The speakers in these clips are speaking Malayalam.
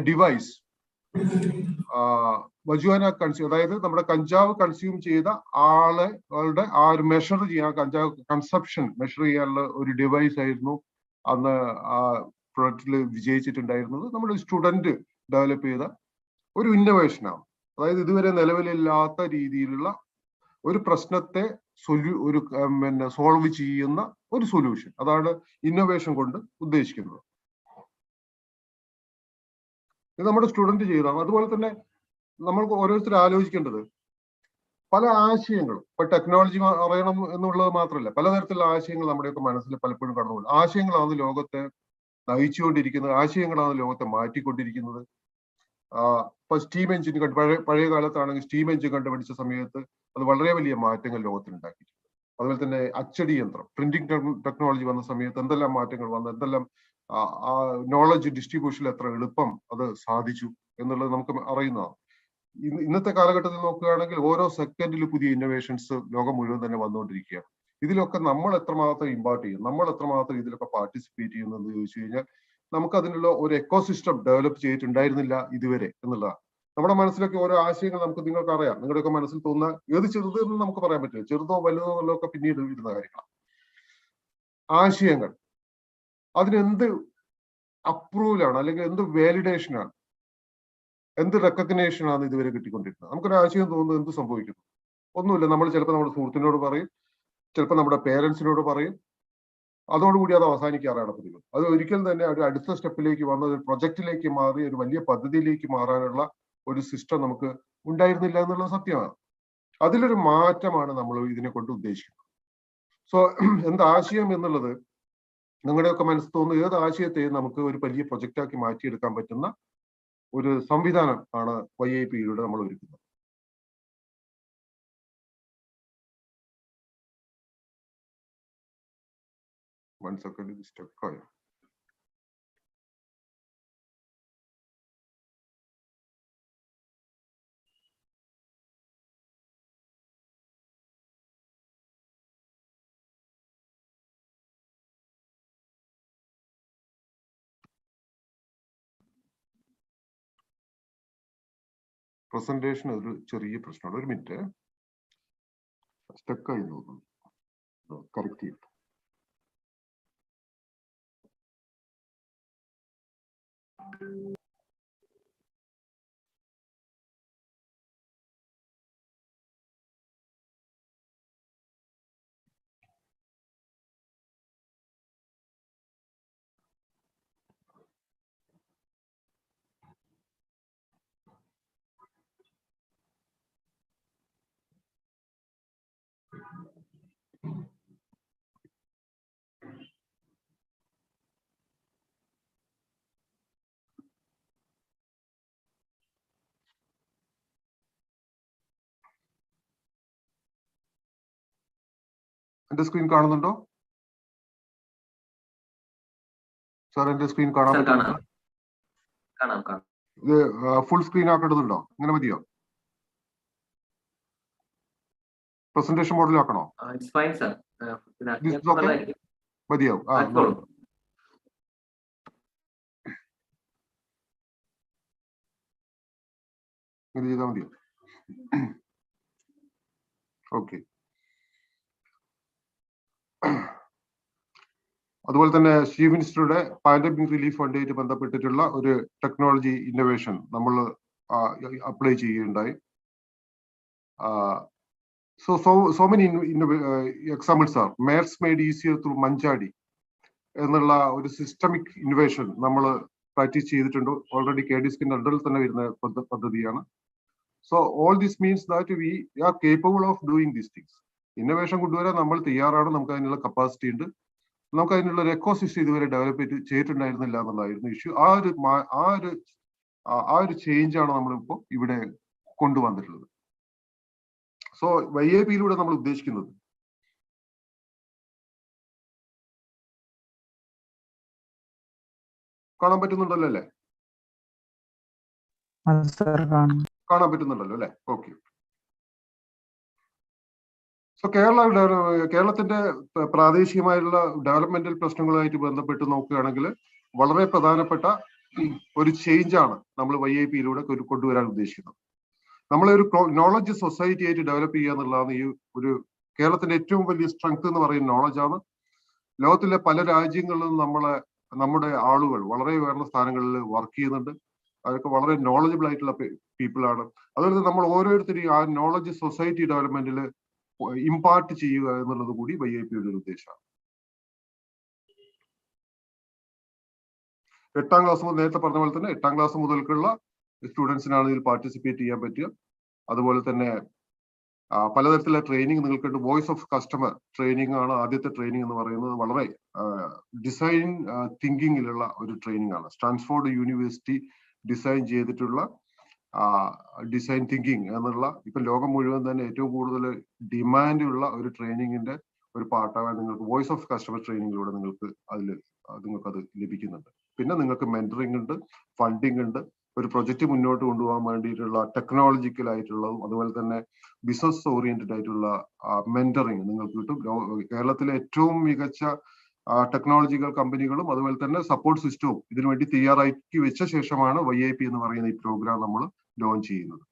ഡിവൈസ് മജുവാന കൺസ്യൂം, അതായത് നമ്മുടെ കഞ്ചാവ് കൺസ്യൂം ചെയ്ത ആളുടെ ആ ഒരു മെഷർ ചെയ്യാൻ, കഞ്ചാവ് കൺസപ്ഷൻ മെഷർ ചെയ്യാനുള്ള ഒരു ഡിവൈസ് ആയിരുന്നു അന്ന് ആ പ്രൊഡക്റ്റിൽ വിജയിച്ചിട്ടുണ്ടായിരുന്നത്. നമ്മുടെ സ്റ്റുഡന്റ് ഡെവലപ്പ് ചെയ്ത ഒരു ഇന്നോവേഷനാണ്. അതായത് ഇതുവരെ നിലവിലില്ലാത്ത രീതിയിലുള്ള ഒരു പ്രശ്നത്തെ സോൾവ് ചെയ്യുന്ന ഒരു സൊല്യൂഷൻ. അതാണ് ഇന്നോവേഷൻ കൊണ്ട് ഉദ്ദേശിക്കുന്നത്. ഇത് നമ്മുടെ സ്റ്റുഡന്റ് ചെയ്തതാണ്. അതുപോലെ തന്നെ നമ്മൾക്ക് ഓരോരുത്തരും ആലോചിക്കേണ്ടത് പല ആശയങ്ങളും, ഇപ്പൊ ടെക്നോളജി അറിയണം എന്നുള്ളത് മാത്രമല്ല, പലതരത്തിലുള്ള ആശയങ്ങൾ നമ്മുടെയൊക്കെ മനസ്സിൽ പലപ്പോഴും കടന്നുപോകും. ആശയങ്ങളാണ് ലോകത്തെ നയിച്ചുകൊണ്ടിരിക്കുന്നത്, ആശയങ്ങളാണ് ലോകത്തെ മാറ്റിക്കൊണ്ടിരിക്കുന്നത്. ഇപ്പൊ സ്റ്റീം എഞ്ചിൻ പഴയ കാലത്താണെങ്കിൽ സ്റ്റീം എഞ്ചിൻ കണ്ടുപിടിച്ച സമയത്ത് അത് വളരെ വലിയ മാറ്റങ്ങൾ ലോകത്തിനുണ്ടാക്കിയിട്ടുണ്ട്. അതുപോലെ തന്നെ അച്ചടി യന്ത്രം, പ്രിന്റിംഗ് ടെക്നോളജി വന്ന സമയത്ത് എന്തെല്ലാം മാറ്റങ്ങൾ വന്നു, എന്തെല്ലാം നോളജ് ഡിസ്ട്രിബ്യൂഷനിൽ എത്ര എളുപ്പം അത് സാധിച്ചു എന്നുള്ളത് നമുക്ക് അറിയുന്നതാണ്. ഇന്നത്തെ കാലഘട്ടത്തിൽ നോക്കുകയാണെങ്കിൽ ഓരോ സെക്കൻഡിൽ പുതിയ ഇന്നോവേഷൻസ് ലോകം മുഴുവൻ തന്നെ വന്നുകൊണ്ടിരിക്കുകയാണ്. ഇതിലൊക്കെ നമ്മൾ എത്രമാത്രം ഇമ്പാർട്ട് ചെയ്യും, നമ്മൾ എത്രമാത്രം ഇതിലൊക്കെ പാർട്ടിസിപ്പേറ്റ് ചെയ്യുന്നു എന്ന് ചോദിച്ചു കഴിഞ്ഞാൽ നമുക്ക് അതിനുള്ള ഒരു എക്കോസിസ്റ്റം ഡെവലപ്പ് ചെയ്തിട്ടുണ്ടായിരുന്നില്ല ഇതുവരെ എന്നുള്ളതാണ്. നമ്മുടെ മനസ്സിലൊക്കെ ഓരോ ആശയങ്ങൾ നിങ്ങൾക്ക് അറിയാം, നിങ്ങളുടെയൊക്കെ മനസ്സിൽ തോന്നുന്ന ഏത് ചെറുത് എന്ന് നമുക്ക് പറയാൻ പറ്റില്ല, ചെറുതോ വലുതോ എന്നുള്ളതൊക്കെ പിന്നീട് വരുന്ന കാര്യങ്ങളാണ്. ആശയങ്ങൾ അതിനെന്ത് അപ്രൂവലാണ്, അല്ലെങ്കിൽ എന്ത് വാലിഡേഷനാണ്, എന്ത് റെക്കഗ്നേഷനാണ് ഇതുവരെ കിട്ടിക്കൊണ്ടിരുന്നത്? നമുക്കൊരു ആശയം തോന്നുന്നത് എന്ത് സംഭവിക്കുന്നു? ഒന്നുമില്ല. നമ്മൾ ചിലപ്പോൾ നമ്മുടെ സുഹൃത്തിനോട് പറയും, ചിലപ്പോൾ നമ്മുടെ പേരൻസിനോട് പറയും, അതോടുകൂടി അത് അവസാനിക്കാറാണ് പതിവ്. അത് ഒരിക്കലും തന്നെ ഒരു അടുത്ത സ്റ്റെപ്പിലേക്ക് വന്ന ഒരു പ്രൊജക്റ്റിലേക്ക് മാറി ഒരു വലിയ പദ്ധതിയിലേക്ക് മാറാനുള്ള ഒരു സിസ്റ്റം നമുക്ക് ഉണ്ടായിരുന്നില്ല എന്നുള്ളത് സത്യമാണ്. അതിലൊരു മാറ്റമാണ് നമ്മൾ ഇതിനെ കൊണ്ട് ഉദ്ദേശിക്കുന്നത്. സോ എന്താശയം എന്നുള്ളത് നിങ്ങളുടെയൊക്കെ മനസ്സിൽ തോന്നുന്ന ഏത് ആശയത്തെയും നമുക്ക് ഒരു വലിയ പ്രൊജക്റ്റാക്കി മാറ്റിയെടുക്കാൻ പറ്റുന്ന ഒരു സംവിധാനം ആണ് YIPയിലൂടെ നമ്മൾ ഒരുക്കുന്നത്. One second, ഇത് സ്റ്റക്ക് ആയോ? പ്രസന്റേഷൻ ഒരു ചെറിയ പ്രശ്നമാണ്. ഒരു മിനിറ്റ്, സ്റ്റക്ക് ആയി തോന്നുന്നു. കറക്റ്റ് ചെയ്യും. എന്റെ സ്ക്രീൻ കാണുന്നുണ്ടോ സാർ? എന്റെ സ്ക്രീൻ കാണാൻ പറ്റുന്നുണ്ടോ? ഇത് ഫുൾ സ്ക്രീൻ ആക്കേണ്ടതുണ്ടോ? ഇങ്ങനെ മതിയോ? പ്രസന്റേഷൻ മോഡിലാക്കണോ? മതിയാവും. ഇങ്ങനെ ചെയ്താൽ മതിയോ? ഓക്കെ. അതുപോലെ തന്നെ ചീഫ് മിനിസ്റ്ററുടെ പാൻഡമിക് റിലീഫ് ഫണ്ടായിട്ട് ബന്ധപ്പെട്ടിട്ടുള്ള ഒരു ടെക്നോളജി ഇന്നോവേഷൻ നമ്മൾ അപ്ലൈ ചെയ്യുകയുണ്ടായി. So many examples are maps made easier through Manjadi എന്നുള്ള ഒരു സിസ്റ്റമിക് ഇന്നോവേഷൻ നമ്മൾ പ്രാക്ടീസ് ചെയ്തിട്ടുണ്ട്. ഓൾറെഡി KDSകിന്റെ അണ്ടറിൽ തന്നെ വരുന്ന പദ്ധതിയാണ്. So all this means that we R capable of doing these things. Innovation കൊണ്ടുവരാൻ നമ്മൾ തയ്യാറാണ്, നമുക്ക് അതിനുള്ള കപ്പാസിറ്റി ഉണ്ട്, നമുക്ക് അതിനുള്ള ഒരു എക്കോസിസ്റ്റം ഇതുവരെ ഡെവലപ്പ് ചെയ്തിട്ടുണ്ടായിരുന്നില്ല എന്നുള്ളതായിരുന്നു ഇഷ്യൂ. ആ ഒരു ചേഞ്ച് ആണ് നമ്മളിപ്പോൾ ഇവിടെ കൊണ്ടുവന്നിട്ടുള്ളത്. സോ YIPയിലൂടെ നമ്മൾ ഉദ്ദേശിക്കുന്നത് കാണാൻ പറ്റുന്നുണ്ടല്ലോ അല്ലേ? കാണാൻ പറ്റുന്നുണ്ടല്ലോ അല്ലെ? ഓക്കെ. സോ കേരളത്തിന്റെ പ്രാദേശികമായുള്ള ഡെവലപ്മെന്റൽ പ്രശ്നങ്ങളുമായിട്ട് ബന്ധപ്പെട്ട് നോക്കുകയാണെങ്കിൽ വളരെ പ്രധാനപ്പെട്ട ഒരു ചേഞ്ചാണ് നമ്മൾ YIP-യിലൂടെ കൊണ്ടുവരാൻ ഉദ്ദേശിക്കുന്നത്. നമ്മളെ ഒരു നോളജ് സൊസൈറ്റി ആയിട്ട് ഡെവലപ്പ് ചെയ്യുക എന്നുള്ളതാണ് ഈ ഒരു കേരളത്തിന്റെ ഏറ്റവും വലിയ സ്ട്രെങ്ത് എന്ന് പറയുന്ന നോളജാണ്. ലോകത്തിലെ പല രാജ്യങ്ങളിലും നമ്മുടെ ആളുകൾ വളരെ ഉയർന്ന സ്ഥാനങ്ങളിൽ വർക്ക് ചെയ്യുന്നുണ്ട്. അതൊക്കെ വളരെ നോളജബിൾ ആയിട്ടുള്ള പീപ്പിൾ ആണ്. അതുപോലെ നമ്മൾ ഓരോരുത്തരെയും ആ നോളജ് സൊസൈറ്റി ഡെവലപ്മെന്റിൽ ഇമ്പാർട്ട് ചെയ്യുക എന്നുള്ളത് കൂടി YIP-യുടെ ഒരു ഉദ്ദേശമാണ്. 8ാം ക്ലാസ് മുതൽ, നേരത്തെ പറഞ്ഞ പോലെ തന്നെ 8ാം ക്ലാസ് മുതൽക്കുള്ള സ്റ്റുഡൻസിനാണ് ഇതിൽ പാർട്ടിസിപ്പേറ്റ് ചെയ്യാൻ പറ്റുക. അതുപോലെ തന്നെ പലതരത്തിലുള്ള ട്രെയിനിങ് നിങ്ങൾക്കുണ്ട്. വോയിസ് ഓഫ് കസ്റ്റമർ ട്രെയിനിങ് ആണ് ആദ്യത്തെ ട്രെയിനിങ് എന്ന് പറയുന്നത്. വളരെ ഡിസൈൻ തിങ്കിങ്ങിലുള്ള ഒരു ട്രെയിനിങ് ആണ്. സ്റ്റാൻഫോർഡ് യൂണിവേഴ്സിറ്റി ഡിസൈൻ ചെയ്തിട്ടുള്ള ഡിസൈൻ തിങ്കിങ് എന്നുള്ള ഇപ്പൊ ലോകം മുഴുവൻ തന്നെ ഏറ്റവും കൂടുതൽ ഡിമാൻഡ് ഉള്ള ഒരു ട്രെയിനിങ്ങിന്റെ ഒരു പാർട്ടാകാൻ നിങ്ങൾക്ക് വോയിസ് ഓഫ് കസ്റ്റമർ ട്രെയിനിങ്ങിലൂടെ നിങ്ങൾക്കത് ലഭിക്കുന്നുണ്ട്. പിന്നെ നിങ്ങൾക്ക് മെന്ററിംഗ് ഉണ്ട്, ഫണ്ടിങ് ഉണ്ട്, ഒരു പ്രൊജക്ട് മുന്നോട്ട് കൊണ്ടുപോകാൻ വേണ്ടിയിട്ടുള്ള ടെക്നോളജിക്കൽ ആയിട്ടുള്ളതും അതുപോലെ തന്നെ ബിസിനസ് ഓറിയന്റഡ് ആയിട്ടുള്ള മെന്ററിങ് നിങ്ങൾക്ക് കിട്ടും. കേരളത്തിലെ ഏറ്റവും മികച്ച ടെക്നോളജിക്കൽ കമ്പനികളും അതുപോലെ തന്നെ സപ്പോർട്ട് സിസ്റ്റവും ഇതിനുവേണ്ടി തയ്യാറാക്കി വെച്ച ശേഷമാണ് YIP എന്ന് പറയുന്ന ഈ പ്രോഗ്രാം നമ്മൾ ലോഞ്ച് ചെയ്യുന്നത്.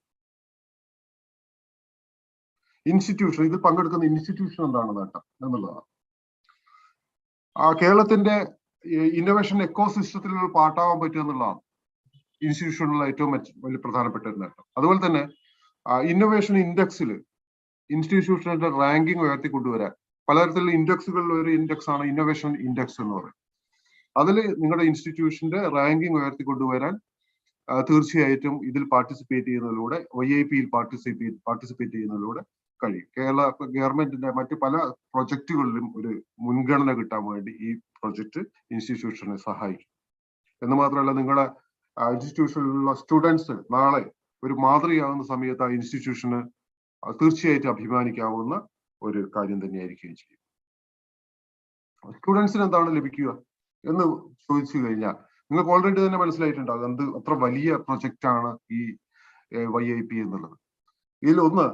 ഇൻസ്റ്റിറ്റ്യൂഷൻ, ഇതിൽ പങ്കെടുക്കുന്ന ഇൻസ്റ്റിറ്റ്യൂഷൻ എന്താണ് നേട്ടം എന്നുള്ളതാണ്. കേരളത്തിന്റെ ഇന്നോവേഷൻ എക്കോ സിസ്റ്റത്തിലുള്ള പാർട്ടാവാൻ പറ്റുക എന്നുള്ളതാണ് ഇൻസ്റ്റിറ്റ്യൂഷനിലുള്ള ഏറ്റവും വലിയ പ്രധാനപ്പെട്ട ഒരു നേട്ടം. അതുപോലെ തന്നെ ഇന്നോവേഷൻ ഇൻഡെക്സിൽ ഇൻസ്റ്റിറ്റ്യൂഷനുകളുടെ റാങ്കിങ് ഉയർത്തിക്കൊണ്ടുവരാൻ പലതരത്തിലുള്ള ഇൻഡെക്സുകളിൽ ഒരു ഇൻഡെക്സ് ആണ് ഇന്നോവേഷൻ ഇൻഡെക്സ് എന്ന് പറയുന്നത്. അതിൽ നിങ്ങളുടെ ഇൻസ്റ്റിറ്റ്യൂഷന്റെ റാങ്കിങ് ഉയർത്തിക്കൊണ്ടുവരാൻ തീർച്ചയായിട്ടും ഇതിൽ പാർട്ടിസിപ്പേറ്റ് ചെയ്യുന്നതിലൂടെ YIP-യിൽ പാർട്ടിസിപ്പേറ്റ് ചെയ്യുന്നതിലൂടെ കഴിയും. കേരള ഗവൺമെന്റിന്റെ മറ്റ് പല പ്രൊജക്ടുകളിലും ഒരു മുൻഗണന കിട്ടാൻ വേണ്ടി ഈ പ്രൊജക്ട് ഇൻസ്റ്റിറ്റ്യൂഷനെ സഹായിക്കും. എന്ന് മാത്രമല്ല, നിങ്ങളുടെ ഇൻസ്റ്റിറ്റ്യൂഷനിലുള്ള സ്റ്റുഡൻസ് നാളെ ഒരു മാതൃകയാകുന്ന സമയത്ത് ആ ഇൻസ്റ്റിറ്റ്യൂഷന് തീർച്ചയായിട്ടും അഭിമാനിക്കാവുന്ന ഒരു കാര്യം തന്നെയായിരിക്കുകയും ചെയ്യും. സ്റ്റുഡൻസിന് എന്താണ് ലഭിക്കുക എന്ന് ചോദിച്ചു കഴിഞ്ഞാൽ നിങ്ങൾക്ക് ഓൾറെഡി തന്നെ മനസ്സിലായിട്ടുണ്ടാകും എന്ത് അത്ര വലിയ പ്രൊജക്റ്റ് ആണ് ഈ YIP എന്നുള്ളത്. ഇതിലൊന്ന്,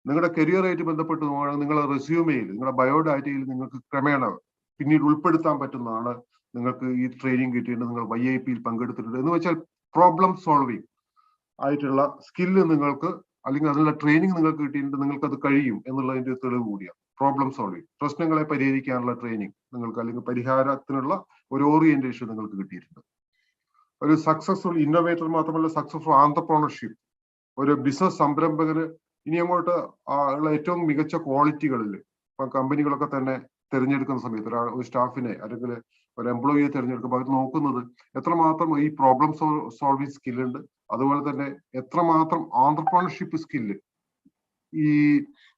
നിങ്ങളുടെ കരിയറായിട്ട് ബന്ധപ്പെട്ട് നിങ്ങളുടെ റെസ്യൂമെയിൽ, നിങ്ങളുടെ ബയോഡാറ്റയിൽ നിങ്ങൾക്ക് ക്രമേണ പിന്നീട് ഉൾപ്പെടുത്താൻ പറ്റുന്നതാണ്. നിങ്ങൾക്ക് ഈ ട്രെയിനിങ് കിട്ടിയിട്ട് നിങ്ങൾ YIP-യിൽ പങ്കെടുത്തിട്ടുണ്ട് എന്ന് വെച്ചാൽ പ്രോബ്ലം സോൾവിങ് ആയിട്ടുള്ള സ്കില്ല് നിങ്ങൾക്ക്, അല്ലെങ്കിൽ അതിനുള്ള ട്രെയിനിങ് നിങ്ങൾക്ക് കിട്ടിയിട്ടുണ്ട്, നിങ്ങൾക്ക് അത് കഴിയും എന്നുള്ളതിന്റെ തെളിവ് കൂടിയാണ്. പ്രോബ്ലം സോൾവിങ്, പ്രശ്നങ്ങളെ പരിഹരിക്കാനുള്ള ട്രെയിനിങ് നിങ്ങൾക്ക്, അല്ലെങ്കിൽ പരിഹാരത്തിനുള്ള ഒരു ഓറിയന്റേഷൻ നിങ്ങൾക്ക് കിട്ടിയിട്ടുണ്ട്. ഒരു സക്സസ്ഫുൾ ഇന്നോവേറ്റർ മാത്രമല്ല, സക്സസ്ഫുൾ ആന്ത്രപ്രണർഷിപ്പ്, ഒരു ബിസിനസ് സംരംഭകന് ഇനി അങ്ങോട്ട് ഉള്ള ഏറ്റവും മികച്ച ക്വാളിറ്റികളിൽ ഇപ്പൊ കമ്പനികളൊക്കെ തന്നെ തിരഞ്ഞെടുക്കുന്ന സമയത്ത് ഒരു സ്റ്റാഫിനെ അല്ലെങ്കിൽ ഒരു എംപ്ലോയിയെ തിരഞ്ഞെടുക്കുമ്പോൾ അവർ നോക്കുന്നത് എത്രമാത്രം ഈ പ്രോബ്ലം സോൾവിങ് സ്കില്ലുണ്ട്, അതുപോലെ തന്നെ എത്രമാത്രം ആന്ത്രപ്രണർഷിപ്പ് സ്കില്ല് ഈ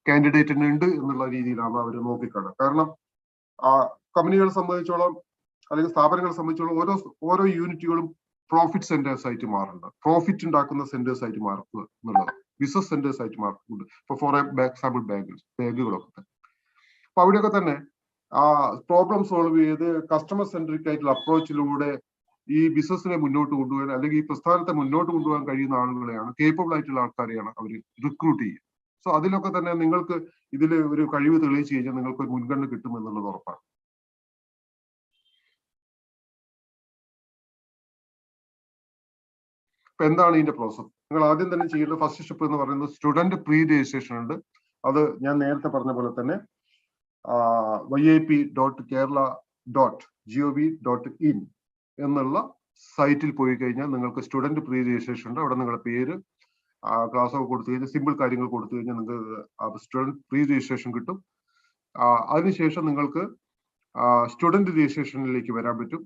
കാൻഡിഡേറ്റിന് ഉണ്ട് എന്നുള്ള രീതിയിലാണ് അവർ നോക്കിക്കാണുക. കാരണം കമ്പനികളെ സംബന്ധിച്ചോളം അല്ലെങ്കിൽ സ്ഥാപനങ്ങളെ സംബന്ധിച്ചോളം ഓരോ യൂണിറ്റുകളും പ്രോഫിറ്റ് സെന്റേഴ്സ് ആയിട്ട് മാറുന്നുണ്ട്. പ്രോഫിറ്റ് ഉണ്ടാക്കുന്ന സെന്റേഴ്സ് ആയിട്ട് മാറുക എന്നുള്ളത് ബിസിനസ് സെന്റേഴ്സ് ആയിട്ട് മാറുന്നുണ്ട്. ഇപ്പൊ ഫോർ എക്സാമ്പിൾ ബാങ്കുകളൊക്കെ. അപ്പൊ അവിടെയൊക്കെ തന്നെ പ്രോബ്ലം സോൾവ് ചെയ്ത് കസ്റ്റമർ സെൻട്രിക് ആയിട്ടുള്ള അപ്രോച്ചിലൂടെ ഈ ബിസിനസിനെ മുന്നോട്ട് കൊണ്ടുപോകാൻ അല്ലെങ്കിൽ ഈ പ്രസ്ഥാനത്തെ മുന്നോട്ട് കൊണ്ടുപോകാൻ കഴിയുന്ന ആളുകളെയാണ്, കേപ്പബിൾ ആയിട്ടുള്ള ആൾക്കാരെയാണ് അവർ റിക്രൂട്ട് ചെയ്യുക. സോ അതിലൊക്കെ തന്നെ നിങ്ങൾക്ക് ഇതിൽ ഒരു കഴിവ് തെളിയിച്ചു കഴിഞ്ഞാൽ നിങ്ങൾക്ക് ഒരു മുൻഗണന കിട്ടും എന്നുള്ളത് ഉറപ്പാണ്. ഇപ്പൊ എന്താണ് ഇതിന്റെ പ്രോസസ്? നിങ്ങൾ ആദ്യം തന്നെ ചെയ്യേണ്ട ഫസ്റ്റ് സ്റ്റെപ്പ് എന്ന് പറയുന്നത് സ്റ്റുഡന്റ് പ്രീ രജിസ്ട്രേഷൻ ഉണ്ട്. അത് ഞാൻ നേരത്തെ പറഞ്ഞ പോലെ തന്നെ yip.kerala.gov.in എന്നുള്ള സൈറ്റിൽ പോയി കഴിഞ്ഞാൽ നിങ്ങൾക്ക് സ്റ്റുഡന്റ് പ്രീ രജിസ്ട്രേഷൻ ഉണ്ട്. അവിടെ നിങ്ങളുടെ പേര്, ക്ലാസ് ഒക്കെ കൊടുത്തു കഴിഞ്ഞാൽ, സിമ്പിൾ കാര്യങ്ങൾ കൊടുത്തു കഴിഞ്ഞാൽ നിങ്ങൾക്ക് സ്റ്റുഡന്റ് പ്രീ രജിസ്ട്രേഷൻ കിട്ടും. അതിനുശേഷം നിങ്ങൾക്ക് സ്റ്റുഡന്റ് രജിസ്ട്രേഷനിലേക്ക് വരാൻ പറ്റും.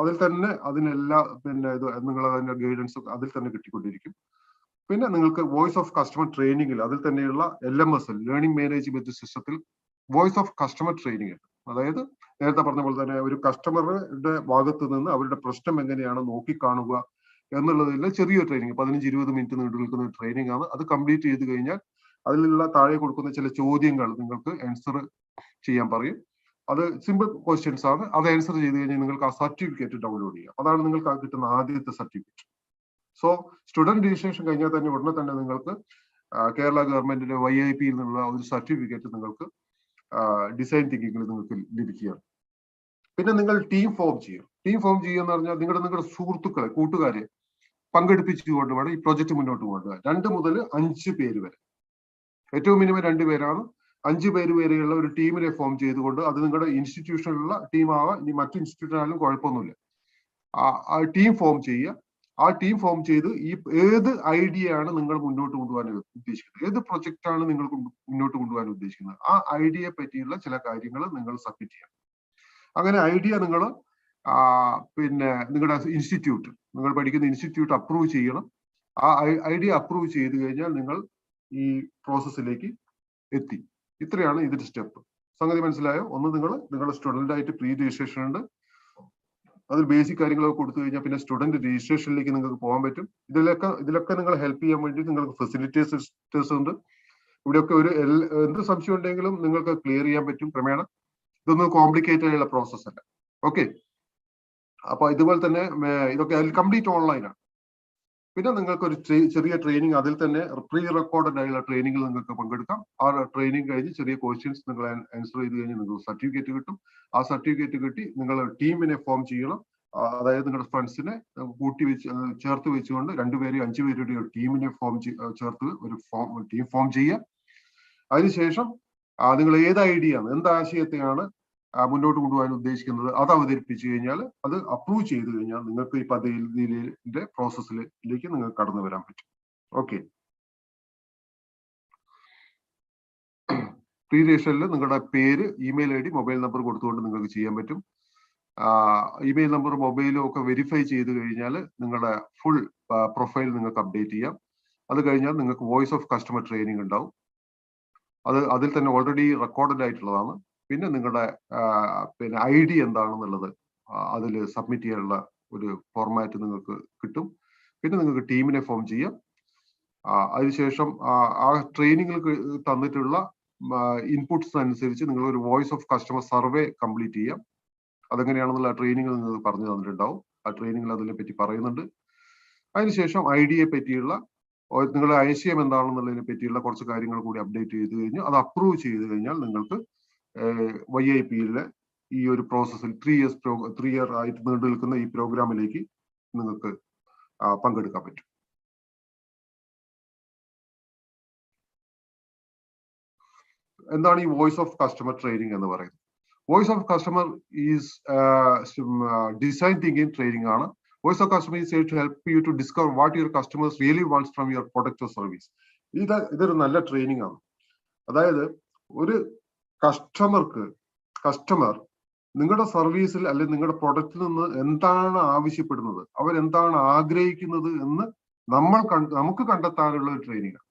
അതിൽ തന്നെ അതിനെല്ലാം നിങ്ങൾ അതിന്റെ ഗൈഡൻസ് അതിൽ തന്നെ കിട്ടിക്കൊണ്ടിരിക്കും. പിന്നെ നിങ്ങൾക്ക് വോയിസ് ഓഫ് കസ്റ്റമർ ട്രെയിനിങ്ങിൽ അതിൽ തന്നെയുള്ള LMS ലേണിംഗ് മാനേജ്മെന്റ് സിസ്റ്റത്തിൽ വോയിസ് ഓഫ് കസ്റ്റമർ ട്രെയിനിങ് ഉണ്ട്. അതായത് നേരത്തെ പറഞ്ഞ പോലെ തന്നെ ഒരു കസ്റ്റമറുടെ ഭാഗത്ത് നിന്ന് അവരുടെ പ്രശ്നം എങ്ങനെയാണ് നോക്കിക്കാണുക എന്നുള്ളതിൽ ചെറിയ ട്രെയിനിങ് 15-20 മിനിറ്റ് നീണ്ടു നിൽക്കുന്ന ട്രെയിനിങ് ആണ്. അത് കംപ്ലീറ്റ് ചെയ്ത് കഴിഞ്ഞാൽ അതിലുള്ള താഴെ കൊടുക്കുന്ന ചില ചോദ്യങ്ങൾ നിങ്ങൾക്ക് ആൻസർ ചെയ്യാൻ പറയും. അത് സിമ്പിൾ ക്വസ്റ്റ്യൻസ് ആണ്. അത് ആൻസർ ചെയ്ത് കഴിഞ്ഞാൽ നിങ്ങൾക്ക് ആ സർട്ടിഫിക്കറ്റ് ഡൗൺലോഡ് ചെയ്യാം. അതാണ് നിങ്ങൾക്ക് കിട്ടുന്ന ആദ്യത്തെ സർട്ടിഫിക്കറ്റ്. സോ സ്റ്റുഡന്റ് രജിസ്ട്രേഷൻ കഴിഞ്ഞാൽ തന്നെ ഉടനെ തന്നെ നിങ്ങൾക്ക് കേരള ഗവൺമെന്റിന്റെ YIP-യിൽ നിന്നുള്ള ഒരു സർട്ടിഫിക്കറ്റ് നിങ്ങൾക്ക് ഡിസൈൻ തിങ്കിങ്ങിൽ നിങ്ങൾക്ക് ലഭിക്കുകയാണ്. പിന്നെ നിങ്ങൾ ടീം ഫോം ചെയ്യും. ടീം ഫോം ചെയ്യുക എന്ന് പറഞ്ഞാൽ നിങ്ങളുടെ സുഹൃത്തുക്കളെ, കൂട്ടുകാരെ പങ്കെടുപ്പിച്ചുകൊണ്ട് വേണം ഈ പ്രോജക്റ്റ് മുന്നോട്ട് കൊണ്ടുപോകാൻ. 2 മുതൽ 5 പേര് വരെ, ഏറ്റവും മിനിമം 2 പേരാണ്. 5 പേര് വരെയുള്ള ഒരു ടീമിനെ ഫോം ചെയ്തുകൊണ്ട്, അത് നിങ്ങളുടെ ഇൻസ്റ്റിറ്റ്യൂഷനിലുള്ള ടീമാവാം, ഇനി മറ്റു ഇൻസ്റ്റിറ്റ്യൂഷനായാലും കുഴപ്പമൊന്നുമില്ല. ആ ടീം ഫോം ചെയ്യുക. ആ ടീം ഫോം ചെയ്ത് ഈ ഏത് ഐഡിയ ആണ് നിങ്ങൾ മുന്നോട്ട് കൊണ്ടുപോകാൻ ഉദ്ദേശിക്കുന്നത്, ഏത് പ്രൊജക്റ്റാണ് നിങ്ങൾ മുന്നോട്ട് കൊണ്ടുപോകാൻ ഉദ്ദേശിക്കുന്നത്, ആ ഐഡിയയെ പറ്റിയുള്ള ചില കാര്യങ്ങൾ നിങ്ങൾ സബ്മിറ്റ് ചെയ്യാം. അങ്ങനെ ഐഡിയ നിങ്ങൾ പിന്നെ നിങ്ങളുടെ ഇൻസ്റ്റിറ്റ്യൂട്ട്, നിങ്ങൾ പഠിക്കുന്ന ഇൻസ്റ്റിറ്റ്യൂട്ട് അപ്രൂവ് ചെയ്യണം. ആ ഐഡിയ അപ്രൂവ് ചെയ്ത് കഴിഞ്ഞാൽ നിങ്ങൾ ഈ പ്രോസസ്സിലേക്ക് എത്തി. ഇത്രയാണ് ഇതിന്റെ സ്റ്റെപ്പ്. സംഗതി മനസ്സിലായോ? ഒന്ന്, നിങ്ങളുടെ സ്റ്റുഡന്റ് ആയിട്ട് പ്രീ രജിസ്ട്രേഷൻ ഉണ്ട്. അതിൽ ബേസിക് കാര്യങ്ങളൊക്കെ കൊടുത്തു കഴിഞ്ഞാൽ പിന്നെ സ്റ്റുഡന്റ് രജിസ്ട്രേഷനിലേക്ക് നിങ്ങൾക്ക് പോകാൻ പറ്റും. ഇതിലൊക്കെ നിങ്ങൾ ഹെൽപ്പ് ചെയ്യാൻ വേണ്ടി നിങ്ങൾക്ക് ഫെസിലിറ്റേറ്റേഴ്സ് ഉണ്ട്. ഇവിടെയൊക്കെ എന്ത് സംശയം ഉണ്ടെങ്കിലും നിങ്ങൾക്ക് ക്ലിയർ ചെയ്യാൻ പറ്റും ക്രമേണ. ഇതൊന്നും കോംപ്ലിക്കേറ്റഡ് ആയുള്ള പ്രോസസ് അല്ല. ഓക്കെ, അപ്പൊ ഇതുപോലെ തന്നെ ഇതൊക്കെ കംപ്ലീറ്റ് ഓൺലൈനാണ്. പിന്നെ നിങ്ങൾക്ക് ഒരു ചെറിയ ട്രെയിനിങ്, അതിൽ തന്നെ പ്രീ റെക്കോർഡഡ് ആയുള്ള ട്രെയിനിങ്ങിൽ നിങ്ങൾക്ക് പങ്കെടുക്കാം. ആ ട്രെയിനിങ് കഴിഞ്ഞ് ചെറിയ ക്വസ്റ്റ്യൻസ് നിങ്ങൾ ആൻസർ ചെയ്ത് കഴിഞ്ഞാൽ നിങ്ങൾക്ക് സർട്ടിഫിക്കറ്റ് കിട്ടും. ആ സർട്ടിഫിക്കറ്റ് കിട്ടി നിങ്ങൾ ടീമിനെ ഫോം ചെയ്യണം. അതായത് നിങ്ങളുടെ ഫ്രണ്ട്സിനെ ചേർത്ത് വെച്ചുകൊണ്ട് 2 പേരെയും 5 പേരുടെ ഒരു ടീമിനെ ചേർത്ത് ഒരു ടീം ഫോം ചെയ്യുക. അതിനുശേഷം നിങ്ങൾ ഏത് ഐഡിയ, എന്ത് ആശയത്തെയാണ് മുന്നോട്ട് കൊണ്ടുപോകാൻ ഉദ്ദേശിക്കുന്നത്, അത് അവതരിപ്പിച്ചു കഴിഞ്ഞാൽ, അത് അപ്രൂവ് ചെയ്ത് കഴിഞ്ഞാൽ നിങ്ങൾക്ക് ഈ പദ്ധതിയുടെ പ്രോസസ്സിലേക്ക് നിങ്ങൾക്ക് കടന്നു വരാൻ പറ്റും. ഓക്കെ, പ്രീ രജിസ്ട്രേഷനിൽ നിങ്ങളുടെ പേര്, ഇമെയിൽ ഐഡി, മൊബൈൽ നമ്പർ കൊടുത്തുകൊണ്ട് നിങ്ങൾക്ക് ചെയ്യാൻ പറ്റും. ഇമെയിൽ നമ്പർ, മൊബൈലും ഒക്കെ വെരിഫൈ ചെയ്ത് കഴിഞ്ഞാൽ നിങ്ങളുടെ ഫുൾ പ്രൊഫൈൽ നിങ്ങൾക്ക് അപ്ഡേറ്റ് ചെയ്യാം. അത് കഴിഞ്ഞാൽ നിങ്ങൾക്ക് വോയിസ് ഓഫ് കസ്റ്റമർ ട്രെയിനിങ് ഉണ്ടാവും. അതിൽ തന്നെ ഓൾറെഡി റെക്കോർഡഡ് ആയിട്ടുള്ളതാണ്. പിന്നെ നിങ്ങളുടെ ഐഡി എന്താണെന്നുള്ളത് അതിൽ സബ്മിറ്റ് ചെയ്യാനുള്ള ഒരു ഫോർമാറ്റ് നിങ്ങൾക്ക് കിട്ടും. പിന്നെ നിങ്ങൾക്ക് ടീമിനെ ഫോം ചെയ്യാം. അതിനുശേഷം ആ ട്രെയിനിങ്ങിൽ തന്നിട്ടുള്ള ഇൻപുട്സ് അനുസരിച്ച് നിങ്ങൾ ഒരു voice of customer survey complete ചെയ്യാം. അതെങ്ങനെയാണെന്നുള്ള ട്രെയിനിങ്ങിൽ നിങ്ങൾക്ക് പറഞ്ഞു തന്നിട്ടുണ്ടാവും. ആ ട്രെയിനിങ്ങിൽ അതിനെ പറ്റി പറയുന്നുണ്ട്. അതിനുശേഷം ഐഡിയയെ പറ്റിയുള്ള നിങ്ങളുടെ ആശയം എന്താണെന്നുള്ളതിനെ പറ്റിയുള്ള കുറച്ച് കാര്യങ്ങൾ കൂടി അപ്ഡേറ്റ് ചെയ്ത് കഴിഞ്ഞ് അത് അപ്രൂവ് ചെയ്ത് കഴിഞ്ഞാൽ നിങ്ങൾക്ക് YIPയിലെ ഈ ഒരു പ്രോസസ്സിൽ 3 ഇയർ ആയിട്ട് നീണ്ടു നിൽക്കുന്ന ഈ പ്രോഗ്രാമിലേക്ക് നിങ്ങൾക്ക് പങ്കെടുക്കാൻ പറ്റും. എന്താണ് ഈ വോയിസ് ഓഫ് കസ്റ്റമർ ട്രെയിനിങ് എന്ന് പറയുന്നത്? Voice of customer is design thinking training ആണ്. Voice of customer is here to help you to discover what your customers really wants from your product or service. ഇതൊരു നല്ല ട്രെയിനിങ് ആണ്. അതായത് ഒരു കസ്റ്റമർ നിങ്ങളുടെ സർവീസിൽ അല്ലെങ്കിൽ നിങ്ങളുടെ പ്രൊഡക്റ്റിൽ നിന്ന് എന്താണ് ആവശ്യപ്പെടുന്നത്, അവരെന്താണ് ആഗ്രഹിക്കുന്നത് എന്ന് നമുക്ക് കണ്ടെത്താനുള്ള ഒരു ട്രെയിനിങ് ആണ്.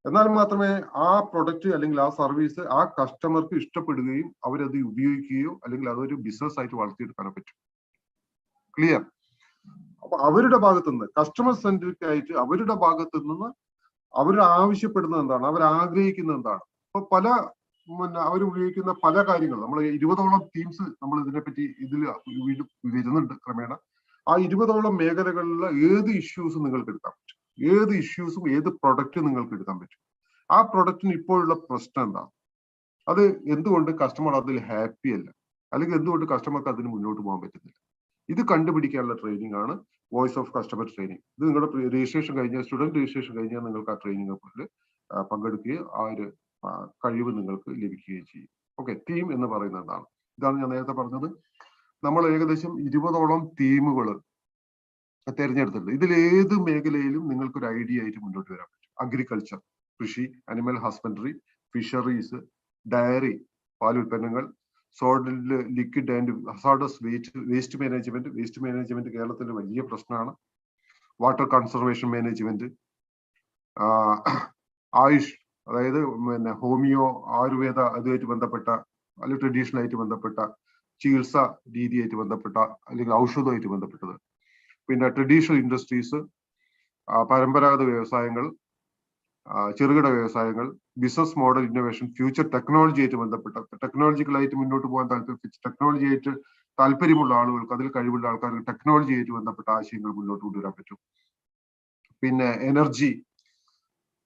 എന്നാൽ മാത്രമേ ആ പ്രൊഡക്റ്റ് അല്ലെങ്കിൽ ആ സർവീസ് ആ കസ്റ്റമർക്ക് ഇഷ്ടപ്പെടുകയും അവരത് ഉപയോഗിക്കുകയോ അല്ലെങ്കിൽ അതൊരു ബിസിനസ് ആയിട്ട് വളർത്തിയെടുക്കാനോ പറ്റും. ക്ലിയർ? അപ്പൊ അവരുടെ ഭാഗത്തു നിന്ന്, കസ്റ്റമർ സെൻട്രിക് ആയിട്ട് അവരുടെ ഭാഗത്തു നിന്ന് അവർ ആവശ്യപ്പെടുന്നത് എന്താണ്, അവർ ആഗ്രഹിക്കുന്നത് എന്താണ്. അപ്പൊ അവരുപയോഗിക്കുന്ന പല കാര്യങ്ങൾ, നമ്മൾ 20ഓളം തീംസ് നമ്മൾ ഇതിനെപ്പറ്റി വരുന്നുണ്ട് ക്രമേണ. ആ 20ഓളം മേഖലകളിലുള്ള ഏത് ഇഷ്യൂസും നിങ്ങൾക്ക് എടുക്കാൻ പറ്റും. ഏത് ഇഷ്യൂസും ഏത് പ്രൊഡക്റ്റ് നിങ്ങൾക്ക് എടുക്കാൻ പറ്റും. ആ പ്രൊഡക്റ്റിന് ഇപ്പോഴുള്ള പ്രശ്നം എന്താണ്, അത് എന്തുകൊണ്ട് കസ്റ്റമർ അതിൽ ഹാപ്പി അല്ല, അല്ലെങ്കിൽ എന്തുകൊണ്ട് കസ്റ്റമർക്ക് അതിന് മുന്നോട്ട് പോകാൻ പറ്റുന്നില്ല, ഇത് കണ്ടുപിടിക്കാനുള്ള ട്രെയിനിങ് ആണ് വോയിസ് ഓഫ് കസ്റ്റമർ ട്രെയിനിങ്. ഇത് നിങ്ങളുടെ രജിസ്ട്രേഷൻ കഴിഞ്ഞാൽ, സ്റ്റുഡന്റ് രജിസ്ട്രേഷൻ കഴിഞ്ഞാൽ നിങ്ങൾക്ക് ആ ട്രെയിനിങ് പങ്കെടുക്കുകയും ആ ഒരു കഴിവ് നിങ്ങൾക്ക് ലഭിക്കുകയും ചെയ്യും. ഓക്കെ, തീം എന്ന് പറയുന്നത് എന്താണ്? ഇതാണ് ഞാൻ നേരത്തെ പറഞ്ഞത്. നമ്മൾ ഏകദേശം 20ഓളം തീമുകൾ തിരഞ്ഞെടുത്തിട്ടുണ്ട്. ഇതിൽ ഏത് മേഖലയിലും നിങ്ങൾക്കൊരു ഐഡിയ ആയിട്ട് മുന്നോട്ട് വരാൻ പറ്റും. അഗ്രികൾച്ചർ, കൃഷി, അനിമൽ ഹസ്ബൻഡറി, ഫിഷറീസ്, ഡയറി, പാലുൽപ്പന്നങ്ങൾ, solid, liquid and hazardous waste management കേരളത്തിന്റെ വലിയ പ്രശ്നമാണ്. വാട്ടർ കൺസർവേഷൻ മാനേജ്മെന്റ്, ആയുഷ്, അതായത് ഹോമിയോ, ആയുർവേദ, അതുമായിട്ട് ബന്ധപ്പെട്ട അല്ലെങ്കിൽ ട്രഡീഷണൽ ആയിട്ട് ബന്ധപ്പെട്ട ചികിത്സ രീതിയായിട്ട് ബന്ധപ്പെട്ട അല്ലെങ്കിൽ ഔഷധമായിട്ട് ബന്ധപ്പെട്ടത്. പിന്നെ ട്രഡീഷണൽ ഇൻഡസ്ട്രീസ്, പരമ്പരാഗത വ്യവസായങ്ങൾ, ചെറുകിട വ്യവസായങ്ങൾ, business model innovation, future technology ആയിട്ട് ബന്ധപ്പെട്ട, ടെക്നോളജിക്കലായിട്ട് മുന്നോട്ട് പോകാൻ ടെക്നോളജി ആയിട്ട് താല്പര്യമുള്ള ആളുകൾക്ക്, അതിൽ കഴിവുള്ള ആൾക്കാർക്ക് ടെക്നോളജി ആയിട്ട് ബന്ധപ്പെട്ട ആശയങ്ങൾ മുന്നോട്ട് കൊണ്ടുവരാൻ പറ്റും. പിന്നെ എനർജി,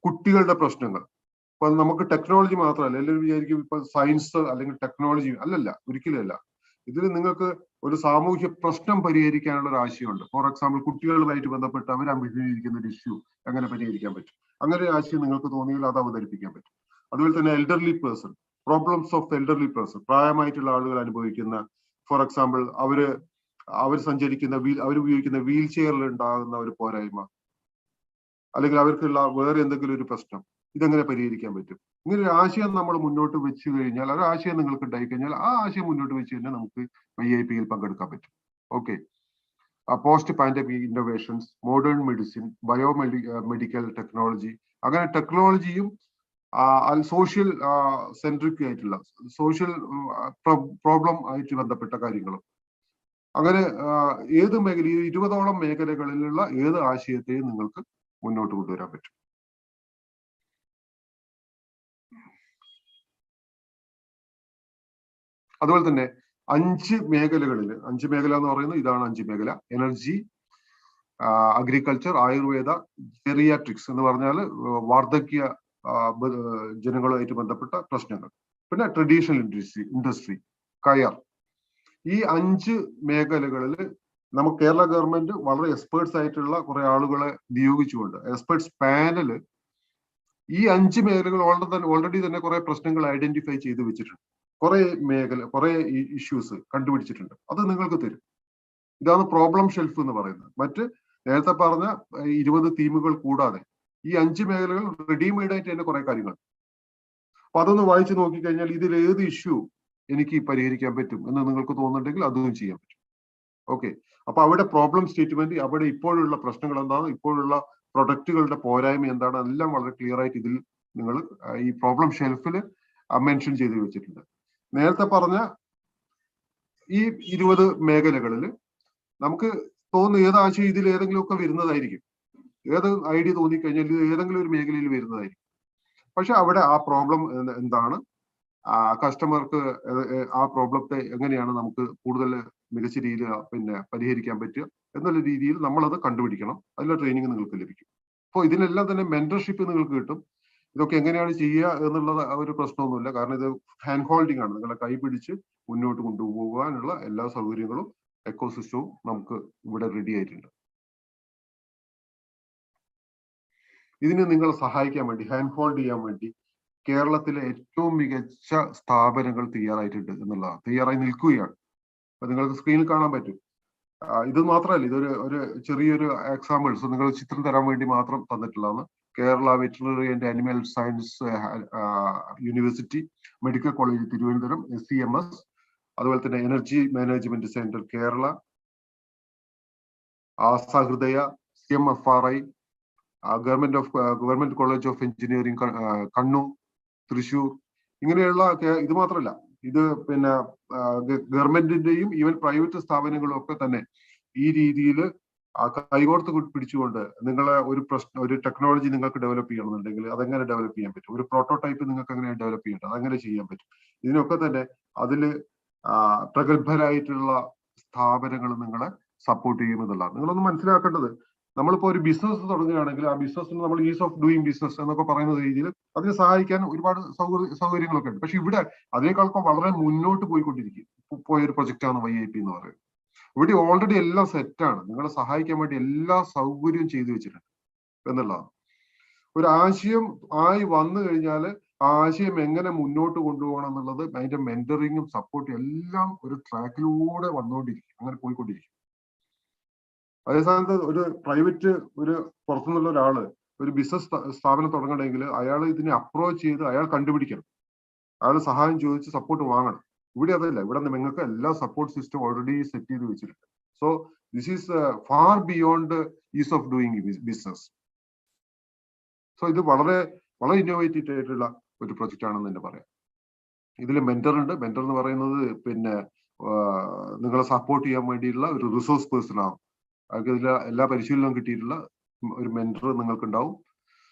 കുട്ടികളുടെ പ്രശ്നങ്ങൾ. ഇപ്പൊ നമുക്ക് ടെക്നോളജി മാത്രമല്ല, എല്ലാവരും വിചാരിക്കും ഇപ്പൊ സയൻസ് അല്ലെങ്കിൽ ടെക്നോളജി, ഒരിക്കലും അല്ല. ഇതിൽ നിങ്ങൾക്ക് ഒരു സാമൂഹ്യ പ്രശ്നം പരിഹരിക്കാനുള്ള ഒരു ആശയമുണ്ട്. ഫോർ എക്സാമ്പിൾ, കുട്ടികളുമായിട്ട് ബന്ധപ്പെട്ട് അവർ അഭിമുഖീകരിക്കുന്ന ഒരു ഇഷ്യൂ എങ്ങനെ പരിഹരിക്കാൻ പറ്റും, അങ്ങനെ ഒരു ആശയം നിങ്ങൾക്ക് തോന്നിയാൽ അത് അവതരിപ്പിക്കാൻ പറ്റും. അതുപോലെ തന്നെ elderly person, problems of elderly person, പ്രായമായിട്ടുള്ള ആളുകൾ അനുഭവിക്കുന്ന, ഫോർ എക്സാമ്പിൾ അവർ സഞ്ചരിക്കുന്ന അവർ ഉപയോഗിക്കുന്ന വീൽ ചെയറിൽ ഉണ്ടാകുന്ന ഒരു പോരായ്മ, അല്ലെങ്കിൽ അവർക്കുള്ള വേറെ എന്തെങ്കിലും ഒരു പ്രശ്നം, ഇതെങ്ങനെ പരിഹരിക്കാൻ പറ്റും. ഇങ്ങനെ ഒരു ആശയം നമ്മൾ മുന്നോട്ട് വെച്ച് കഴിഞ്ഞാൽ, ഒരു ആശയം നിങ്ങൾക്ക് ഉണ്ടായി കഴിഞ്ഞാൽ ആ ആശയം മുന്നോട്ട് വെച്ച് കഴിഞ്ഞാൽ നമുക്ക് YIP-യിൽ പങ്കെടുക്കാൻ പറ്റും. Okay. Post pandemic innovations, modern medicine, medical technology, അങ്ങനെ ടെക്നോളജിയും സോഷ്യൽ സെൻട്രിക് ആയിട്ടുള്ള സോഷ്യൽ പ്രോബ്ലം ആയിട്ട് ബന്ധപ്പെട്ട കാര്യങ്ങളും, അങ്ങനെ ഏത് മേഖലയിൽ 20ഓളം മേഖലകളിലുള്ള ഏത് ആശയത്തെയും നിങ്ങൾക്ക് മുന്നോട്ട് കൊണ്ടുവരാൻ പറ്റും. അതുപോലെ തന്നെ 5 മേഖലകളിൽ, 5 മേഖല എന്ന് പറയുന്നത് ഇതാണ് 5 മേഖല: എനർജി, അഗ്രികൾച്ചർ, ആയുർവേദ, ജെറിയാട്രിക്സ് എന്ന് പറഞ്ഞാൽ വാർദ്ധക്യ ജനങ്ങളുമായിട്ട് ബന്ധപ്പെട്ട പ്രശ്നങ്ങൾ, പിന്നെ ട്രഡീഷണൽ ഇൻഡസ്ട്രി, കയർ. ഈ 5 മേഖലകളിൽ നമുക്ക് കേരള ഗവൺമെന്റ് വളരെ എക്സ്പേർട്സ് ആയിട്ടുള്ള കുറെ ആളുകളെ നിയോഗിച്ചുകൊണ്ട് എക്സ്പേർട്സ് പാനല് ഈ 5 മേഖലകൾ ഓൾറെഡി തന്നെ കുറെ പ്രശ്നങ്ങൾ ഐഡന്റിഫൈ ചെയ്ത് വെച്ചിട്ടുണ്ട്. കുറെ ഇഷ്യൂസ് കണ്ടുപിടിച്ചിട്ടുണ്ട്. അത് നിങ്ങൾക്ക് തരും. ഇതാണ് പ്രോബ്ലം ഷെൽഫ് എന്ന് പറയുന്നത്. മറ്റ് നേരത്തെ പറഞ്ഞ 20 തീമുകൾ കൂടാതെ ഈ 5 മേഖലകൾ റെഡിമെയ്ഡ് ആയിട്ട് തന്നെ കുറെ കാര്യങ്ങൾ. അപ്പൊ അതൊന്ന് വായിച്ചു നോക്കിക്കഴിഞ്ഞാൽ ഇതിൽ ഏത് ഇഷ്യൂ എനിക്ക് പരിഹരിക്കാൻ പറ്റും എന്ന് നിങ്ങൾക്ക് തോന്നുന്നുണ്ടെങ്കിൽ അതും ചെയ്യാൻ പറ്റും. ഓക്കെ. അപ്പൊ അവിടെ പ്രോബ്ലം സ്റ്റേറ്റ്മെന്റ്, അവിടെ ഇപ്പോഴുള്ള പ്രശ്നങ്ങൾ എന്താണ്, ഇപ്പോഴുള്ള പ്രൊഡക്റ്റുകളുടെ പോരായ്മ എന്താണ്, എല്ലാം വളരെ ക്ലിയർ ആയിട്ട് ഇതിൽ നിങ്ങൾ ഈ പ്രോബ്ലം ഷെൽഫിൽ മെൻഷൻ ചെയ്ത് വെച്ചിട്ടുണ്ട്. നേരത്തെ പറഞ്ഞ ഈ 20 മേഖലകളിൽ നമുക്ക് തോന്നുന്ന ഏത് ആശയം ഇതിൽ ഏതെങ്കിലുമൊക്കെ വരുന്നതായിരിക്കും. ഏത് ഐഡിയ തോന്നിക്കഴിഞ്ഞാൽ ഇത് ഏതെങ്കിലും ഒരു മേഖലയിൽ വരുന്നതായിരിക്കും. പക്ഷെ അവിടെ ആ പ്രോബ്ലം എന്താണ്, കസ്റ്റമർക്ക് ആ പ്രോബ്ലത്തെ എങ്ങനെയാണ് നമുക്ക് കൂടുതൽ മികച്ച രീതിയിൽ പരിഹരിക്കാൻ പറ്റുക എന്നുള്ള രീതിയിൽ നമ്മളത് കണ്ടുപിടിക്കണം. അതിലുള്ള ട്രെയിനിങ് നിങ്ങൾക്ക് ലഭിക്കും. അപ്പോൾ ഇതിനെല്ലാം തന്നെ മെന്റർഷിപ്പ് നിങ്ങൾക്ക് കിട്ടും. ഇതൊക്കെ എങ്ങനെയാണ് ചെയ്യുക എന്നുള്ളത് ഒരു പ്രശ്നമൊന്നുമില്ല. കാരണം ഇത് ഹാൻഡ് ഹോൾഡിംഗ് ആണ്. നിങ്ങളെ കൈ പിടിച്ച് മുന്നോട്ട് കൊണ്ടുപോകാനുള്ള എല്ലാ സൗകര്യങ്ങളും എക്കോസിസ്റ്റവും നമുക്ക് ഇവിടെ റെഡി ആയിട്ടുണ്ട്. ഇതിന് നിങ്ങളെ സഹായിക്കാൻ വേണ്ടി, ഹാൻഡ് ഹോൾഡ് ചെയ്യാൻ വേണ്ടി കേരളത്തിലെ ഏറ്റവും മികച്ച സ്ഥാപനങ്ങൾ തയ്യാറായിട്ടുണ്ട് എന്നുള്ളതാണ്, തയ്യാറായി നിൽക്കുകയാണ്. അപ്പൊ നിങ്ങൾക്ക് സ്ക്രീനിൽ കാണാൻ പറ്റും. ഇത് മാത്രമല്ല, ഇതൊരു ചെറിയൊരു എക്സാമ്പിൾസ് നിങ്ങൾ ചിത്രം തരാൻ വേണ്ടി മാത്രം തന്നിട്ടുള്ളതാണ്. Kerala veterinary and animal science university, medical college Thiruvananthapuram, SCMS, അതുപോലെ തന്നെ energy management centre Kerala, Sahrdaya, CMFRI, government college of engineering Kannur, Thrissur. ഇങ്ങനെയുള്ള, ഇത് മാത്രമല്ല, ഇത് ഗവൺമെന്റിന്റെയും ഈവൻ പ്രൈവറ്റ് സ്ഥാപനങ്ങളും ഒക്കെ തന്നെ ഈ രീതിയിൽ കൈകോർത്ത് പിടിച്ചുകൊണ്ട് നിങ്ങളെ ഒരു ടെക്നോളജി നിങ്ങൾക്ക് ഡെവലപ്പ് ചെയ്യണമെന്നുണ്ടെങ്കിൽ അതെങ്ങനെ ഡെവലപ്പ് ചെയ്യാൻ പറ്റും, ഒരു പ്രോട്ടോടൈപ്പ് നിങ്ങൾക്ക് എങ്ങനെ ഡെവലപ്പ് ചെയ്യേണ്ടത്, അതെങ്ങനെ ചെയ്യാൻ പറ്റും, ഇതിനൊക്കെ തന്നെ അതില് പ്രഗത്ഭരായിട്ടുള്ള സ്ഥാപനങ്ങൾ നിങ്ങളെ സപ്പോർട്ട് ചെയ്യുമെന്നുള്ളതാണ്. നിങ്ങളൊന്ന് മനസ്സിലാക്കേണ്ടത്, നമ്മളിപ്പോ ഒരു ബിസിനസ് തുടങ്ങുകയാണെങ്കിൽ ആ ബിസിനസ്സിന് നമ്മൾ ഈസ് ഓഫ് ഡൂയിങ് ബിസിനസ് എന്നൊക്കെ പറയുന്ന രീതിയിൽ അതിനെ സഹായിക്കാൻ ഒരുപാട് സൗകര്യങ്ങളൊക്കെ ഉണ്ട്. പക്ഷെ ഇവിടെ അതിനേക്കാളൊക്കെ വളരെ മുന്നോട്ട് പോയൊരു പ്രൊജക്റ്റാണ് YIP എന്ന് പറയുന്നത്. ഇവിടെ ഓൾറെഡി എല്ലാം സെറ്റാണ്. നിങ്ങളെ സഹായിക്കാൻ വേണ്ടി എല്ലാ സൗകര്യവും ചെയ്തു വെച്ചിട്ടുണ്ട് എന്നുള്ളതാണ്. ഒരു ആശയം ആയി വന്നു കഴിഞ്ഞാൽ ആ ആശയം എങ്ങനെ മുന്നോട്ട് കൊണ്ടുപോകണം എന്നുള്ളത്, അതിന്റെ മെന്ററിങ്ങും സപ്പോർട്ടും എല്ലാം ഒരു ട്രാക്കിലൂടെ വന്നുകൊണ്ടിരിക്കും, അങ്ങനെ പോയിക്കൊണ്ടിരിക്കും. അതേസമയത്ത് ഒരു പ്രൈവറ്റ്, ഒരു പുറത്തുനിന്നുള്ള ഒരാള് ഒരു ബിസിനസ് സ്ഥാപനം തുടങ്ങണമെങ്കിൽ അയാൾ ഇതിനെ അപ്രോച്ച് ചെയ്ത് അയാൾ കണ്ടുപിടിക്കണം, അയാൾ സഹായം ചോദിച്ച് സപ്പോർട്ട് വാങ്ങണം. ഇവിടെ അതല്ല. ഇവിടെ നിങ്ങൾക്ക് എല്ലാ സപ്പോർട്ട് സിസ്റ്റം ഓൾറെഡി സെറ്റ് ചെയ്ത് വെച്ചിട്ടുണ്ട്. So this is far beyond is of doing business. So ഇത് വളരെ വളരെ ഇന്നോവേറ്റീവ് ആയിട്ടുള്ള ഒരു പ്രൊജക്റ്റ് ആണെന്ന് തന്നെ പറയാം. ഇതിൽ മെന്റർ ഉണ്ട്. മെന്റർ എന്ന് പറയുന്നത് നിങ്ങളെ സപ്പോർട്ട് ചെയ്യാൻ വേണ്ടിയിട്ടുള്ള ഒരു റിസോഴ്സ് പേഴ്സൺ ആവും. അവർക്ക് ഇതിൽ എല്ലാ പരിശീലനവും കിട്ടിയിട്ടുള്ള ഒരു മെന്റർ നിങ്ങൾക്ക് ഉണ്ടാവും.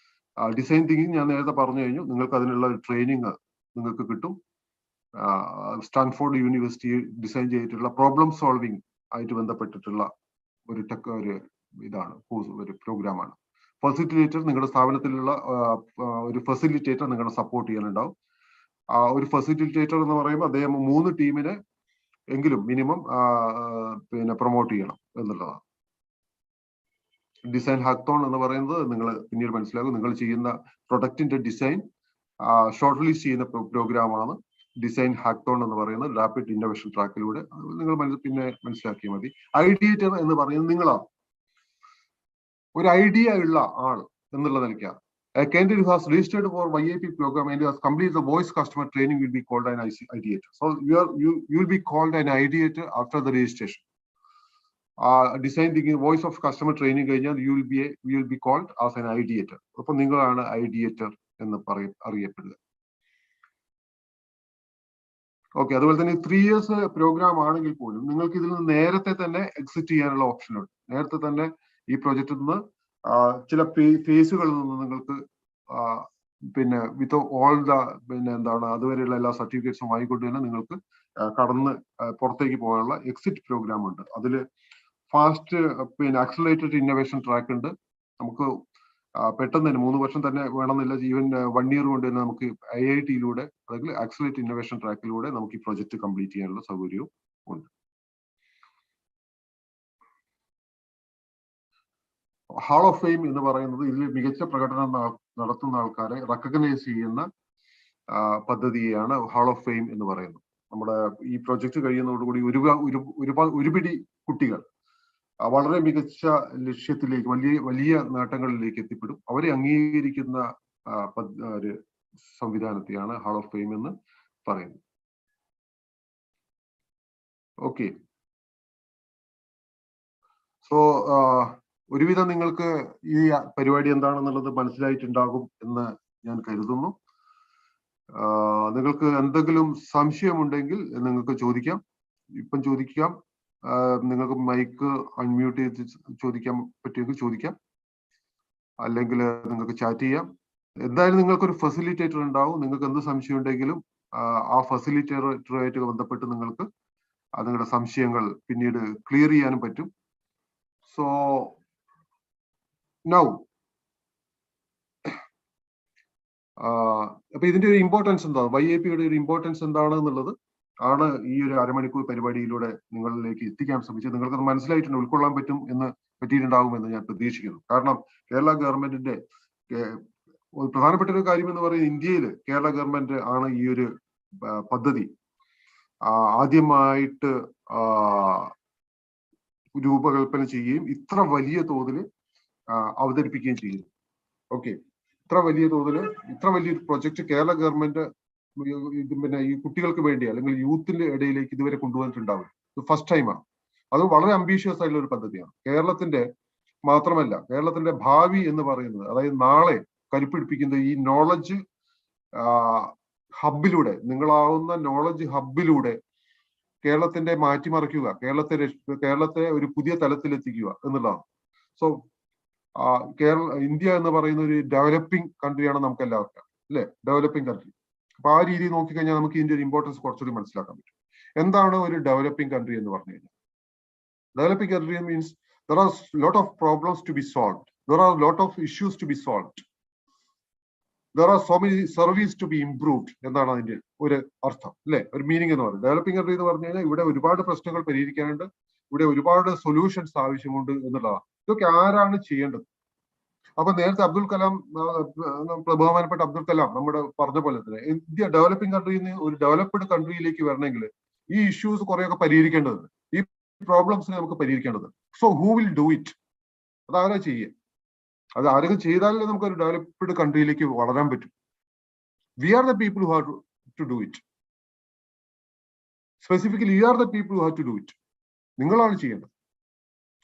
ഡിസൈൻ തിങ്കിങ് ഞാൻ നേരത്തെ പറഞ്ഞു കഴിഞ്ഞു. നിങ്ങൾക്ക് അതിനുള്ള ട്രെയിനിങ് നിങ്ങൾക്ക് കിട്ടും. സ്റ്റാൻഫോർഡ് യൂണിവേഴ്സിറ്റി ഡിസൈൻ ചെയ്തിട്ടുള്ള പ്രോബ്ലം സോൾവിങ് ആയിട്ട് ബന്ധപ്പെട്ടിട്ടുള്ള ഒരു ഇതാണ്, ഒരു പ്രോഗ്രാമാണ്. ഫെസിലിറ്റേറ്റർ, നിങ്ങളുടെ സ്ഥാപനത്തിലുള്ള ഒരു ഫെസിലിറ്റേറ്റർ നിങ്ങളെ സപ്പോർട്ട് ചെയ്യാനുണ്ടാവും. ഒരു ഫെസിലിറ്റേറ്റർ എന്ന് പറയുമ്പോൾ അദ്ദേഹം 3 ടീമിനെ എങ്കിലും മിനിമം പിന്നെ പ്രൊമോട്ട് ചെയ്യണം എന്നുള്ളതാണ്. ഡിസൈൻ ഹാക്തോൺ എന്ന് പറയുന്നത് നിങ്ങൾ പിന്നീട് മനസ്സിലാക്കും. നിങ്ങൾ ചെയ്യുന്ന പ്രൊഡക്റ്റിന്റെ ഡിസൈൻ ഷോർട്ട് ലിസ്റ്റ് ചെയ്യുന്ന പ്രോഗ്രാമാണ് ഡിസൈൻ ഹാക്തോൺ എന്ന് പറയുന്നത് റാപ്പിഡ് ഇന്നോവേഷൻ ട്രാക്കിലൂടെ. നിങ്ങൾ പിന്നെ മനസ്സിലാക്കിയാൽ മതി. ഐഡിയേറ്റർ എന്ന് പറയുന്നത് നിങ്ങളാണ്. ഒരു ഐഡിയ ഉള്ള ആൾ എന്നുള്ള നിലയ്ക്കാണ്. A candidate who has registered for YIP program and has completed the voice customer training will be called an ideator. So you will be called an ideator after the registration. Design thinking voice of customer training കഴിഞ്ഞാൽ you will be called as an ideator. അപ്പോൾ നിങ്ങളാണ് ഐഡിയേറ്റർ എന്ന് അറിയപ്പെടുക. ഓക്കെ, അതുപോലെ തന്നെ 3 years പ്രോഗ്രാം ആണെങ്കിൽ പോലും നിങ്ങൾക്ക് ഇതിൽ നിന്ന് നേരത്തെ തന്നെ എക്സിറ്റ് ചെയ്യാനുള്ള ഓപ്ഷൻ ഉണ്ട്. നേരത്തെ തന്നെ ഈ പ്രൊജക്റ്റിൽ നിന്ന് ചില ഫേസുകളിൽ നിന്ന് നിങ്ങൾക്ക് പിന്നെ വിത്ത് ഓൾ പിന്നെ എന്താണ് അതുവരെയുള്ള എല്ലാ സർട്ടിഫിക്കറ്റ്സും വാങ്ങിക്കൊണ്ട് തന്നെ നിങ്ങൾക്ക് കടന്ന് പുറത്തേക്ക് പോകാനുള്ള എക്സിറ്റ് പ്രോഗ്രാം ഉണ്ട്. അതിൽ ഫാസ്റ്റ് പിന്നെ ആക്സലറേറ്റഡ് ഇന്നോവേഷൻ ട്രാക്ക് ഉണ്ട്. നമുക്ക് പെട്ടെന്ന് തന്നെ 3 വർഷം തന്നെ വേണമെന്നില്ല, ഈവൻ 1 year കൊണ്ട് തന്നെ നമുക്ക് IIT-യിലൂടെ അല്ലെങ്കിൽ ആക്സലറേറ്റഡ് ഇന്നോവേഷൻ ട്രാക്കിലൂടെ നമുക്ക് ഈ പ്രൊജക്ട് കംപ്ലീറ്റ് ചെയ്യാനുള്ള സൗകര്യവും ഉണ്ട്. ഹാൾ ഓഫ് ഫെയിം എന്ന് പറയുന്നത് ഇതിൽ മികച്ച പ്രകടനം നടത്തുന്ന ആൾക്കാരെ റെക്കഗ്നൈസ് ചെയ്യുന്ന പദ്ധതിയാണ് ഹാൾ ഓഫ് ഫെയിം എന്ന് പറയുന്നത്. നമ്മുടെ ഈ പ്രൊജക്ട് കഴിയുന്നതോടുകൂടി ഒരുപിടി കുട്ടികൾ വളരെ മികച്ച ലക്ഷ്യത്തിലേക്ക് വലിയ നേട്ടങ്ങളിലേക്ക് എത്തിപ്പെടും. അവരെ അംഗീകരിക്കുന്ന ഒരു സംവിധാനത്തെയാണ് ഹാൾ ഓഫ് ഫെയിം എന്ന് പറയുന്നത്. ഓക്കെ, സോ ഒരുവിധം നിങ്ങൾക്ക് ഈ പരിപാടി എന്താണെന്നുള്ളത് മനസ്സിലായിട്ടുണ്ടാകും എന്ന് ഞാൻ കരുതുന്നു. നിങ്ങൾക്ക് എന്തെങ്കിലും സംശയമുണ്ടെങ്കിൽ നിങ്ങൾക്ക് ചോദിക്കാം, ഇപ്പം ചോദിക്കാം. നിങ്ങൾക്ക് മൈക്ക് അൺമ്യൂട്ട് ചെയ്ത് ചോദിക്കാൻ പറ്റുമെങ്കിൽ ചോദിക്കാം, അല്ലെങ്കിൽ നിങ്ങൾക്ക് ചാറ്റ് ചെയ്യാം. എന്തായാലും നിങ്ങൾക്കൊരു ഫെസിലിറ്റേറ്റർ ഉണ്ടാവും. നിങ്ങൾക്ക് എന്ത് സംശയം ഉണ്ടെങ്കിലും ആ ഫെസിലിറ്റേറ്ററുമായിട്ട് ബന്ധപ്പെട്ട് നിങ്ങൾക്ക് നിങ്ങളുടെ സംശയങ്ങൾ പിന്നീട് ക്ലിയർ ചെയ്യാനും പറ്റും. സോ നൗ അപ്പൊ ഇതിന്റെ ഒരു ഇമ്പോർട്ടൻസ് എന്താണ്, YIP-യുടെ ഒരു ഇമ്പോർട്ടൻസ് എന്താണ് എന്നുള്ളത് ആണ് ഈ ഒരു അരമണിക്കൂർ പരിപാടിയിലൂടെ നിങ്ങളിലേക്ക് എത്തിക്കാൻ ശ്രമിച്ചത്. നിങ്ങൾക്കത് മനസ്സിലായിട്ടുണ്ട്, ഉൾക്കൊള്ളാൻ പറ്റിയിട്ടുണ്ടാകുമെന്ന് ഞാൻ പ്രതീക്ഷിക്കുന്നു. കാരണം കേരള ഗവൺമെന്റിന്റെ പ്രധാനപ്പെട്ട ഒരു കാര്യം എന്ന് പറയുന്നത്, ഇന്ത്യയിൽ കേരള ഗവൺമെന്റ് ആണ് ഈ ഒരു പദ്ധതി ആദ്യമായിട്ട് രൂപകൽപ്പന ചെയ്യുകയും ഇത്ര വലിയ തോതിൽ അവതരിപ്പിക്കുകയും ചെയ്യുന്നു. ഓക്കെ, ഇത്ര വലിയൊരു പ്രൊജക്ട് കേരള ഗവൺമെന്റ് പിന്നെ ഈ കുട്ടികൾക്ക് വേണ്ടി അല്ലെങ്കിൽ യൂത്തിന്റെ ഇടയിലേക്ക് ഇതുവരെ കൊണ്ടുവന്നിട്ടുണ്ടാവും. ഇത് ഫസ്റ്റ് ടൈമാണ്. അത് വളരെ അംബീഷ്യസ് ആയിട്ടുള്ള ഒരു പദ്ധതിയാണ്. കേരളത്തിന്റെ മാത്രമല്ല, കേരളത്തിന്റെ ഭാവി എന്ന് പറയുന്നത്, അതായത് നാളെ കരുപ്പിടിപ്പിക്കുന്ന ഈ നോളജ് ഹബിലൂടെ, നിങ്ങളാവുന്ന നോളജ് ഹബിലൂടെ കേരളത്തിന്റെ മാറ്റിമറിക്കുക, കേരളത്തെ ഒരു പുതിയ തലത്തിലെത്തിക്കുക എന്നുള്ളതാണ്. സോ ഇന്ത്യ എന്ന് പറയുന്ന ഒരു ഡെവലപ്പിംഗ് കൺട്രിയാണ് നമുക്ക് എല്ലാവർക്കും, അല്ലെ? Developing country. അപ്പൊ ആ രീതിയിൽ നോക്കിക്കഴിഞ്ഞാൽ നമുക്ക് ഇതിന്റെ ഒരു ഇമ്പോർട്ടൻസ് കുറച്ചുകൂടി മനസ്സിലാക്കാൻ പറ്റും. എന്താണ് ഒരു ഡെവലപ്പിംഗ് കൺട്രി എന്ന് പറഞ്ഞു കഴിഞ്ഞാൽ? Developing country means there are lot of problems to be solved, there are lot of issues to be solved, there are so many services to be improved എന്നാണ് അതിന്റെ ഒരു അർത്ഥം, അല്ലെ? ഒരു മീനിങ് എന്ന് പറയുന്നത്. ഡെവലപ്പിംഗ് കൺട്രി എന്ന് പറഞ്ഞു കഴിഞ്ഞാൽ ഇവിടെ ഒരുപാട് പ്രശ്നങ്ങൾ പരിഹരിക്കാനുണ്ട്, ഇവിടെ ഒരുപാട് സൊല്യൂഷൻസ് ആവശ്യമുണ്ട് എന്നുള്ളതാണ്. ഇതൊക്കെ ആരാണ് ചെയ്യേണ്ടത്? അപ്പൊ നേരത്തെ അബ്ദുൽ കലാം, ബഹുമാനപ്പെട്ട അബ്ദുൽ കലാം നമ്മുടെ പറഞ്ഞ പോലെ തന്നെ ഇന്ത്യ ഡെവലപ്പിംഗ് കൺട്രിയിൽ നിന്ന് ഒരു ഡെവലപ്ഡ് കൺട്രിയിലേക്ക് വരണമെങ്കിൽ ഈ ഇഷ്യൂസ് കുറെയൊക്കെ പരിഹരിക്കേണ്ടതുണ്ട്, ഈ പ്രോബ്ലംസിനെ നമുക്ക് പരിഹരിക്കേണ്ടതുണ്ട്. So who will do it? അതാരാ ചെയ്യുക? അത് ആരൊക്കെ ചെയ്താലേ നമുക്ക് ഒരു ഡെവലപ്ഡ് കൺട്രിയിലേക്ക് വളരാൻ പറ്റും. We are the people who have to do it. Specifically you are the people who have to do it. നിങ്ങളാണ് ചെയ്യേണ്ടത്.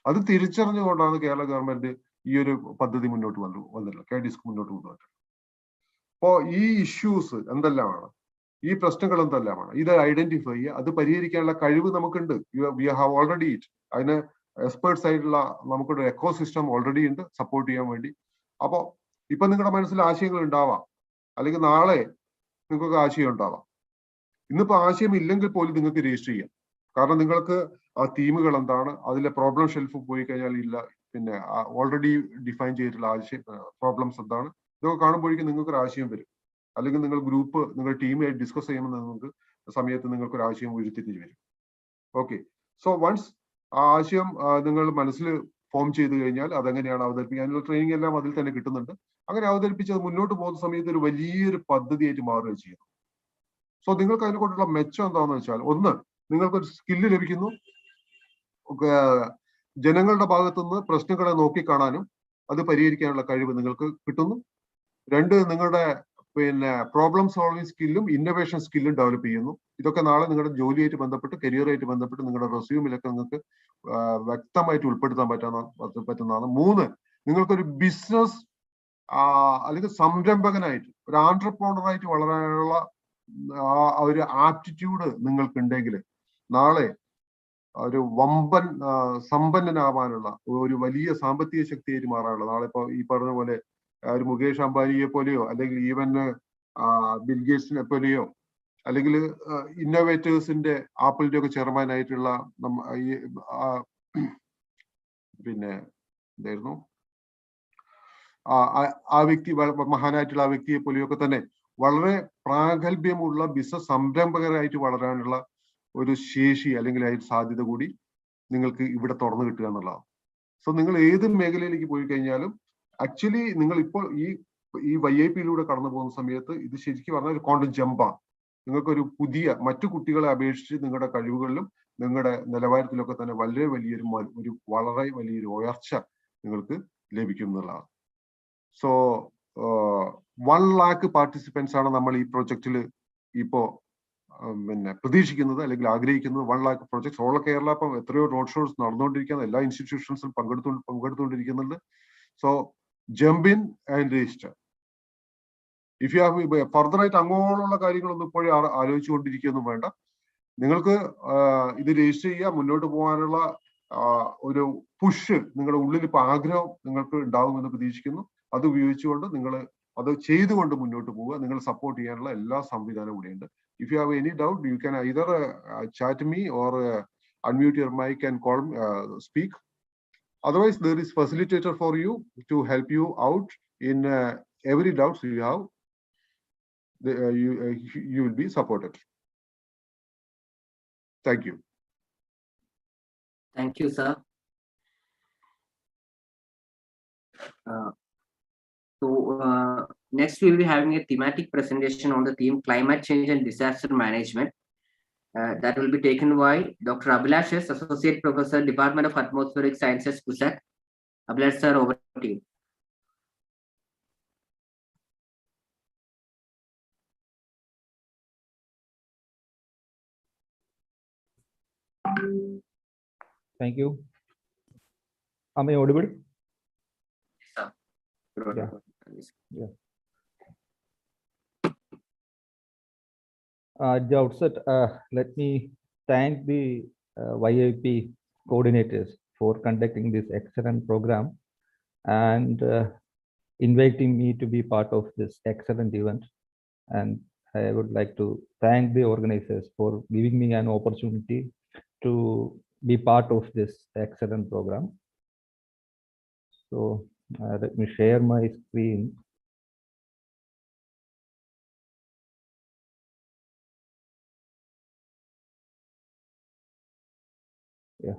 അത് തിരിച്ചറിഞ്ഞുകൊണ്ടാണ് കേരള ഗവൺമെന്റ് ഈ ഒരു പദ്ധതി മുന്നോട്ട് വന്നില്ല, KDISC മുന്നോട്ട് കൊണ്ടുവന്നില്ല. അപ്പോ ഈ ഇഷ്യൂസ് എന്തെല്ലാമാണ്, ഈ പ്രശ്നങ്ങൾ എന്തെല്ലാമാണ്, ഇത് ഐഡന്റിഫൈ ചെയ്യുക, അത് പരിഹരിക്കാനുള്ള കഴിവ് നമുക്കുണ്ട്. We have already it. അതിന് എക്സ്പേർട്സ് ആയിട്ടുള്ള നമുക്കൊരു എക്കോ സിസ്റ്റം ഓൾറെഡി ഉണ്ട് സപ്പോർട്ട് ചെയ്യാൻ വേണ്ടി. അപ്പോ ഇപ്പൊ നിങ്ങളുടെ മനസ്സിൽ ആശയങ്ങൾ ഉണ്ടാവാം, അല്ലെങ്കിൽ നാളെ നിങ്ങൾക്ക് ആശയം ഉണ്ടാവാം. ഇന്നിപ്പോ ആശയം ഇല്ലെങ്കിൽ പോലും നിങ്ങൾക്ക് രജിസ്റ്റർ ചെയ്യാം. കാരണം നിങ്ങൾക്ക് ആ തീമുകൾ എന്താണ്, അതിലെ പ്രോബ്ലം ഷെൽഫ് പോയി കഴിഞ്ഞാൽ ഇല്ല, പിന്നെ ഓൾറെഡി ഡിഫൈൻ ചെയ്തിട്ടുള്ള പ്രോബ്ലംസ് എന്താണ്, ഇതൊക്കെ കാണുമ്പോഴേക്കും നിങ്ങൾക്ക് ഒരു ആശയം വരും. അല്ലെങ്കിൽ നിങ്ങൾ ടീമായിട്ട് ഡിസ്കസ് ചെയ്യുമ്പോൾ നിങ്ങൾക്ക് സമയത്ത് നിങ്ങൾക്ക് ഒരു ആശയം ഉരുത്തിരിഞ്ഞ് വരും. ഓക്കെ. സോ വൺസ് ആ ആശയം നിങ്ങൾ മനസ്സിൽ ഫോം ചെയ്ത് കഴിഞ്ഞാൽ അതെങ്ങനെയാണ് അവതരിപ്പിക്കുക, അതിനുള്ള ട്രെയിനിങ് എല്ലാം അതിൽ തന്നെ കിട്ടുന്നുണ്ട്. അങ്ങനെ അവതരിപ്പിച്ച് അത് മുന്നോട്ട് പോകുന്ന സമയത്ത് ഒരു വലിയൊരു പദ്ധതിയായിട്ട് മാറുകയും ചെയ്യുന്നു. സോ നിങ്ങൾക്ക് അതിനെ കൊണ്ടുള്ള മെച്ചം എന്താണെന്ന് വെച്ചാൽ, ഒന്ന്, നിങ്ങൾക്കൊരു സ്കില്ല് ലഭിക്കുന്നു. ജനങ്ങളുടെ ഭാഗത്തുനിന്ന് പ്രശ്നങ്ങളെ നോക്കിക്കാണാനും അത് പരിഹരിക്കാനുള്ള കഴിവ് നിങ്ങൾക്ക് കിട്ടുന്നു. രണ്ട്, നിങ്ങളുടെ പ്രോബ്ലം സോൾവിങ് സ്കില്ലും ഇന്നോവേഷൻ സ്കില്ലും ഡെവലപ്പ് ചെയ്യുന്നു. ഇതൊക്കെ നാളെ നിങ്ങളുടെ ജോലിയായിട്ട് ബന്ധപ്പെട്ട്, കരിയറായിട്ട് ബന്ധപ്പെട്ട് നിങ്ങളുടെ റെസ്യൂമിലൊക്കെ നിങ്ങൾക്ക് വ്യക്തമായിട്ട് ഉൾപ്പെടുത്താൻ പറ്റുന്നതാണ്. മൂന്ന്, നിങ്ങൾക്കൊരു ബിസിനസ് അല്ലെങ്കിൽ സംരംഭകനായിട്ട്, ഒരു ആന്റർപ്രണറായിട്ട് വളരാനുള്ള ഒരു ആപ്റ്റിറ്റ്യൂഡ് നിങ്ങൾക്കുണ്ടെങ്കിൽ നാളെ ഒരു വമ്പൻ സമ്പന്നനാവാനുള്ള, ഒരു വലിയ സാമ്പത്തിക ശക്തിയായിട്ട് മാറാനുള്ള, നാളെ ഇപ്പൊ ഈ പറഞ്ഞ പോലെ ഒരു മുകേഷ് അംബാനിയെ പോലെയോ അല്ലെങ്കിൽ ഈവൻ ബിൽഗേറ്റ്സിനെ പോലെയോ അല്ലെങ്കിൽ ഇന്നോവേറ്റേഴ്സിന്റെ ആപ്പിളിന്റെ ഒക്കെ ചെയർമാനായിട്ടുള്ള എന്തായിരുന്നു ആ വ്യക്തി, മഹാനായിട്ടുള്ള ആ വ്യക്തിയെ പോലെയൊക്കെ തന്നെ വളരെ പ്രാഗൽഭ്യമുള്ള ബിസിനസ് സംരംഭകരായിട്ട് വളരാനുള്ള ഒരു ശേഷി അല്ലെങ്കിൽ അതിന് സാധ്യത കൂടി നിങ്ങൾക്ക് ഇവിടെ തുറന്നു കിട്ടുക എന്നുള്ളതാണ്. സോ നിങ്ങൾ ഏത് മേഖലയിലേക്ക് പോയി കഴിഞ്ഞാലും ആക്ച്വലി നിങ്ങൾ ഇപ്പോൾ ഈ YIP-യിലൂടെ കടന്നു പോകുന്ന സമയത്ത് ഇത് ശരിക്കും പറഞ്ഞാൽ ഒരു ക്വാണ്ടം ജമ്പാണ്. നിങ്ങൾക്കൊരു പുതിയ, മറ്റു കുട്ടികളെ അപേക്ഷിച്ച് നിങ്ങളുടെ കഴിവുകളിലും നിങ്ങളുടെ നിലവാരത്തിലൊക്കെ തന്നെ വളരെ വലിയൊരു ഉയർച്ച നിങ്ങൾക്ക് ലഭിക്കും എന്നുള്ളതാണ്. സോ 1 lakh പാർട്ടിസിപ്പൻസ് ആണ് നമ്മൾ ഈ പ്രോജക്റ്റിൽ ഇപ്പോ പ്രതീക്ഷിക്കുന്നത് അല്ലെങ്കിൽ ആഗ്രഹിക്കുന്നത്. 1 lakh പ്രോജക്ട്സ് ഓൾ കേരള. ഇപ്പം എത്രയോ റോഡ് ഷോസ് നടന്നുകൊണ്ടിരിക്കുന്നത്, എല്ലാ ഇൻസ്റ്റിറ്റ്യൂഷൻസും പങ്കെടുത്തുകൊണ്ടിരിക്കുന്നുണ്ട്. So jump in and register. If you have further ആയിട്ട് അങ്ങോട്ടുള്ള കാര്യങ്ങളൊന്നും ഇപ്പോഴും ആലോചിച്ചുകൊണ്ടിരിക്കുകയൊന്നും വേണ്ട. നിങ്ങൾക്ക് ഇത് രജിസ്റ്റർ ചെയ്യുക. മുന്നോട്ട് പോകാനുള്ള ഒരു പുഷ് നിങ്ങളുടെ ഉള്ളിൽ ഇപ്പൊ ആഗ്രഹം നിങ്ങൾക്ക് ഉണ്ടാവുമെന്ന് പ്രതീക്ഷിക്കുന്നു. അത് ഉപയോഗിച്ചുകൊണ്ട് നിങ്ങൾ അത് ചെയ്തുകൊണ്ട് മുന്നോട്ട് പോവുക. നിങ്ങൾ സപ്പോർട്ട് ചെയ്യാനുള്ള എല്ലാ സംവിധാനവും ഇവിടെയുണ്ട്. If you have any doubt, you can either chat me or unmute your mic and call, speak. Otherwise, there is facilitator for you to help you out in every doubt you have. You will be supported. Thank you. Thank you, sir. Next we will be having a thematic presentation on the theme climate change and disaster management. That will be taken by Dr. Abhilash S, Associate Professor, Department of Atmospheric Sciences, PUSAC. Abhilash sir, over to you. Thank you. Am I audible? Yes, sir. Yeah. At the outset, let me thank the YIP coordinators for conducting this excellent program and inviting me to be part of this excellent event. And I would like to thank the organizers for giving me an opportunity to be part of this excellent program. So let me share my screen. Yeah.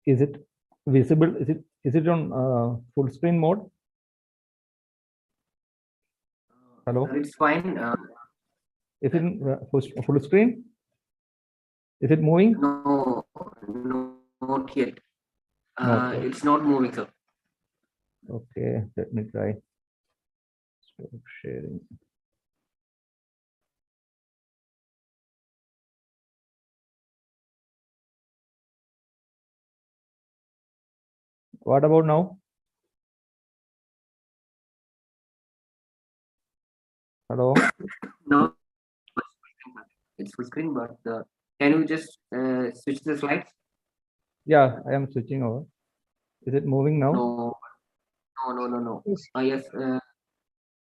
Is it visible? Is it on full screen mode? Hello? It's fine. Is it full screen? Is it moving? No, not yet. Not yet. It's not moving, sir. Okay, let me try. Stop sharing. What about now? Hello? No, it's full screen, but can you just switch the slides? Yeah, I am switching over. Is it moving now? No. Yes.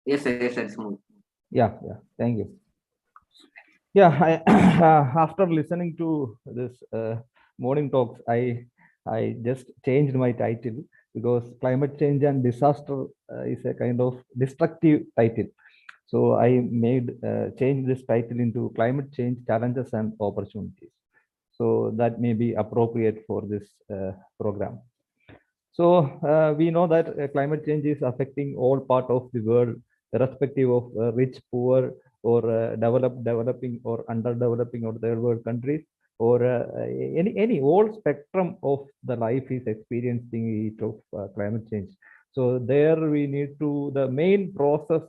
Yes, it's moving. Yeah, thank you. Yeah, after listening to this morning talks, I just changed my title because climate change and disaster is a kind of destructive title. So I made change this title into Climate Change Challenges and Opportunities. So that may be appropriate for this program. So we know that climate change is affecting all part of the world, irrespective of rich, poor, or developing, or underdeveloping, or third world countries, or any whole spectrum of the life is experiencing it of climate change. So there we need to, the main process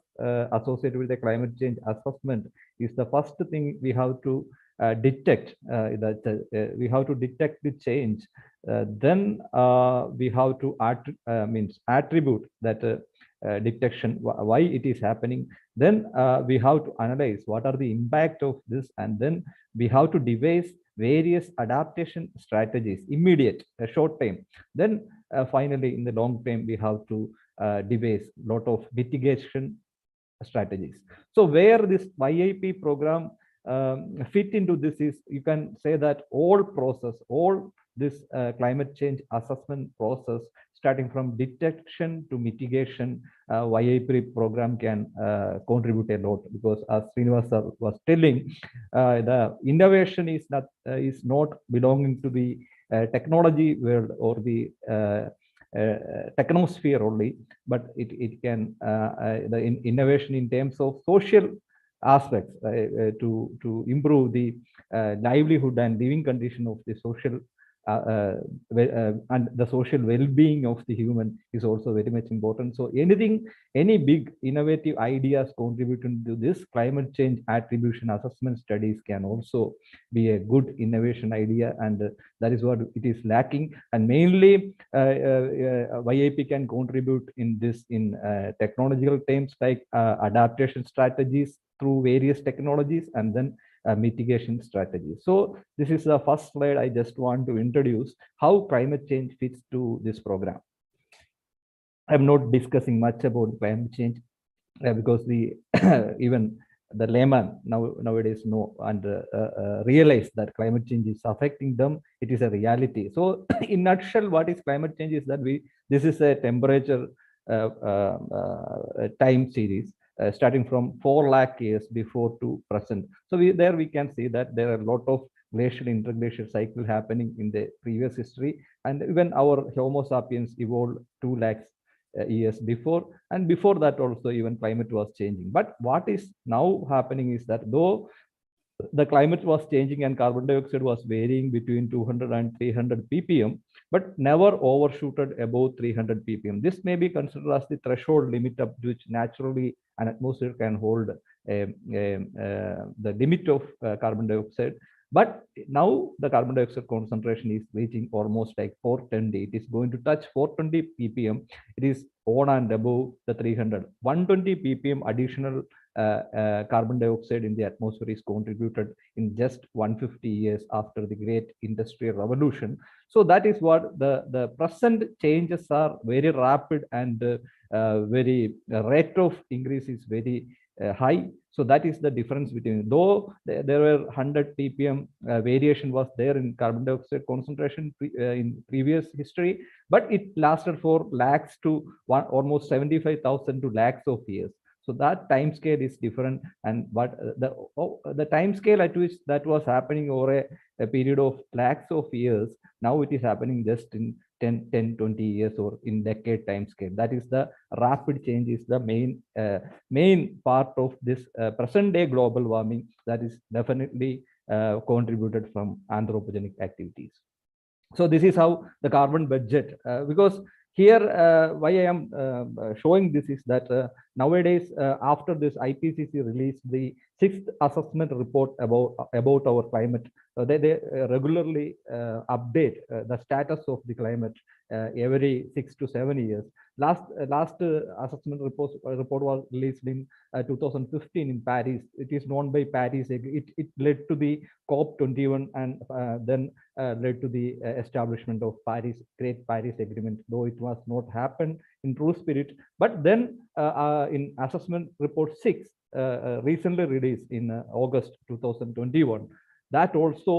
associated with the climate change assessment is the first thing we have to detect, we have to detect the change. Then we have to attribute that detection, why it is happening. Then we have to analyze what are the impact of this, and then we have to devise various adaptation strategies, immediate, short time. Then finally, in the long term, we have to devise lot of mitigation strategies. So where this YIP program fit into this is, you can say that all this climate change assessment process, starting from detection to mitigation, YIP program can contribute a lot, because as Srinivas was telling, the innovation is not belonging to the technology world or the technosphere only, but it can the innovation in terms of social aspects to improve the livelihood and living condition of the social and the social well-being of the human is also very much important. So any big innovative ideas contributing to this climate change attribution assessment studies can also be a good innovation idea, and that is what it is lacking. And mainly YIP can contribute in this in technological terms, like adaptation strategies through various technologies, and then mitigation strategies. So this is the first slide. I just want to introduce how climate change fits to this program. I'm not discussing much about climate change because the even the layman nowadays know and realize that climate change is affecting them. It is a reality. So in nutshell, what is climate change is that this is a temperature time series starting from 4 lakh years before to present. So there we can see that there are a lot of glacial interglacial cycle happening in the previous history, and even our Homo sapiens evolved 2 lakhs years before, and before that also even climate was changing. But what is now happening is that though the climate was changing and carbon dioxide was varying between 200 and 300 ppm, but never overshooted above 300 ppm. This may be considered as the threshold limit up to which naturally an atmosphere can hold the limit of carbon dioxide. But now the carbon dioxide concentration is reaching almost like 420. It is going to touch 420 ppm. It is on and above the 300. 120 ppm additional carbon dioxide in the atmosphere is contributed in just 150 years after the great industrial revolution. So that is what the present changes are very rapid, and very rate of increase is very high. So that is the difference between, though there were 100 ppm variation was there in carbon dioxide concentration in previous history, but it lasted for lakhs to almost 75,000 to lakhs of years. So that time scale is different, and what the time scale at which that was happening over a period of lakhs of years, now it is happening just in 10, 20 years or in decade time scale. That is the rapid change is the main part of this present day global warming that is definitely contributed from anthropogenic activities. So this is how the carbon budget, because here why I am showing this is that nowadays after this IPCC released the 6th assessment report about our climate, they regularly update the status of the climate every 6 to 7 years. Last assessment report was released in 2015 in Paris. It is known by Paris. It led to the COP21, and then led to the establishment of Great Paris Agreement, though it was not happened in true spirit. But then in assessment report 6, recently released in August 2021, That also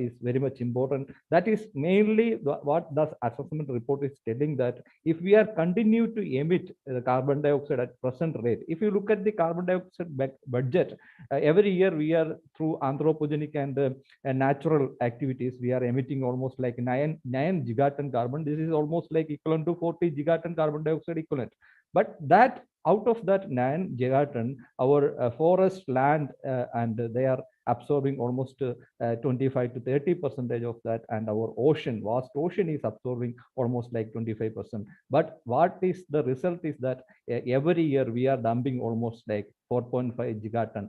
is very much important. That is mainly what the assessment report is telling, that if we are continue to emit the carbon dioxide at present rate, if you look at the carbon dioxide budget, every year we are through anthropogenic and natural activities, we are emitting almost like 9 gigaton carbon. This is almost like equivalent to 40 gigaton carbon dioxide equivalent. But that out of that 9 gigaton, our forest land and they are absorbing almost 25 to 30% of that, and our ocean, vast ocean, is absorbing almost like 25%. But what is the result is that every year we are dumping almost like 4.5 gigaton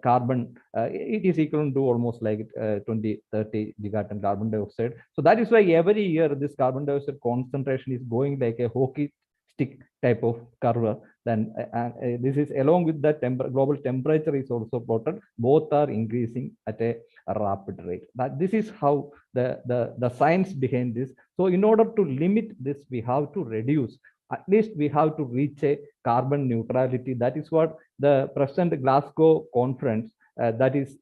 carbon. It is equal to almost like 20-30 gigaton carbon dioxide. So that is why every year this carbon dioxide concentration is going like a hockey stick type of curve. Then this is along with the global temperature is also plotted. Both are increasing at a rapid rate. But this is how the science behind this. So in order to limit this, we have to reduce. At least we have to reach a carbon neutrality. That is what the present Glasgow conference that is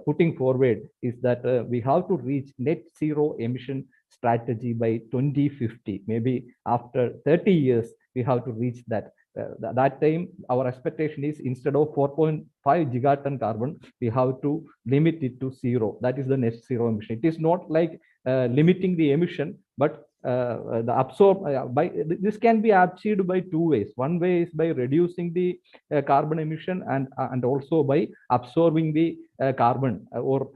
putting forward, is that we have to reach net zero emission strategy by 2050. Maybe after 30 years, we have to reach that. That time, our expectation is instead of 4.5 gigaton carbon, we have to limit it to 0. That is the net zero emission. It is not like limiting the emission, but this can be achieved by two ways. One way is by reducing the carbon emission and also by absorbing the carbon or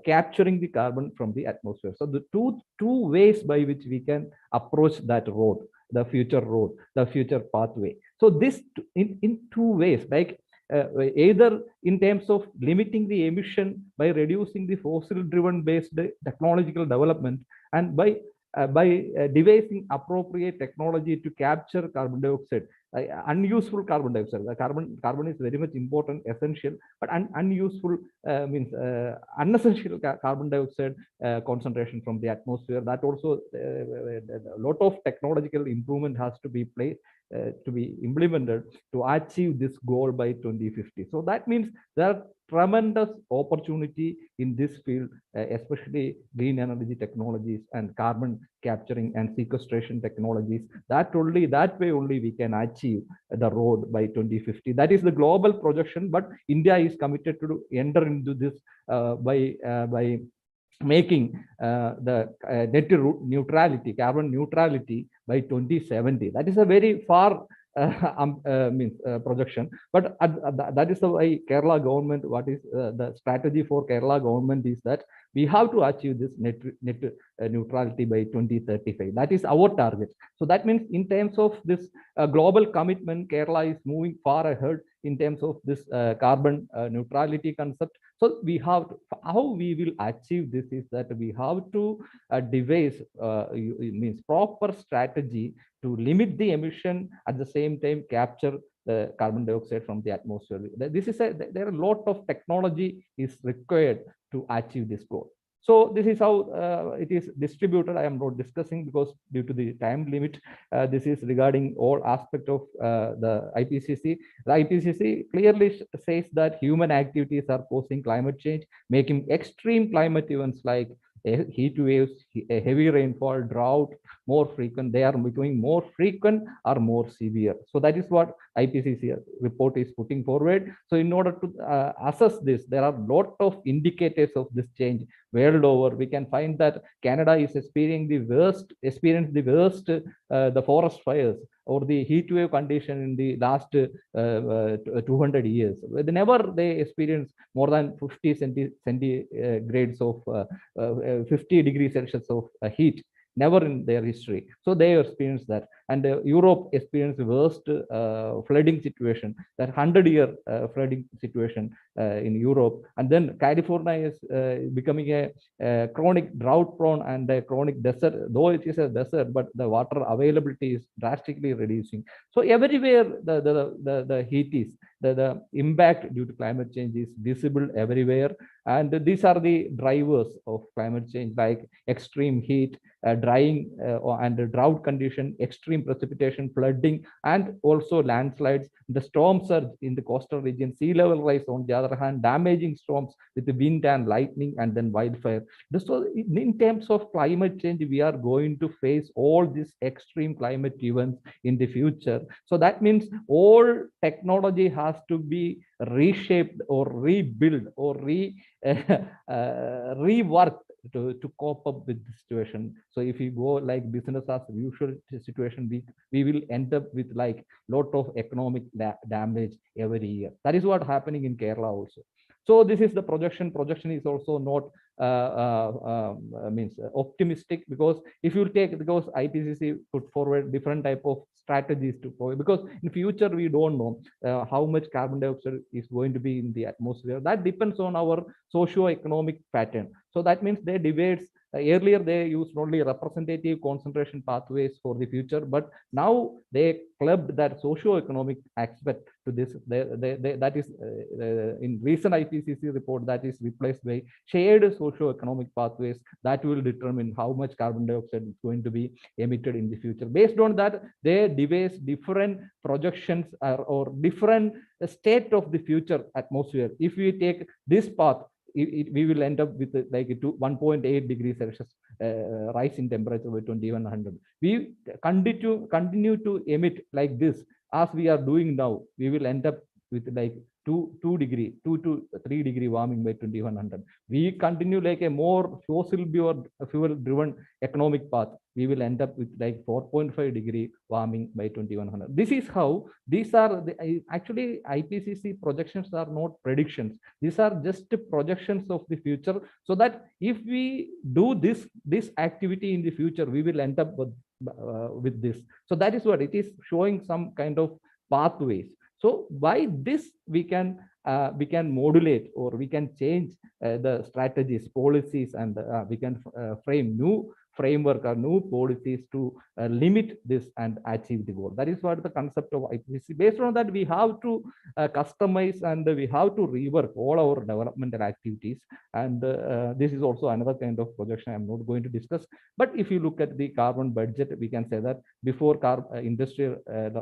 capturing the carbon from the atmosphere. So the two ways by which we can approach that road, the future pathway. So this in two ways, like either in terms of limiting the emission by reducing the fossil driven based technological development, and by devising appropriate technology to capture carbon dioxide, unuseful carbon dioxide. The carbon is very much important, essential, but unuseful means unessential carbon dioxide concentration from the atmosphere. That also a lot of technological improvement has to be placed to be implemented to achieve this goal by 2050. So that means there are tremendous opportunity in this field, especially green energy technologies and carbon capturing and sequestration technologies. That way only we can achieve the road by 2050. That is the global projection, but India is committed to enter into this by making the net neutrality, carbon neutrality by 2070. That is a very far projection, but that is why Kerala government, what is the strategy for Kerala government is that we have to achieve this net neutrality by 2035. That is our target. So that means in terms of this global commitment, Kerala is moving far ahead in terms of this carbon neutrality concept. So we have to, how we will achieve this is that we have to devise means proper strategy to limit the emission, at the same time capture the carbon dioxide from the atmosphere. This is there are a lot of technology is required to achieve this goal. So this is how it is distributed. I am not discussing because due to the time limit, this is regarding all aspects of the IPCC. The IPCC clearly says that human activities are causing climate change, making extreme climate events like heat waves, heavy rainfall, drought more frequent. They are becoming more frequent or more severe. So that is what IPCC report is putting forward. So in order to assess this, there are a lot of indicators of this change world over. We can find that Canada is experiencing the worst the forest fires or the heat wave condition in the last 200 years. Whenever they experience more than 50 centigrades of 50 degrees Celsius of heat, never in their history. So they experienced that. And Europe experienced the worst flooding situation, that 100-year flooding situation in Europe. And then California is becoming a chronic drought prone and a chronic desert, though it is a desert, but the water availability is drastically reducing. So everywhere the heat is, the impact due to climate change is visible everywhere. And these are the drivers of climate change, like extreme heat, drying and drought condition, extreme extreme precipitation, flooding, and also landslides, the storm surge in the coastal region, sea level rise on the other hand, damaging storms with the wind and lightning, and then wildfire. So in terms of climate change, we are going to face all these extreme climate events in the future. So that means all technology has to be reshaped or rebuilt or reworked to cope up with the situation. So if you go like business as usual situation, we will end up with like lot of economic damage every year. That is what happening in Kerala also. So this is the projection. Projection is also not means optimistic, because if you take, because IPCC put forward different type of strategies to forward, because in future we don't know how much carbon dioxide is going to be in the atmosphere. That depends on our socio-economic pattern. So that means they debates. Earlier they used only representative concentration pathways for the future, but now they clubbed that socio-economic aspect to this. That is in recent IPCC report, that is replaced by shared socio-economic pathways that will determine how much carbon dioxide is going to be emitted in the future. Based on that, they devise different projections or different state of the future atmosphere. If we take this path, we will end up with like 1.8 degrees Celsius rise in temperature by 2100. We continue to emit like this as we are doing now. We will end up with like 2 to 3 degree warming by 2100. We continue like a more fossil fuel driven economic path, we will end up with like 4.5 degree warming by 2100. This is how these are actually IPCC projections are not predictions. These are just projections of the future, so that if we do this activity in the future, we will end up with this. So that is what it is showing, some kind of pathways. So by this we can modulate, or we can change the strategies, policies, and we can frame new framework or new policies to limit this and achieve the goal. That is what the concept of IPCC. Based on that, we have to customize and we have to rework all our developmental activities. And this is also another kind of projection I'm not going to discuss. But if you look at the carbon budget, we can say that before industrial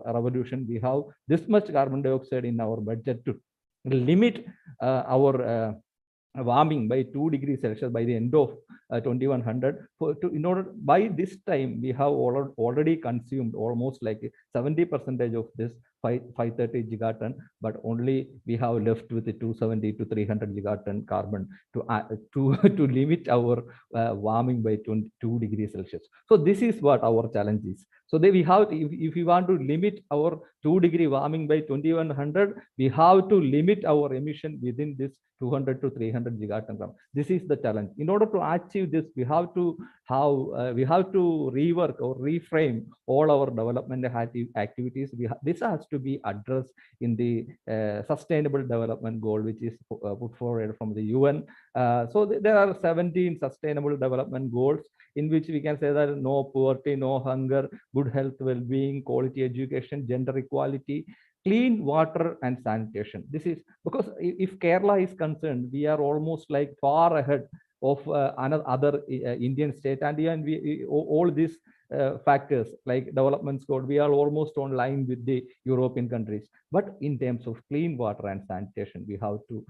revolution, we have this much carbon dioxide in our budget to limit our warming by 2 degrees Celsius by the end of 2100. In order, by this time we have already consumed almost like 70% of this 530 gigaton, but only we have left with the 270 to 300 gigaton carbon to limit our warming by 22 degrees Celsius. So this is what our challenge is. So we have to, if we want to limit our 2 degree warming by 2100, we have to limit our emission within this 200 to 300 gigaton. This is the challenge. In order to achieve this, we have to rework or reframe all our development activities. This has to be addressed in the Sustainable Development Goal, which is put forward from the UN. So there are 17 Sustainable Development Goals, in which we can say that no poverty, no hunger, good health, well-being, quality education, gender equality, clean water and sanitation. This is because if Kerala is concerned, we are almost like far ahead of other Indian state, and we all these factors like development score, we are almost on line with the European countries. But in terms of clean water and sanitation, we have to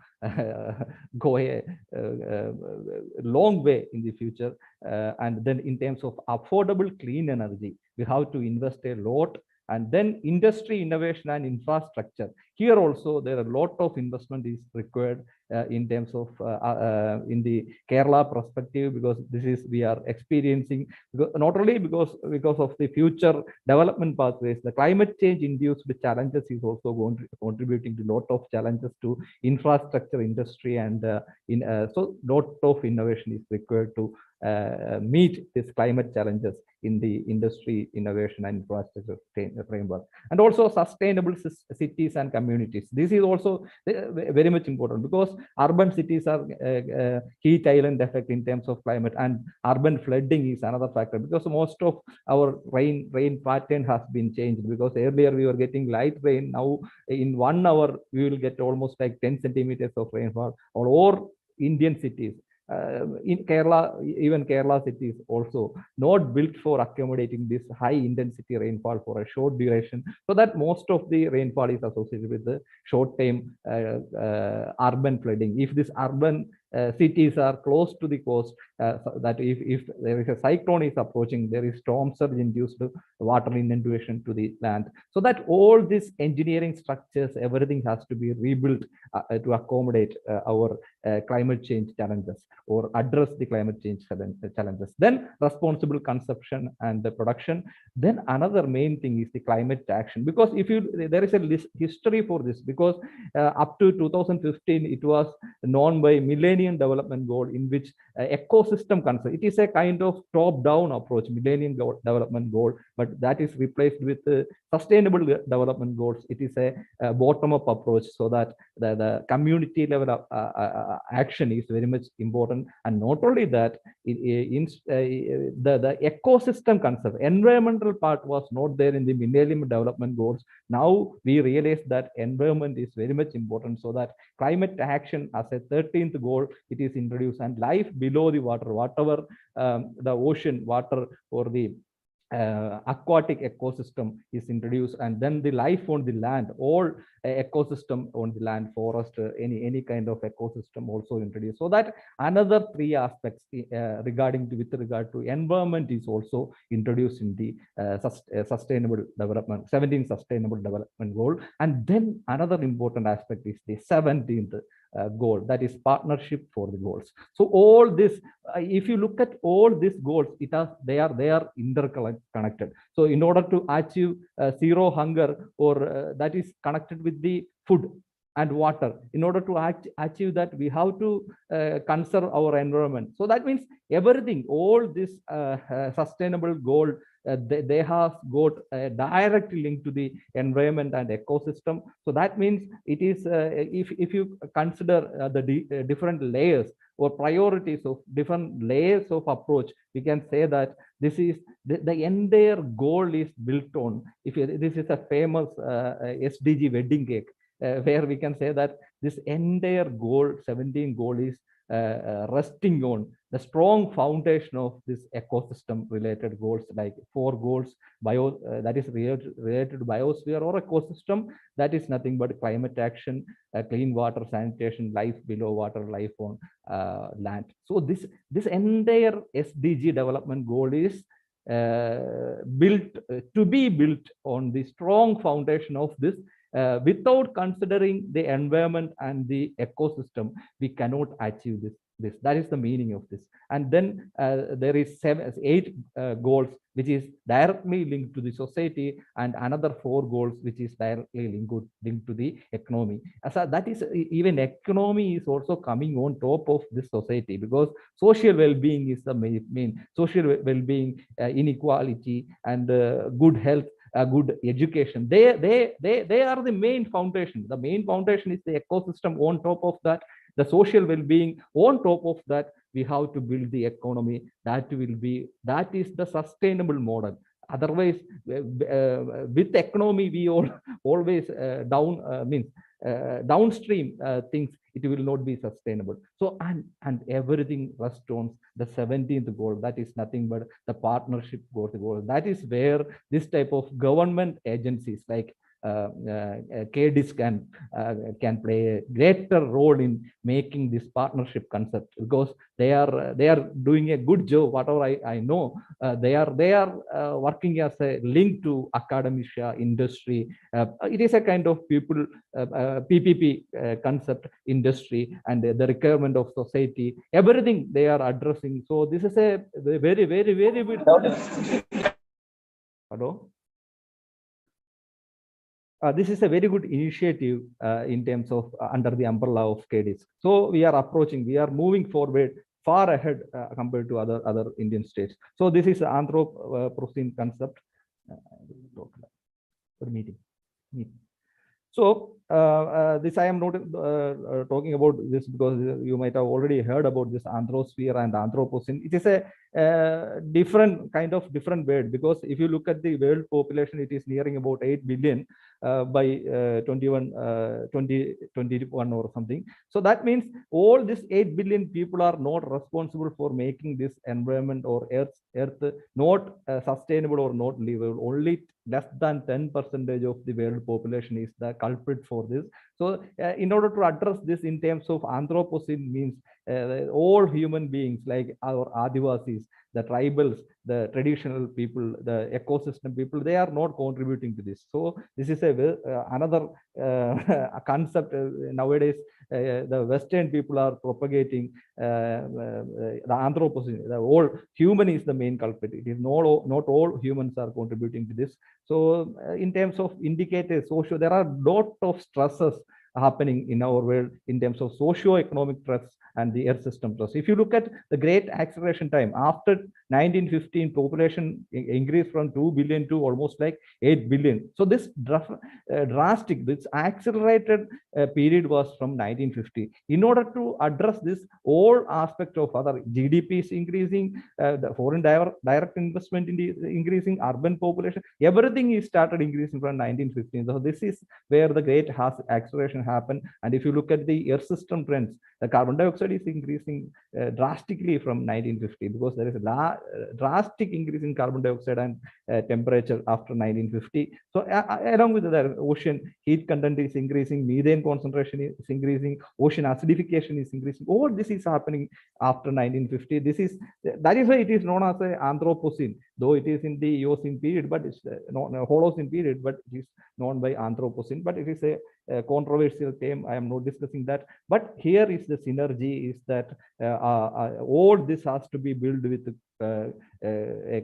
go a long way in the future. And then in terms of affordable clean energy, we have to invest a lot. And then industry, innovation, and infrastructure. Here also there are a lot of investment is required in terms of in the Kerala perspective, because this is we are experiencing, not only because of the future development pathways, the climate change induced challenges is also contributing to a lot of challenges to infrastructure, industry, and so lot of innovation is required to meet these climate challenges in the industry, innovation, and infrastructure framework. And also sustainable cities and communities. This is also very much important, because urban cities are heat island effect in terms of climate, and urban flooding is another factor, because most of our rain pattern has been changed. Because earlier we were getting light rain, now in 1 hour we will get almost like 10 centimeters of rainfall. Or Indian cities, in Kerala, even Kerala cities also not built for accommodating this high intensity rainfall for a short duration, so that most of the rainfall is associated with the short-term urban flooding. If this urban cities are close to the coast, so that if there is a cyclone is approaching, there is storm surge induced water inundation to the land, so that all these engineering structures, everything has to be rebuilt to accommodate our climate change challenges or address the climate change challenges. Then responsible consumption and the production. Then another main thing is the climate action, because if you there is a history for this, because up to 2015 it was known by Millennium Development Goal, in which ecosystem concern. It is a kind of top-down approach, Millennium Development Goal, but that is replaced with Sustainable Development Goals. It is a bottom-up approach, so that the community level of action is very much important. And not only that, the ecosystem concept, environmental part was not there in the Millennium Development Goals. Now we realize that environment is very much important, so that climate action as a 13th goal, it is introduced, and life below the water, whatever the ocean water or the aquatic ecosystem is introduced, and then the life on the land, all ecosystem on the land, forest, any kind of ecosystem also introduced. So that another 3 aspects with regard to environment is also introduced in the sustainable development, 17th sustainable development goal. And then another important aspect is the 17th goal, that is partnership for the goals. So all this, if you look at all these goals, they are interconnected. So in order to achieve zero hunger, or that is connected with the food and water, in order to achieve that, we have to conserve our environment. So that means everything, all this sustainable goal, they have got a direct link to the environment and ecosystem. So that means it is, if you consider the different layers or priorities of different layers of approach, we can say that this is the entire goal is built on. This is a famous SDG wedding cake, where we can say that this entire goal, 17 goal, is resting on the strong foundation of this ecosystem related goals, like 4 goals, that is related to biosphere or ecosystem, that is nothing but climate action, clean water, sanitation, life below water, life on land. So this entire SDG development goal is to be built on the strong foundation of this. Without considering the environment and the ecosystem, we cannot achieve this. That is the meaning of this. And then there is 8 goals which is directly linked to the society, and another 4 goals which is directly linked to the economy. So that is, even economy is also coming on top of this society, because social well-being is the main social well-being, inequality, and good health, good education. They are the main foundation. The main foundation is the ecosystem. On top of that, the social well-being. On top of that, we have to build the economy. That is the sustainable model. Otherwise, with economy, we always downstream things, it will not be sustainable. So and everything rests on the 17th goal, that is nothing but the partnership goal. That is where this type of government agencies like KDIS can play a greater role in making this partnership concept, because they are doing a good job. Whatever I know, they are working as a link to academia, industry. It is a kind of people PPP concept, industry, and the requirement of society. Everything they are addressing. So this is a very good. Hello. This is a very good initiative in terms of under the umbrella of KDIS. So we are moving forward far ahead compared to other Indian states. So this is Anthropocene concept. Meeting. So this I am not talking about this because you might have already heard about this anthrosphere and anthropocene. It is a different word, because if you look at the world population, it is nearing about 8 billion by 2021 or something. So that means all these 8 billion people are not responsible for making this environment or earth not sustainable or not livable. Only less than 10% of the world population is the culprit for this. So in order to address this in terms of anthropocene, means all human beings like our Adivasis, the tribals, the traditional people, the ecosystem people, they are not contributing to this. So this is another concept nowadays. The Western people are propagating the Anthropocene. The whole human is the main culprit. It is not all humans are contributing to this. So in terms of indicators, there are a lot of stresses happening in our world in terms of socio-economic threats and the earth system threats. If you look at the great acceleration time, after 1915, population increased from 2 billion to almost like 8 billion. So this drastic, this accelerated period was from 1950. In order to address this, all aspects of other GDP is increasing, the foreign direct investment increasing, urban population, everything is started increasing from 1915. So this is where the great acceleration happened. And if you look at the earth system trends, the carbon dioxide is increasing drastically from 1950, because there is a drastic increase in carbon dioxide and temperature after 1950. So along with that, ocean heat content is increasing, methane concentration is increasing, ocean acidification is increasing. All this is happening after 1950. That is why it is known as a Anthropocene, though it is in the Eocene period, but it's not Holocene period, but it is known by Anthropocene. But it is a controversial term. I am not discussing that. But here is the synergy, is that all this has to be built with a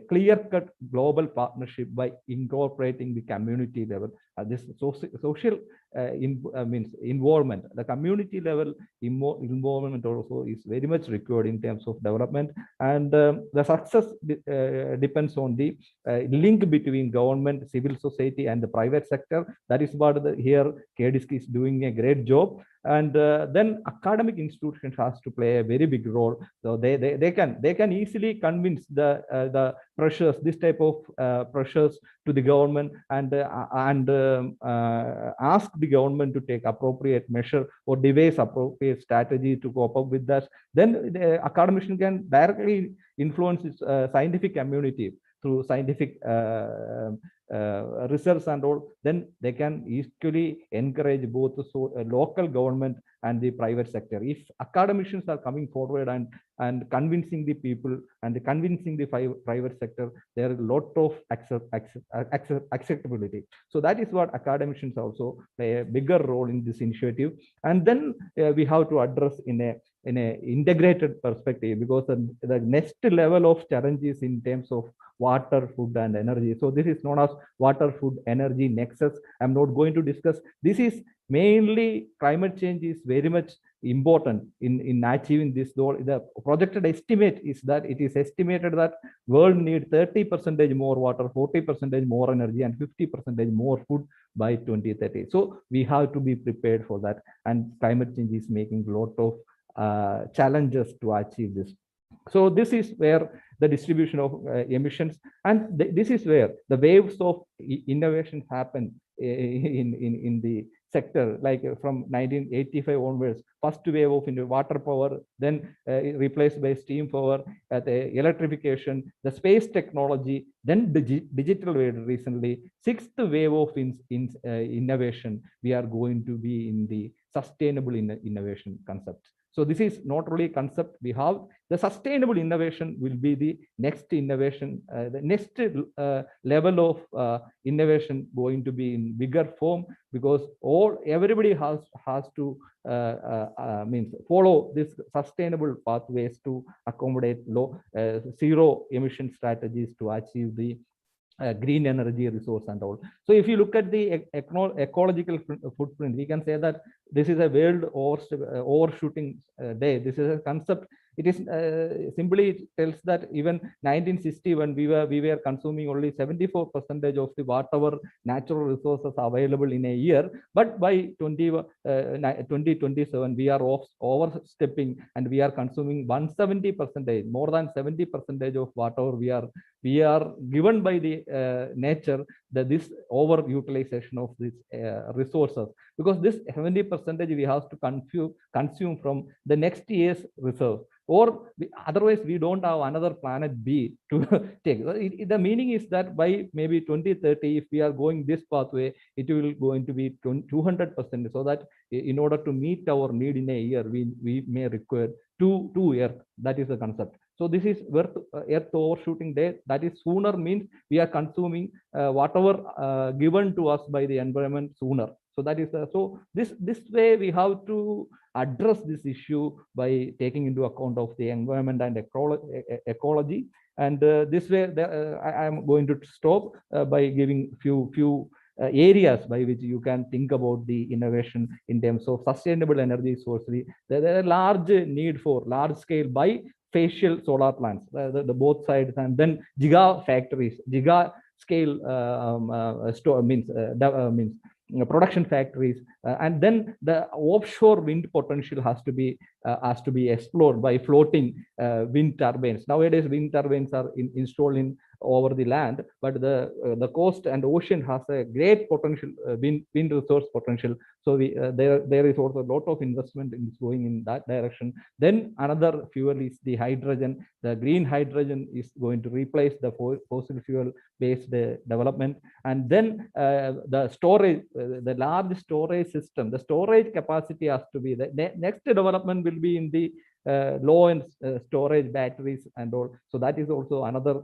clear-cut global partnership by incorporating the community level. This social means involvement. The community level involvement also is very much required in terms of development, and the success depends on the link between government, civil society, and the private sector. That is what here KDISC is doing a great job. And then academic institutions has to play a very big role. So they can easily convince the pressures, this type of pressures to the government, and ask the government to take appropriate measure or devise appropriate strategy to cope up with that. Then the academician can directly influence its scientific community through scientific research and all. Then they can equally encourage both the local government and the private sector. If academicians are coming forward and convincing the people and convincing the private sector, there is a lot of acceptability. So that is what academicians also play a bigger role in this initiative. And then we have to address in a integrated perspective, because the next level of challenges in terms of water, food, and energy. So this is known as water, food, energy nexus. I'm not going to discuss. This is mainly climate change is very much important in achieving this goal. The projected estimate is that it is estimated that world need 30% more water, 40% more energy, and 50% more food by 2030. So we have to be prepared for that. And climate change is making a lot of challenges to achieve this. So this is where the distribution of emissions, and this is where the waves of innovation happen in the sector, like from 1985 onwards. First wave of water power, then replaced by steam power, the electrification, the space technology, then the digital wave recently. Sixth wave of innovation, we are going to be in the sustainable innovation concept. So this is not really a concept. We have the sustainable innovation will be the next innovation, the next level of innovation going to be in bigger form, because everybody has to means follow this sustainable pathways to accommodate zero emission strategies to achieve the green energy resource and all. So if you look at the ecological footprint, we can say that this is a world overshooting day. This is a concept It is simply it tells that even 1960 when we were consuming only 74% of the whatever natural resources available in a year, but by 2027 we are overstepping and we are consuming 170%, more than 70% of whatever we are given by the nature, this overutilization of these resources, because this 70% we have to consume from the next year's reserve, or otherwise we don't have another planet B to take. The meaning is that by maybe 2030, if we are going this pathway, it will going to be 200%, so that in order to meet our need in a year, we may require two Earth. That is the concept. So this is Earth overshooting day. That is sooner means we are consuming whatever given to us by the environment sooner. So that is so this way we have to address this issue by taking into account of the environment and ecology. And this way I am going to stop by giving few areas by which you can think about the innovation in terms of sustainable energy source. There is a large need for large scale bifacial solar plants, the both sides, and then giga factories, giga scale means production factories, and then the offshore wind potential has to be explored by floating wind turbines. Nowadays, wind turbines are installed over the land, but the coast and ocean has a great potential, wind resource potential. So there is also a lot of investment going in that direction. Then another fuel is the hydrogen. The green hydrogen is going to replace the fossil fuel based development. And then the storage, the large storage system, the storage capacity has to be the next development will be in the low-end storage batteries and all. So that is also another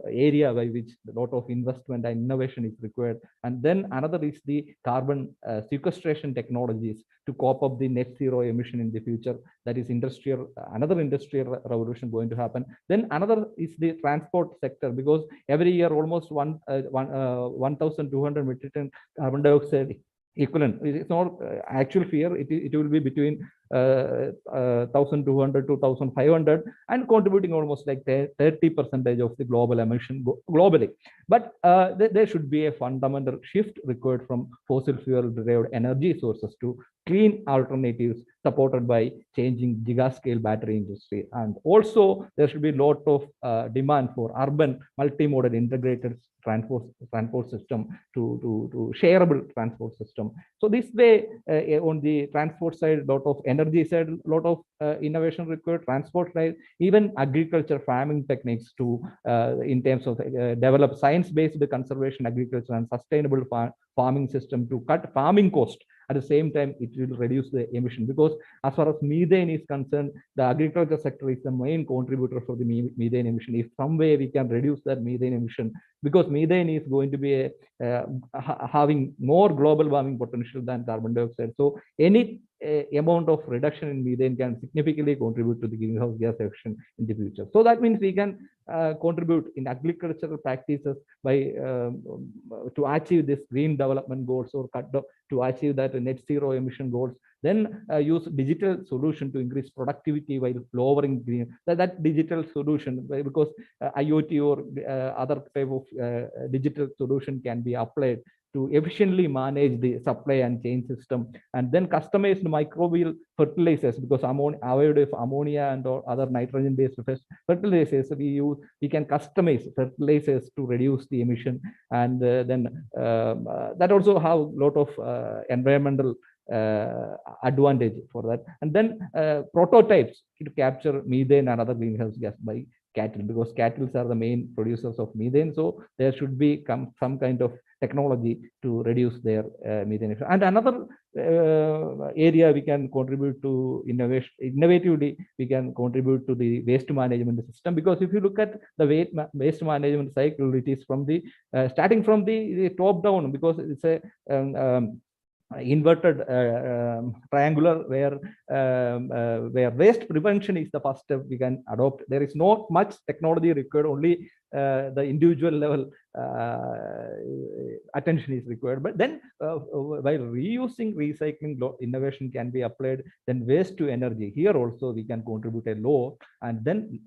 area by which a lot of investment and innovation is required. And then another is the carbon sequestration technologies to cope up the net zero emission in the future. That is another industrial revolution going to happen. Then another is the transport sector, because every year almost 1,200 metric ton carbon dioxide equivalent. It's not actual figure. It will be between 1,200 to 1,500 and contributing almost like 30% of the global emission globally. But there should be a fundamental shift required from fossil fuel derived energy sources to clean alternatives supported by changing gigascale battery industry. And also there should be a lot of demand for urban multimodal integrated transport system to shareable transport system. So this way on the transport side, a lot of energy side, a lot of innovation required, transport side, even agriculture farming techniques to in terms of develop science-based conservation agriculture and sustainable farming system to cut farming cost. At the same time, it will reduce the emission, because as far as methane is concerned, the agriculture sector is the main contributor for the methane emission. If some way we can reduce that methane emission, because methane is going to be having more global warming potential than carbon dioxide. So any amount of reduction in methane can significantly contribute to the greenhouse gas emission in the future. So that means we can contribute in agricultural practices by to achieve this green development goals, or to achieve that net zero emission goals. Then use digital solution to increase productivity while lowering that digital solution, because IoT or other type of digital solution can be applied to efficiently manage the supply and chain system. And then customized microbial fertilizers, because avoid of ammonia and or other nitrogen based fertilizers we can customize fertilizers to reduce the emission. And then that also have a lot of environmental advantage for that. And then prototypes to capture methane and other greenhouse gas by cattle, because cattle are the main producers of methane. So there should be some kind of technology to reduce their methane emission. And another area we can contribute to innovatively, we can contribute to the waste management system, because if you look at the waste management cycle, it is from the starting from the top down, because it's a inverted triangular, where waste prevention is the first step we can adopt. There is not much technology required, only the individual level attention is required. But then while reusing, recycling, innovation can be applied. Then waste to energy, here also we can contribute a lot. And then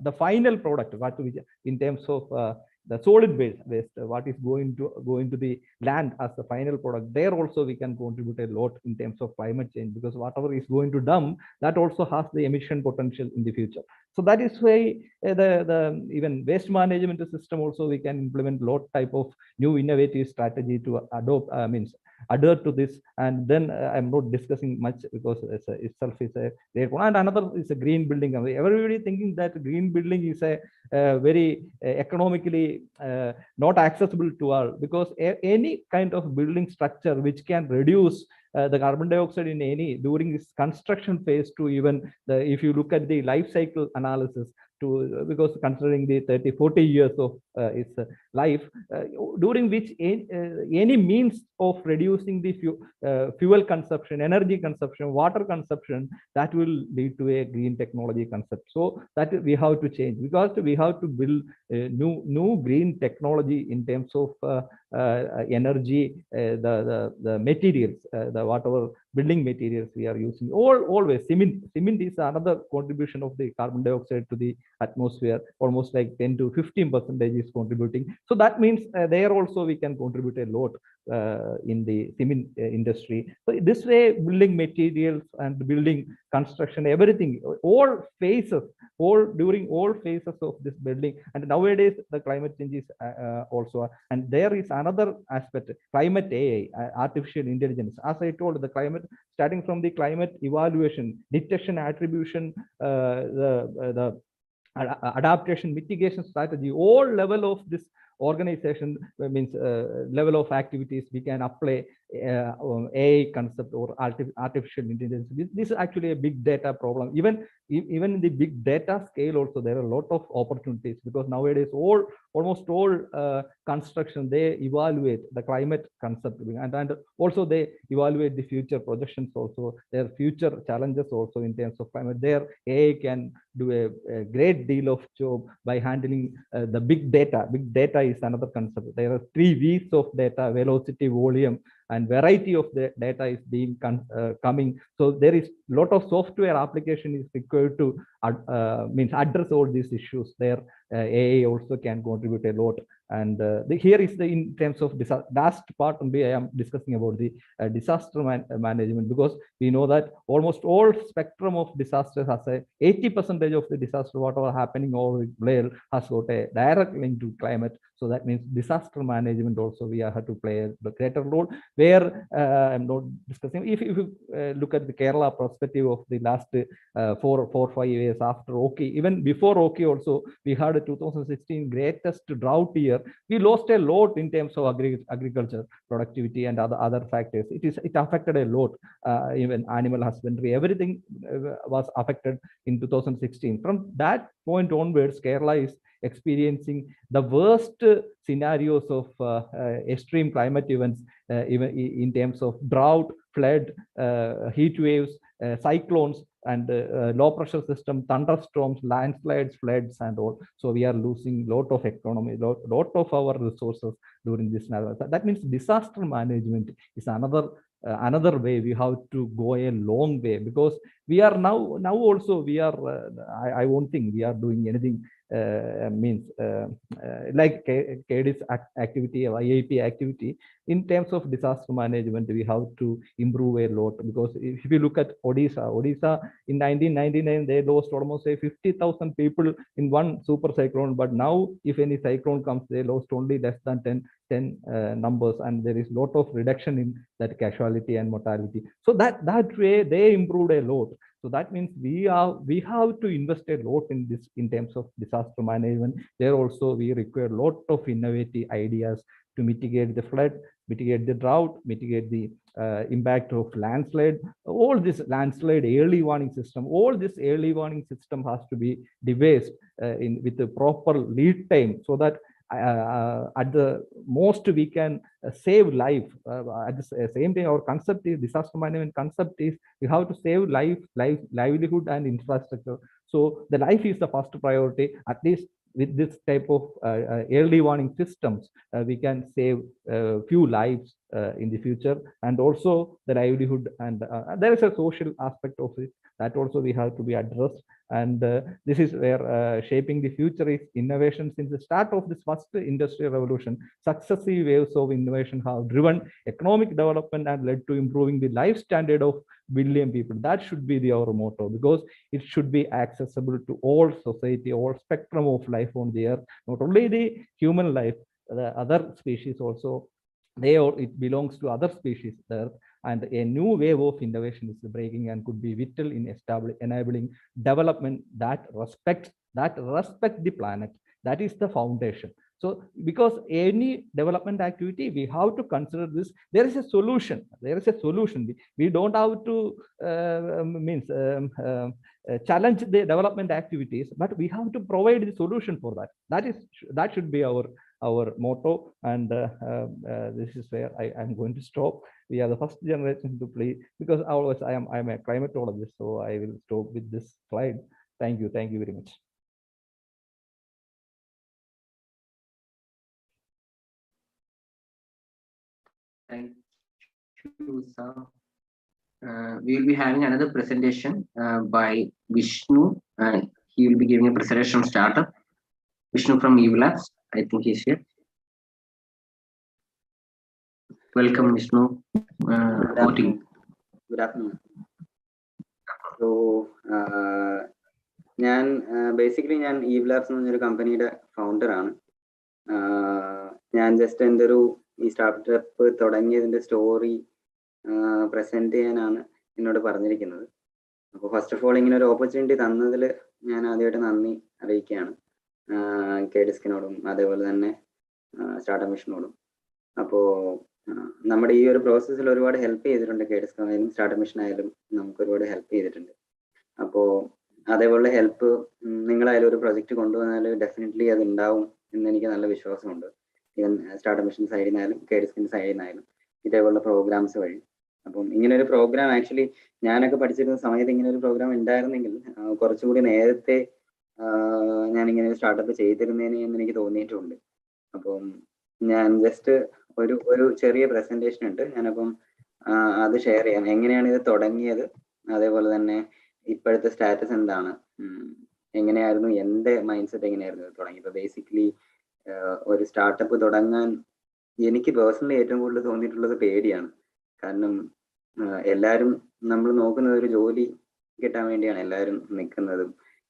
the final product, what we, in terms of the solid waste, what is going to the land as the final product, there also we can contribute a lot in terms of climate change, because whatever is going to dump, that also has the emission potential in the future. So that is why the even waste management system also we can implement lot type of new innovative strategy to adopt, adhere to this. And then I'm not discussing much because itself is a great one. And another is a green building. Everybody thinking that green building is a very economically not accessible to all, because any kind of building structure which can reduce the carbon dioxide in any during this construction phase, to even if you look at the life cycle analysis, to because considering the 30-40 years of its life, during which any means of reducing the fuel consumption, energy consumption, water consumption, that will lead to a green technology concept. So that we have to change, because we have to build new green technology in terms of energy, the materials, the whatever building materials we are using. Always cement is another contribution of the carbon dioxide to the atmosphere, almost like 10 to 15% is contributing. So that means there also we can contribute a lot in the cement industry. So this way, building materials and building construction, everything, all phases, during all phases of this building. And nowadays the climate change is also, and there is another aspect, climate AI, artificial intelligence. As I told, the climate, starting from the climate evaluation, detection, attribution, the adaptation, mitigation strategy, all level of this organization, means level of activities we can apply AI concept or artificial intelligence. This is actually a big data problem. Even in the big data scale also, there are a lot of opportunities, because nowadays almost all construction, they evaluate the climate concept, and also they evaluate the future projections also, their future challenges also in terms of climate. There AI can do a great deal of job by handling the big data. Big data is another concept. There are 3 V's of data: velocity, volume, and variety of the data is being coming. So there is a lot of software application is required to address all these issues. There AI also can contribute a lot. And here is the, in terms of last part only I am discussing about the disaster management, because we know that almost all spectrum of disasters has a 80% of the disaster whatever happening over there has got a direct link to climate. So that means disaster management also we have to play a greater role, where I'm not discussing. If you look at the Kerala perspective of the last 4-5 years after OK, even before OK also, we had a 2016 greatest drought year. We lost a lot in terms of agriculture productivity and other factors. It affected a lot. Even animal husbandry, everything was affected in 2016. From that point onwards, Kerala is experiencing the worst scenarios of extreme climate events, even in terms of drought, flood, heat waves, cyclones, and low pressure system, thunderstorms, landslides, floods, and all. So we are losing a lot of economy, lot of our resources during this. That means disaster management is another way we have to go a long way, because we are now also we are I won't think we are doing anything like KD's activity, YIP activity. In terms of disaster management, we have to improve a lot, because if you look at Odisha in 1999, they lost almost 50,000 people in one super cyclone. But now, if any cyclone comes, they lost only less than 10 numbers, and there is a lot of reduction in that casualty and mortality. So that way they improved a lot. So that means we have to invest a lot in this in terms of disaster management. There also we require a lot of innovative ideas to mitigate the flood, mitigate the drought, mitigate the impact of landslide. All this landslide early warning system, all this early warning system has to be devised with the proper lead time, so that at the most we can save life. At the same time, our concept is disaster management concept is we have to save life, livelihood, and infrastructure. So the life is the first priority. At least with this type of early warning systems, we can save few lives in the future, and also the livelihood. And there is a social aspect of it that also we have to be addressed. And this is where shaping the future is innovation. Since the start of this first industrial revolution, successive waves of innovation have driven economic development and led to improving the life standard of billion people. That should be our motto, because it should be accessible to all society, all spectrum of life on the earth, not only the human life, the other species also. It belongs to other species there, and a new wave of innovation is breaking and could be vital in enabling development that respects the planet. That is the foundation. So because any development activity, we have to consider this. There is a solution. We don't have to challenge the development activities, but we have to provide the solution for that. That should be our motto. And this is where I'm going to stop. We are the first generation to play, because always I'm a climatologist, so I will stop with this slide. Thank you very much. Thank you, sir. We will be having another presentation by Vishnu, and he will be giving a presentation on startup. Vishnu from YIP Labs, I think he's here. Welcome, Vishnu. Good afternoon. So, basically, I'm YIP Labs എന്നൊരു കമ്പനിയുടെ ഫൗണ്ടറാണ്. ഞാൻ ജസ്റ്റ് എൻ്റെ ഈ സ്റ്റാർട്ടപ്പ് തുടങ്ങിയതിൻ്റെ സ്റ്റോറി പ്രസന്റ് ചെയ്യാനാണ് എന്നോട് പറഞ്ഞിരിക്കുന്നത്. അപ്പോൾ ഫസ്റ്റ് ഓഫ് ഓൾ ഇങ്ങനെ ഒരു ഓപ്പർച്യൂണിറ്റി തന്നതിൽ ഞാൻ ആദ്യമായിട്ട് നന്ദി അറിയിക്കുകയാണ് കെഡിസ്കിനോടും അതേപോലെ തന്നെ സ്റ്റാർട്ടപ്പ് മിഷനോടും. അപ്പോൾ നമ്മുടെ ഈ ഒരു പ്രോസസ്സിൽ ഒരുപാട് ഹെൽപ്പ് ചെയ്തിട്ടുണ്ട്. കെഡിസ്കിനായാലും സ്റ്റാർട്ടപ്പ് മിഷനായാലും നമുക്ക് ഒരുപാട് ഹെൽപ്പ് ചെയ്തിട്ടുണ്ട്. അപ്പോൾ അതേപോലെ ഹെൽപ്പ് നിങ്ങളായാലും ഒരു പ്രൊജക്റ്റ് കൊണ്ടുവന്നാൽ ഡെഫിനറ്റ്ലി അത് ഉണ്ടാവും എന്ന് എനിക്ക് നല്ല വിശ്വാസമുണ്ട്. ഈവൻ സ്റ്റാർട്ടപ്പ് മിഷൻ സൈഡിൽ നിന്നായാലും കെഡിസ്കിൻ്റെ സൈഡിൽ നിന്നായാലും ഇതേപോലുള്ള പ്രോഗ്രാംസ് വഴി. അപ്പം ഇങ്ങനെ ഒരു പ്രോഗ്രാം ആക്ച്വലി ഞാനൊക്കെ പഠിച്ചിരുന്ന സമയത്ത് ഇങ്ങനെ ഒരു പ്രോഗ്രാം ഉണ്ടായിരുന്നെങ്കിൽ കുറച്ചുകൂടി നേരത്തെ ഞാനിങ്ങനെ ഒരു സ്റ്റാർട്ടപ്പ് ചെയ്തിരുന്നേനെ എന്ന് എനിക്ക് തോന്നിയിട്ടുണ്ട്. അപ്പം ഞാൻ ജസ്റ്റ് ഒരു ചെറിയ പ്രസന്റേഷൻ ഉണ്ട്. ഞാനപ്പം അത് ഷെയർ ചെയ്യാം. എങ്ങനെയാണ് ഇത് തുടങ്ങിയത്, അതേപോലെ തന്നെ ഇപ്പോഴത്തെ സ്റ്റാറ്റസ് എന്താണ്, എങ്ങനെയായിരുന്നു എൻ്റെ മൈൻഡ് സെറ്റ്, എങ്ങനെയായിരുന്നു തുടങ്ങിയപ്പോൾ. ബേസിക്കലി ഒരു സ്റ്റാർട്ടപ്പ് തുടങ്ങാൻ എനിക്ക് പേഴ്സണലി ഏറ്റവും കൂടുതൽ തോന്നിയിട്ടുള്ളത് പേടിയാണ്. കാരണം എല്ലാവരും നമ്മൾ നോക്കുന്നത് ഒരു ജോലി കിട്ടാൻ വേണ്ടിയാണ് എല്ലാവരും നിൽക്കുന്നതും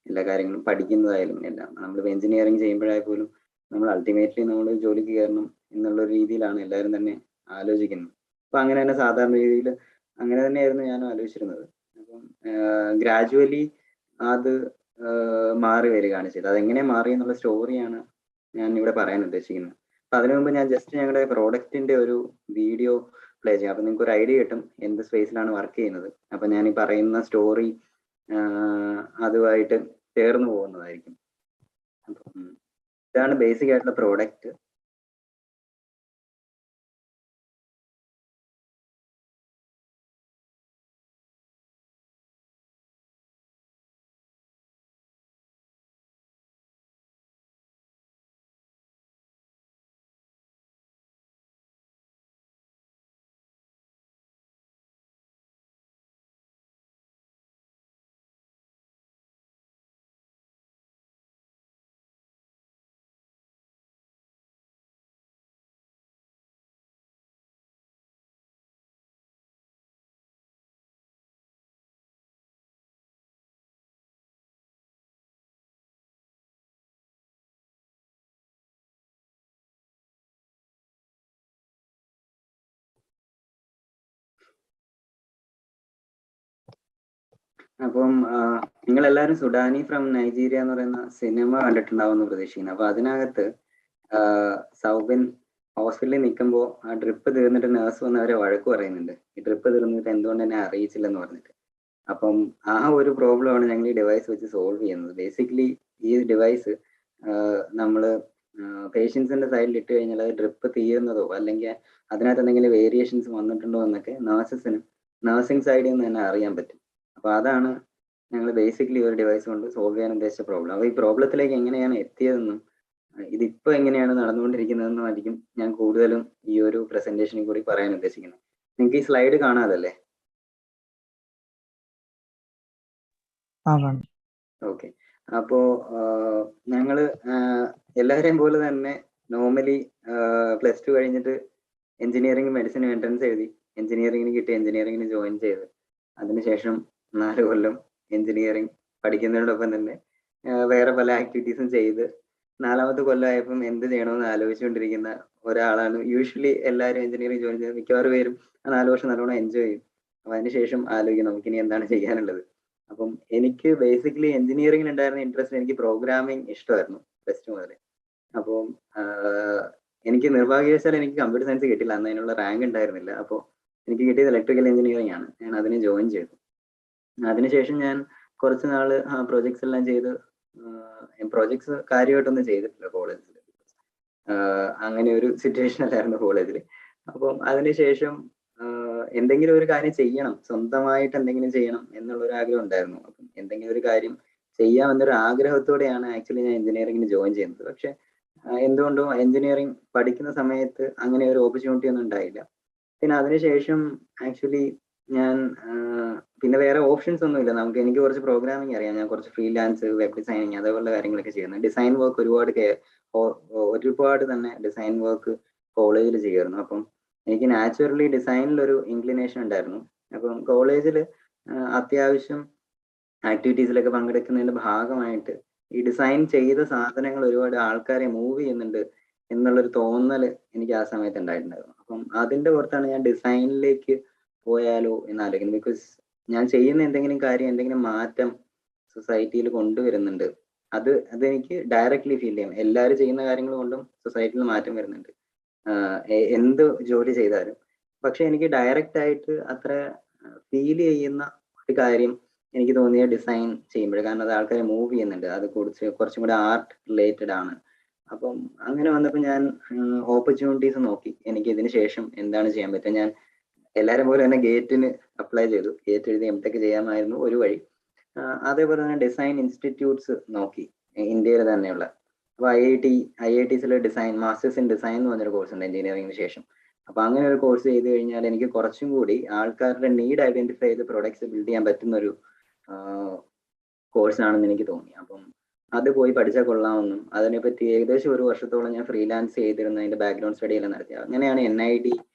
എല്ലാ കാര്യങ്ങളും പഠിക്കുന്നതായാലും എല്ലാം. നമ്മളിപ്പോൾ എഞ്ചിനീയറിങ് ചെയ്യുമ്പോഴായ പോലും നമ്മൾ അൾട്ടിമേറ്റ്ലി നമ്മൾ ജോലിക്ക് കയറണം എന്നുള്ള രീതിയിലാണ് എല്ലാവരും തന്നെ ആലോചിക്കുന്നത്. അപ്പം അങ്ങനെ തന്നെ സാധാരണ രീതിയിൽ അങ്ങനെ തന്നെയായിരുന്നു ഞാനും ആലോചിച്ചിരുന്നത്. അപ്പം ഗ്രാജുവലി അത് മാറി വരികയാണ് ചെയ്തത്. അതെങ്ങനെ മാറി എന്നുള്ള സ്റ്റോറിയാണ് ഞാൻ ഇവിടെ പറയാൻ ഉദ്ദേശിക്കുന്നത്. അപ്പം അതിനു മുമ്പ് ഞാൻ ജസ്റ്റ് ഞങ്ങളുടെ പ്രോഡക്റ്റിന്റെ ഒരു വീഡിയോ പ്ലേ ചെയ്യാം. അപ്പം നിങ്ങൾക്ക് ഒരു ഐഡിയ കിട്ടും എന്ത് സ്പേസിലാണ് വർക്ക് ചെയ്യുന്നത്. അപ്പം ഞാൻ ഈ പറയുന്ന സ്റ്റോറി അതുമായിട്ട് ചേർന്ന് പോകുന്നതായിരിക്കും. അപ്പം ഇതാണ് ബേസിക് ആയിട്ടുള്ള പ്രോഡക്റ്റ്. അപ്പം നിങ്ങളെല്ലാവരും സുഡാനി ഫ്രം നൈജീരിയ എന്ന് പറയുന്ന സിനിമ കണ്ടിട്ടുണ്ടാവുമെന്ന് പ്രതീക്ഷിക്കുന്നു. അപ്പൊ അതിനകത്ത് സൗബിൻ ഹോസ്പിറ്റലിൽ നിൽക്കുമ്പോൾ ആ ട്രിപ്പ് തീർന്നിട്ട് നേഴ്സ് വന്ന് അവരെ വഴക്ക് പറയുന്നുണ്ട്, ഈ ട്രിപ്പ് തീർന്നിട്ട് എന്തുകൊണ്ട് എന്നെ അറിയിച്ചില്ലെന്ന് പറഞ്ഞിട്ട്. അപ്പം ആ ഒരു പ്രോബ്ലമാണ് ഞങ്ങൾ ഈ ഡിവൈസ് വെച്ച് സോൾവ് ചെയ്യുന്നത്. ബേസിക്കലി ഈ ഡിവൈസ് നമ്മൾ പേഷ്യൻസിന്റെ സൈഡിൽ ഇട്ട് കഴിഞ്ഞാൽ അത് ഡ്രിപ്പ് തീരുന്നതോ അല്ലെങ്കിൽ അതിനകത്ത് എന്തെങ്കിലും വേരിയേഷൻസ് വന്നിട്ടുണ്ടോ എന്നൊക്കെ നഴ്സിംഗ് സൈഡിൽ നിന്ന് തന്നെ അറിയാൻ പറ്റും. അപ്പോൾ അതാണ് ഞങ്ങൾ ബേസിക്കലി ഒരു ഡിവൈസ് കൊണ്ട് സോൾവ് ചെയ്യാൻ ഉദ്ദേശിച്ച പ്രോബ്ലം. അപ്പോൾ ഈ പ്രോബ്ലത്തിലേക്ക് എങ്ങനെയാണ് എത്തിയതെന്നും ഇതിപ്പോൾ എങ്ങനെയാണ് നടന്നുകൊണ്ടിരിക്കുന്നതെന്നും ആയിരിക്കും ഞാൻ കൂടുതലും ഈ ഒരു പ്രസന്റേഷനിൽ കൂടി പറയാൻ ഉദ്ദേശിക്കുന്നത്. നിങ്ങൾക്ക് ഈ സ്ലൈഡ് കാണാതല്ലേ? ഓക്കെ. അപ്പോൾ ഞങ്ങൾ എല്ലാവരെയും പോലെ തന്നെ നോർമലി +2 കഴിഞ്ഞിട്ട് എഞ്ചിനീയറിംഗ് മെഡിസിൻ എൻട്രൻസ് എഴുതി, എഞ്ചിനീയറിംഗിന് കിട്ടി, എഞ്ചിനീയറിംഗിന് ജോയിൻ ചെയ്ത് അതിനുശേഷം 4 കൊല്ലം എഞ്ചിനീയറിംഗ് പഠിക്കുന്നതിനോടൊപ്പം തന്നെ വേറെ പല ആക്ടിവിറ്റീസും ചെയ്ത് 4ാമത്തെ കൊല്ലമായപ്പം എന്ത് ചെയ്യണമെന്ന് ആലോചിച്ചുകൊണ്ടിരിക്കുന്ന ഒരാളാണ്. യൂഷ്വലി എല്ലാവരും എഞ്ചിനീയറിംഗ് ജോയിൻ ചെയ്ത് മിക്കവാറും പേരും 4 വർഷം നല്ലോണം എൻജോയ് ചെയ്യും. അപ്പം അതിനുശേഷം ആലോചിക്കും നമുക്കിനി എന്താണ് ചെയ്യാനുള്ളത്. അപ്പം എനിക്ക് ബേസിക്കലി എഞ്ചിനീയറിംഗിൽ ഉണ്ടായിരുന്ന ഇൻട്രസ്റ്റ്, എനിക്ക് പ്രോഗ്രാമിംഗ് ഇഷ്ടമായിരുന്നു +2 മുതൽ. അപ്പം എനിക്ക് നിർഭാഗ്യവശാൽ എനിക്ക് കമ്പ്യൂട്ടർ സയൻസ് കിട്ടില്ല, അന്ന് അതിനുള്ള റാങ്ക് ഉണ്ടായിരുന്നില്ല. അപ്പോൾ എനിക്ക് കിട്ടിയത് ഇലക്ട്രിക്കൽ എഞ്ചിനീയറിംഗ് ആണ്. ഞാൻ അതിന് ജോയിൻ ചെയ്തു. അതിനുശേഷം ഞാൻ കുറച്ച് നാൾ പ്രോജക്ട്സ് എല്ലാം ചെയ്ത്, പ്രോജക്ട്സ് കാര്യമായിട്ടൊന്നും ചെയ്തിട്ടില്ല കോളേജിൽ. അങ്ങനെ ഒരു സിറ്റുവേഷൻ അല്ലായിരുന്നു കോളേജിൽ. അപ്പം അതിനുശേഷം എന്തെങ്കിലും ഒരു കാര്യം ചെയ്യണം, സ്വന്തമായിട്ട് എന്തെങ്കിലും ചെയ്യണം എന്നുള്ളൊരു ആഗ്രഹം ഉണ്ടായിരുന്നു. അപ്പം എന്തെങ്കിലും ഒരു കാര്യം ചെയ്യാമെന്നൊരു ആഗ്രഹത്തോടെയാണ് ആക്ച്വലി ഞാൻ എഞ്ചിനീയറിംഗിന് ജോയിൻ ചെയ്യുന്നത്. പക്ഷെ എന്തുകൊണ്ടോ എഞ്ചിനീയറിംഗ് പഠിക്കുന്ന സമയത്ത് അങ്ങനെ ഒരു ഓപ്പർച്യൂണിറ്റി ഒന്നും ഉണ്ടായില്ല. പിന്നെ അതിനുശേഷം ആക്ച്വലി ഞാൻ പിന്നെ വേറെ ഓപ്ഷൻസ് ഒന്നുമില്ല നമുക്ക്. എനിക്ക് കുറച്ച് പ്രോഗ്രാമിംഗ് അറിയാം, ഞാൻ കുറച്ച് ഫ്രീലാൻസ്, വെബ് ഡിസൈനിങ് അതേപോലുള്ള കാര്യങ്ങളൊക്കെ ചെയ്യുന്നത്. ഡിസൈൻ വർക്ക് ഒരുപാട് തന്നെ ഡിസൈൻ വർക്ക് കോളേജിൽ ചെയ്യുമായിരുന്നു. അപ്പം എനിക്ക് നാച്ചുറലി ഡിസൈനിലൊരു ഇൻക്ലിനേഷൻ ഉണ്ടായിരുന്നു. അപ്പം കോളേജിൽ അത്യാവശ്യം ആക്ടിവിറ്റീസിലൊക്കെ പങ്കെടുക്കുന്നതിന്റെ ഭാഗമായിട്ട് ഈ ഡിസൈൻ ചെയ്ത സാധനങ്ങൾ ഒരുപാട് ആൾക്കാരെ മൂവ് ചെയ്യുന്നുണ്ട് എന്നുള്ളൊരു തോന്നൽ എനിക്ക് ആ സമയത്ത് ഉണ്ടായിട്ടുണ്ടായിരുന്നു. അപ്പം അതിന്റെ പുറത്താണ് ഞാൻ ഡിസൈനിലേക്ക് പോയാലോ എന്നാലോചിക്കുന്നത്. ബിക്കോസ് ഞാൻ ചെയ്യുന്ന എന്തെങ്കിലും കാര്യം, എന്തെങ്കിലും മാറ്റം സൊസൈറ്റിയിൽ കൊണ്ടുവരുന്നുണ്ട്, അതെനിക്ക് ഡയറക്ട്ലി ഫീൽ ചെയ്യാം. എല്ലാവരും ചെയ്യുന്ന കാര്യങ്ങൾ കൊണ്ടും സൊസൈറ്റിയിൽ മാറ്റം വരുന്നുണ്ട്, എന്ത് ജോലി ചെയ്താലും. പക്ഷെ എനിക്ക് ഡയറക്റ്റ് ആയിട്ട് അത്ര ഫീൽ ചെയ്യുന്ന ഒരു കാര്യം എനിക്ക് തോന്നിയ ഡിസൈൻ ചെയ്യുമ്പോൾ, കാരണം അത് ആൾക്കാരെ മൂവ് ചെയ്യുന്നുണ്ട്, അത് കുറച്ചും കൂടെ ആർട്ട് റിലേറ്റഡ് ആണ്. അപ്പം അങ്ങനെ വന്നപ്പോൾ ഞാൻ ഓപ്പർച്യൂണിറ്റീസ് നോക്കി, എനിക്ക് ഇതിന് ശേഷം എന്താണ് ചെയ്യാൻ പറ്റുക. ഞാൻ എല്ലാവരും പോലെ തന്നെ ഗേറ്റിന് അപ്ലൈ ചെയ്തു. ഗേറ്റ് എഴുതി M.Tech ചെയ്യാമായിരുന്നു ഒരു വഴി. അതേപോലെ തന്നെ ഡിസൈൻ ഇൻസ്റ്റിറ്റ്യൂട്ട്സ് നോക്കി, ഇന്ത്യയിൽ തന്നെയുള്ള. അപ്പോൾ IITസിൽ ഡിസൈൻ മാസ്റ്റേഴ്സ് ഇൻ ഡിസൈൻ എന്ന് പറഞ്ഞൊരു കോഴ്സ് ഉണ്ട് എഞ്ചിനീയറിംഗിന് ശേഷം. അപ്പോൾ അങ്ങനെ ഒരു കോഴ്സ് ചെയ്ത് കഴിഞ്ഞാൽ എനിക്ക് കുറച്ചും കൂടി ആൾക്കാരുടെ നീഡ് ഐഡന്റിഫൈ ചെയ്ത് പ്രൊഡക്ട്സ് ബിൽഡ് ചെയ്യാൻ പറ്റുന്ന ഒരു കോഴ്സാണെന്ന് എനിക്ക് തോന്നി. അപ്പം അത് പോയി പഠിച്ചാൽ കൊള്ളാമെന്നും അതിനെപ്പറ്റി ഏകദേശം 1 വർഷത്തോളം ഞാൻ ഫ്രീലാൻസ് ചെയ്തിരുന്ന അതിന്റെ ബാക്ക്ഗ്രൗണ്ട് സ്റ്റഡി എല്ലാം നടത്തി. അങ്ങനെയാണ് NID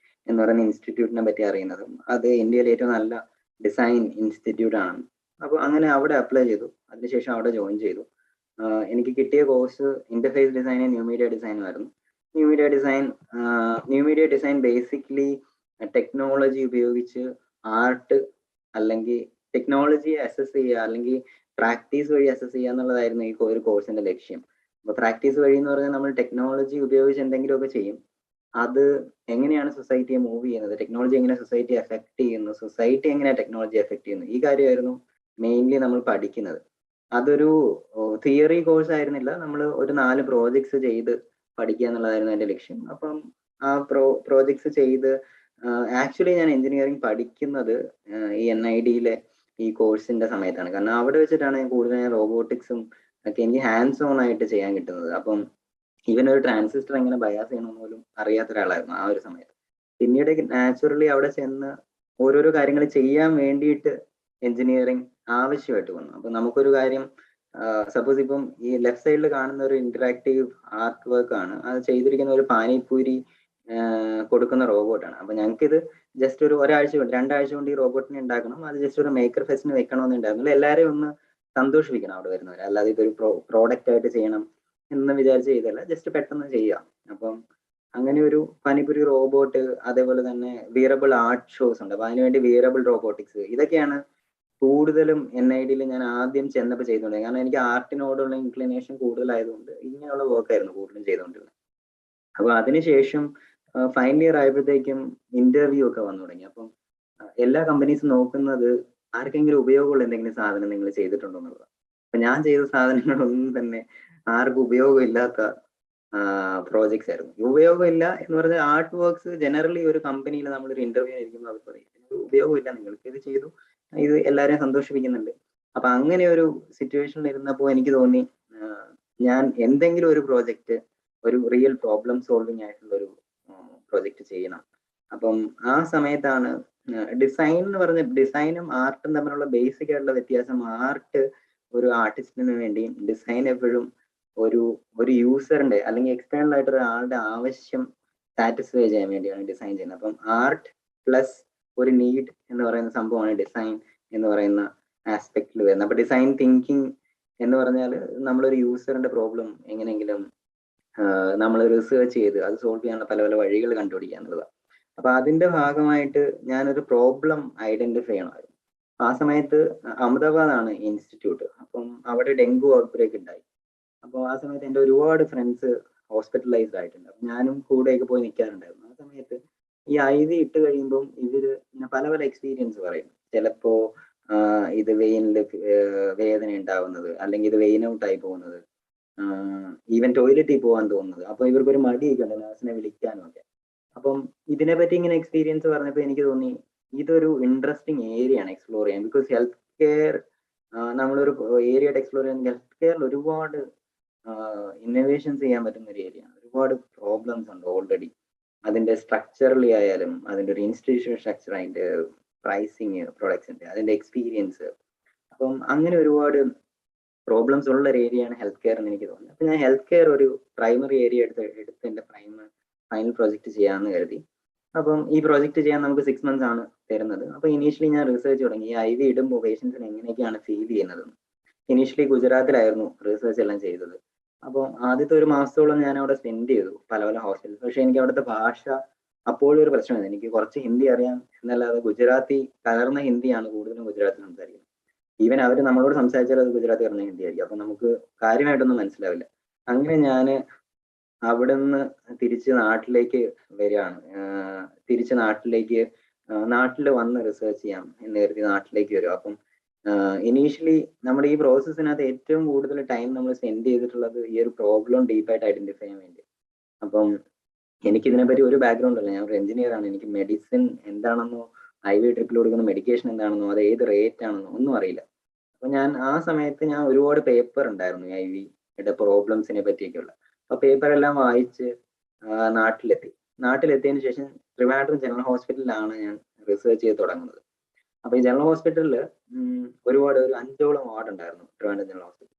എന്ന് പറയുന്ന ഇൻസ്റ്റിറ്റ്യൂട്ടിനെ പറ്റി അറിയുന്നതും. അത് ഇന്ത്യയിലെ ഏറ്റവും നല്ല ഡിസൈൻ ഇൻസ്റ്റിറ്റ്യൂട്ട് ആണ്. അപ്പോൾ അങ്ങനെ അവിടെ അപ്ലൈ ചെയ്തു. അതിനുശേഷം അവിടെ ജോയിൻ ചെയ്തു. എനിക്ക് കിട്ടിയ കോഴ്സ് ഇന്റർഫേസ് ഡിസൈനും ന്യൂ മീഡിയ ഡിസൈനും ആയിരുന്നു. New media design basically technology ഉപയോഗിച്ച് ആർട്ട് അല്ലെങ്കിൽ ടെക്നോളജിയെ അസസ് ചെയ്യുക, അല്ലെങ്കിൽ പ്രാക്ടീസ് വഴി അസസ് ചെയ്യുക എന്നുള്ളതായിരുന്നു ഈ ഒരു കോഴ്സിന്റെ ലക്ഷ്യം. അപ്പോൾ പ്രാക്ടീസ് വഴി എന്ന് പറഞ്ഞാൽ നമ്മൾ ടെക്നോളജി ഉപയോഗിച്ച് എന്തെങ്കിലുമൊക്കെ ചെയ്യും, അത് എങ്ങനെയാണ് സൊസൈറ്റിയെ മൂവ് ചെയ്യുന്നത്, ടെക്നോളജി എങ്ങനെ സൊസൈറ്റി എഫക്ട് ചെയ്യുന്നു, സൊസൈറ്റി എങ്ങനെ ടെക്നോളജി എഫക്ട് ചെയ്യുന്നു, ഈ കാര്യമായിരുന്നു മെയിൻലി നമ്മൾ പഠിക്കുന്നത്. അതൊരു തിയറി കോഴ്സ് ആയിരുന്നില്ല, നമ്മൾ ഒരു 4 പ്രോജക്ട്സ് ചെയ്ത് പഠിക്കുക എന്നുള്ളതായിരുന്നു എൻ്റെ ലക്ഷ്യം. അപ്പം ആ പ്രോജക്ട്സ് ചെയ്ത് ആക്ച്വലി ഞാൻ എഞ്ചിനീയറിംഗ് പഠിക്കുന്നത് ഈ NIDയിലെ ഈ കോഴ്സിന്റെ സമയത്താണ്. കാരണം അവിടെ വെച്ചിട്ടാണ് ഞാൻ കൂടുതൽ റോബോട്ടിക്സും ഒക്കെ എനിക്ക് ഹാൻഡ്സ് ഓൺ ആയിട്ട് ചെയ്യാൻ കിട്ടുന്നത്. അപ്പം ഈവൻ ഒരു ട്രാൻസിസ്റ്റർ എങ്ങനെ ബയാസ് ചെയ്യണമെന്ന് പോലും അറിയാത്ത ഒരാളായിരുന്നു ആ ഒരു സമയത്ത്. പിന്നീട് നാച്ചുറലി അവിടെ ചെന്ന് ഓരോരോ കാര്യങ്ങൾ ചെയ്യാൻ വേണ്ടിയിട്ട് എഞ്ചിനീയറിംഗ് ആവശ്യമായിട്ട് വന്നു. അപ്പൊ നമുക്കൊരു കാര്യം, സപ്പോസ് ഇപ്പം ഈ ലെഫ്റ്റ് സൈഡിൽ കാണുന്ന ഒരു ഇന്ററാക്റ്റീവ് ആർട്ട് വർക്ക് ആണ്, അത് ചെയ്തിരിക്കുന്ന ഒരു പാനിപൂരി കൊടുക്കുന്ന റോബോട്ടാണ്. അപ്പൊ ഞങ്ങൾക്കിത് ജസ്റ്റ് ഒരു 1 ആഴ്ച കൊണ്ട് 2 ആഴ്ച കൊണ്ട് ഈ റോബോട്ടിനെ ഉണ്ടാക്കണം, അത് ജസ്റ്റ് ഒരു മേക്കർ ഫെസ്റ്റിന് വെക്കണമെന്ന് ഉണ്ടായിരുന്നില്ല, എല്ലാവരെയും ഒന്ന് സന്തോഷിപ്പിക്കണം അവിടെ വരുന്നവർ. അല്ലാതെ ഇതൊരു പ്രോഡക്റ്റ് ആയിട്ട് ചെയ്യണം എന്ന് വിചാരിച്ച് ചെയ്തല്ല, ജസ്റ്റ് പെട്ടെന്ന് ചെയ്യാം. അപ്പം അങ്ങനെ ഒരു പാനിപൂരി റോബോട്ട്, അതേപോലെ തന്നെ വിയറബിൾ ആർട്ട് ഷോസ് ഉണ്ട്. അപ്പൊ അതിനുവേണ്ടി വിയറബിൾ റോബോട്ടിക്സ്, ഇതൊക്കെയാണ് കൂടുതലും NIDയിൽ ഞാൻ ആദ്യം ചെന്നപ്പോൾ ചെയ്തുകൊണ്ടിരുന്നത്. കാരണം എനിക്ക് ആർട്ടിനോടുള്ള ഇൻക്ലിനേഷൻ കൂടുതലായതുകൊണ്ട് ഇങ്ങനെയുള്ള വർക്കായിരുന്നു കൂടുതലും ചെയ്തുകൊണ്ടിരുന്നത്. അപ്പൊ അതിനുശേഷം ഫൈനൽ ഇയർ ആയപ്പോഴത്തേക്കും ഇന്റർവ്യൂ ഒക്കെ വന്നു തുടങ്ങി. അപ്പം എല്ലാ കമ്പനീസും നോക്കുന്നത് ആർക്കെങ്കിലും ഉപയോഗമുള്ള എന്തെങ്കിലും സാധനം നിങ്ങൾ ചെയ്തിട്ടുണ്ടോ എന്നുള്ളത്. അപ്പൊ ഞാൻ ചെയ്ത സാധനങ്ങളൊന്നും തന്നെ ആർക്കും ഉപയോഗമില്ലാത്ത പ്രോജക്ട്സ് ആയിരുന്നു. ഉപയോഗമില്ല എന്ന് പറഞ്ഞാൽ ആർട്ട് വർക്ക്സ് ജനറലി ഒരു കമ്പനിയിൽ നമ്മളൊരു ഇന്റർവ്യൂ ഇരിക്കുമ്പോൾ അവർ പറയും ഉപയോഗമില്ല, നിങ്ങൾക്ക് ഇത് ചെയ്തു, ഇത് എല്ലാവരെയും സന്തോഷിപ്പിക്കുന്നുണ്ട്. അപ്പൊ അങ്ങനെ ഒരു സിറ്റുവേഷനിൽ ഇരുന്നപ്പോൾ എനിക്ക് തോന്നി ഞാൻ എന്തെങ്കിലും ഒരു പ്രോജക്റ്റ്, ഒരു റിയൽ പ്രോബ്ലം സോൾവിങ് ആയിട്ടുള്ള ഒരു പ്രോജക്റ്റ് ചെയ്യണം. അപ്പം ആ സമയത്താണ് ഡിസൈൻ എന്ന് പറഞ്ഞ, ഡിസൈനും ആർട്ടും തമ്മിലുള്ള ബേസിക് ആയിട്ടുള്ള വ്യത്യാസം. ആർട്ട് ഒരു ആർട്ടിസ്റ്റിന് വേണ്ടി, ഡിസൈൻ എപ്പോഴും ഒരു യൂസറിന്റെ അല്ലെങ്കിൽ എക്സ്റ്റേണൽ ആയിട്ട് ഒരാളുടെ ആവശ്യം സാറ്റിസ്ഫൈ ചെയ്യാൻ വേണ്ടിയാണ് ഡിസൈൻ ചെയ്യുന്നത്. അപ്പം ആർട്ട് പ്ലസ് ഒരു നീഡ് എന്ന് പറയുന്ന സംഭവമാണ് ഡിസൈൻ എന്ന് പറയുന്ന ആസ്പെക്റ്റിൽ വരുന്നത്. അപ്പൊ ഡിസൈൻ തിങ്കിങ് എന്ന് പറഞ്ഞാൽ നമ്മളൊരു യൂസറിന്റെ പ്രോബ്ലം എങ്ങനെയെങ്കിലും നമ്മൾ റിസർച്ച് ചെയ്ത് അത് സോൾവ് ചെയ്യാനുള്ള പല പല വഴികൾ കണ്ടുപിടിക്കുക എന്നുള്ളതാണ്. അപ്പൊ അതിന്റെ ഭാഗമായിട്ട് ഞാനൊരു പ്രോബ്ലം ഐഡന്റിഫൈ ചെയ്യണമായിരുന്നു. ആ സമയത്ത് അഹമ്മദാബാദാണ് ഇൻസ്റ്റിറ്റ്യൂട്ട്. അപ്പം അവിടെ ഡെങ്കു ഔട്ട്ബ്രേക്ക് ഉണ്ടായി. അപ്പോൾ ആ സമയത്ത് എൻ്റെ ഒരുപാട് ഫ്രണ്ട്സ് ഹോസ്പിറ്റലൈസ്ഡ് ആയിട്ടുണ്ട്. അപ്പം ഞാനും കൂടെയൊക്കെ പോയി നിൽക്കാറുണ്ടായിരുന്നു. ആ സമയത്ത് ഈ IV ഇട്ട് കഴിയുമ്പം ഇവര് പല പല എക്സ്പീരിയൻസ് പറയും. ചിലപ്പോ ഇത് വെയിനിൽ വേദന ഉണ്ടാവുന്നത്, അല്ലെങ്കിൽ ഇത് വെയിൻ ഔട്ട് ആയി പോകുന്നത്, ഈവൻ ടോയ്ലറ്റിൽ പോകാൻ തോന്നുന്നത്. അപ്പൊ ഇവർക്കൊരു മടിയൊക്കെ ഉണ്ട് നഴ്സിനെ വിളിക്കാനും ഒക്കെ. അപ്പം ഇതിനെപ്പറ്റി ഇങ്ങനെ എക്സ്പീരിയൻസ് പറഞ്ഞപ്പോൾ എനിക്ക് തോന്നി ഇതൊരു ഇൻട്രസ്റ്റിംഗ് ഏരിയ ആണ് എക്സ്പ്ലോർ ചെയ്യാൻ. ബിക്കോസ് ഹെൽത്ത് കെയർ നമ്മളൊരു ഏരിയയുടെ എക്സ്പ്ലോർ ചെയ്യാൻ ഹെൽത്ത് കെയറിൽ ഒരുപാട് ഇന്നോവേഷൻസ് ചെയ്യാൻ പറ്റുന്ന ഒരു ഏരിയ ആണ്. ഒരുപാട് പ്രോബ്ലംസ് ഉണ്ട് ഓൾറെഡി. അതിന്റെ സ്ട്രക്ചറലി ആയാലും, അതിന്റെ ഒരു ഇൻസ്റ്റിറ്റ്യൂഷൻ സ്ട്രക്ചർ, അതിന്റെ പ്രൈസിങ്, പ്രൊഡക്ട്സിന്റെ, അതിന്റെ എക്സ്പീരിയൻസ്. അപ്പം അങ്ങനെ ഒരുപാട് പ്രോബ്ലംസ് ഉള്ള ഒരു ഏരിയ ആണ് ഹെൽത്ത് കെയർ എന്ന് എനിക്ക് തോന്നി. അപ്പൊ ഞാൻ ഹെൽത്ത് കെയർ ഒരു പ്രൈമറി ഏരിയ എടുത്ത് എന്റെ ഫൈനൽ പ്രോജക്റ്റ് ചെയ്യാമെന്ന് കരുതി. അപ്പം ഈ പ്രോജക്റ്റ് ചെയ്യാൻ നമുക്ക് 6 months ആണ് തരുന്നത്. അപ്പൊ ഇനീഷ്യലി ഞാൻ റിസർച്ച് തുടങ്ങി ഈ IV ഇടുമ്പോൾ പേഷ്യൻസിന് എങ്ങനെയൊക്കെയാണ് ഫീൽ ചെയ്യുന്നത്. ഇനീഷ്യലി ഗുജറാത്തിലായിരുന്നു റിസർച്ച് എല്ലാം ചെയ്തത്. അപ്പോൾ ആദ്യത്തെ 1 മാസത്തോളം ഞാൻ അവിടെ സ്പെൻഡ് ചെയ്തു പല പല ഹോസ്പിറ്റൽസ്. പക്ഷെ എനിക്ക് അവിടുത്തെ ഭാഷ അപ്പോഴും ഒരു പ്രശ്നമായിരുന്നു. എനിക്ക് കുറച്ച് ഹിന്ദി അറിയാം എന്നല്ലാതെ ഗുജറാത്തി കലർന്ന ഹിന്ദിയാണ് കൂടുതലും ഗുജറാത്തിൽ സംസാരിക്കുന്നത്. ഈവൻ അവർ നമ്മളോട് സംസാരിച്ചാൽ അത് ഗുജറാത്തി കലർന്ന ഹിന്ദി ആയിരിക്കും. അപ്പൊ നമുക്ക് കാര്യമായിട്ടൊന്നും മനസ്സിലാവില്ല. അങ്ങനെ ഞാൻ അവിടെ നിന്ന് തിരിച്ച് നാട്ടിലേക്ക് വരികയാണ്. തിരിച്ച് നാട്ടിൽ വന്ന് റിസർച്ച് ചെയ്യാം എന്ന് കരുതി നാട്ടിലേക്ക് വരും. അപ്പം ഇനീഷ്യലി നമ്മുടെ ഈ പ്രോസസ്സിനകത്ത് ഏറ്റവും കൂടുതൽ ടൈം നമ്മൾ സ്പെൻഡ് ചെയ്തിട്ടുള്ളത് ഈ ഒരു പ്രോബ്ലം ഡീപ്പായിട്ട് ഐഡന്റിഫൈ ചെയ്യാൻ വേണ്ടി. അപ്പം എനിക്ക് ഇതിനെപ്പറ്റി ഒരു ബാക്ക്ഗ്രൗണ്ട് അല്ല. ഞാൻ ഒരു എഞ്ചിനീയർ ആണ്. എനിക്ക് മെഡിസിൻ എന്താണെന്നോ, IV ട്രിപ്പിൽ കൊടുക്കുന്ന മെഡിക്കേഷൻ എന്താണെന്നോ, അത് ഏത് റേറ്റ് ആണെന്നോ ഒന്നും അറിയില്ല. അപ്പൊ ആ സമയത്ത് ഞാൻ ഒരുപാട് പേപ്പർ ഉണ്ടായിരുന്നു IV പ്രോബ്ലംസിനെ പറ്റിയൊക്കെയുള്ള. അപ്പൊ പേപ്പർ എല്ലാം വായിച്ച് നാട്ടിലെത്തിയതിനു ശേഷം ട്രിവാൻഡ്രം ജനറൽ ഹോസ്പിറ്റലിലാണ് ഞാൻ റിസർച്ച് ചെയ്ത് തുടങ്ങുന്നത്. അപ്പൊ ഈ ജനറൽ ഹോസ്പിറ്റലിൽ ഒരു 5ഓളം വാർഡ് ഉണ്ടായിരുന്നു ട്രിവാൻഡ്രം ജനറൽ ഹോസ്പിറ്റൽ.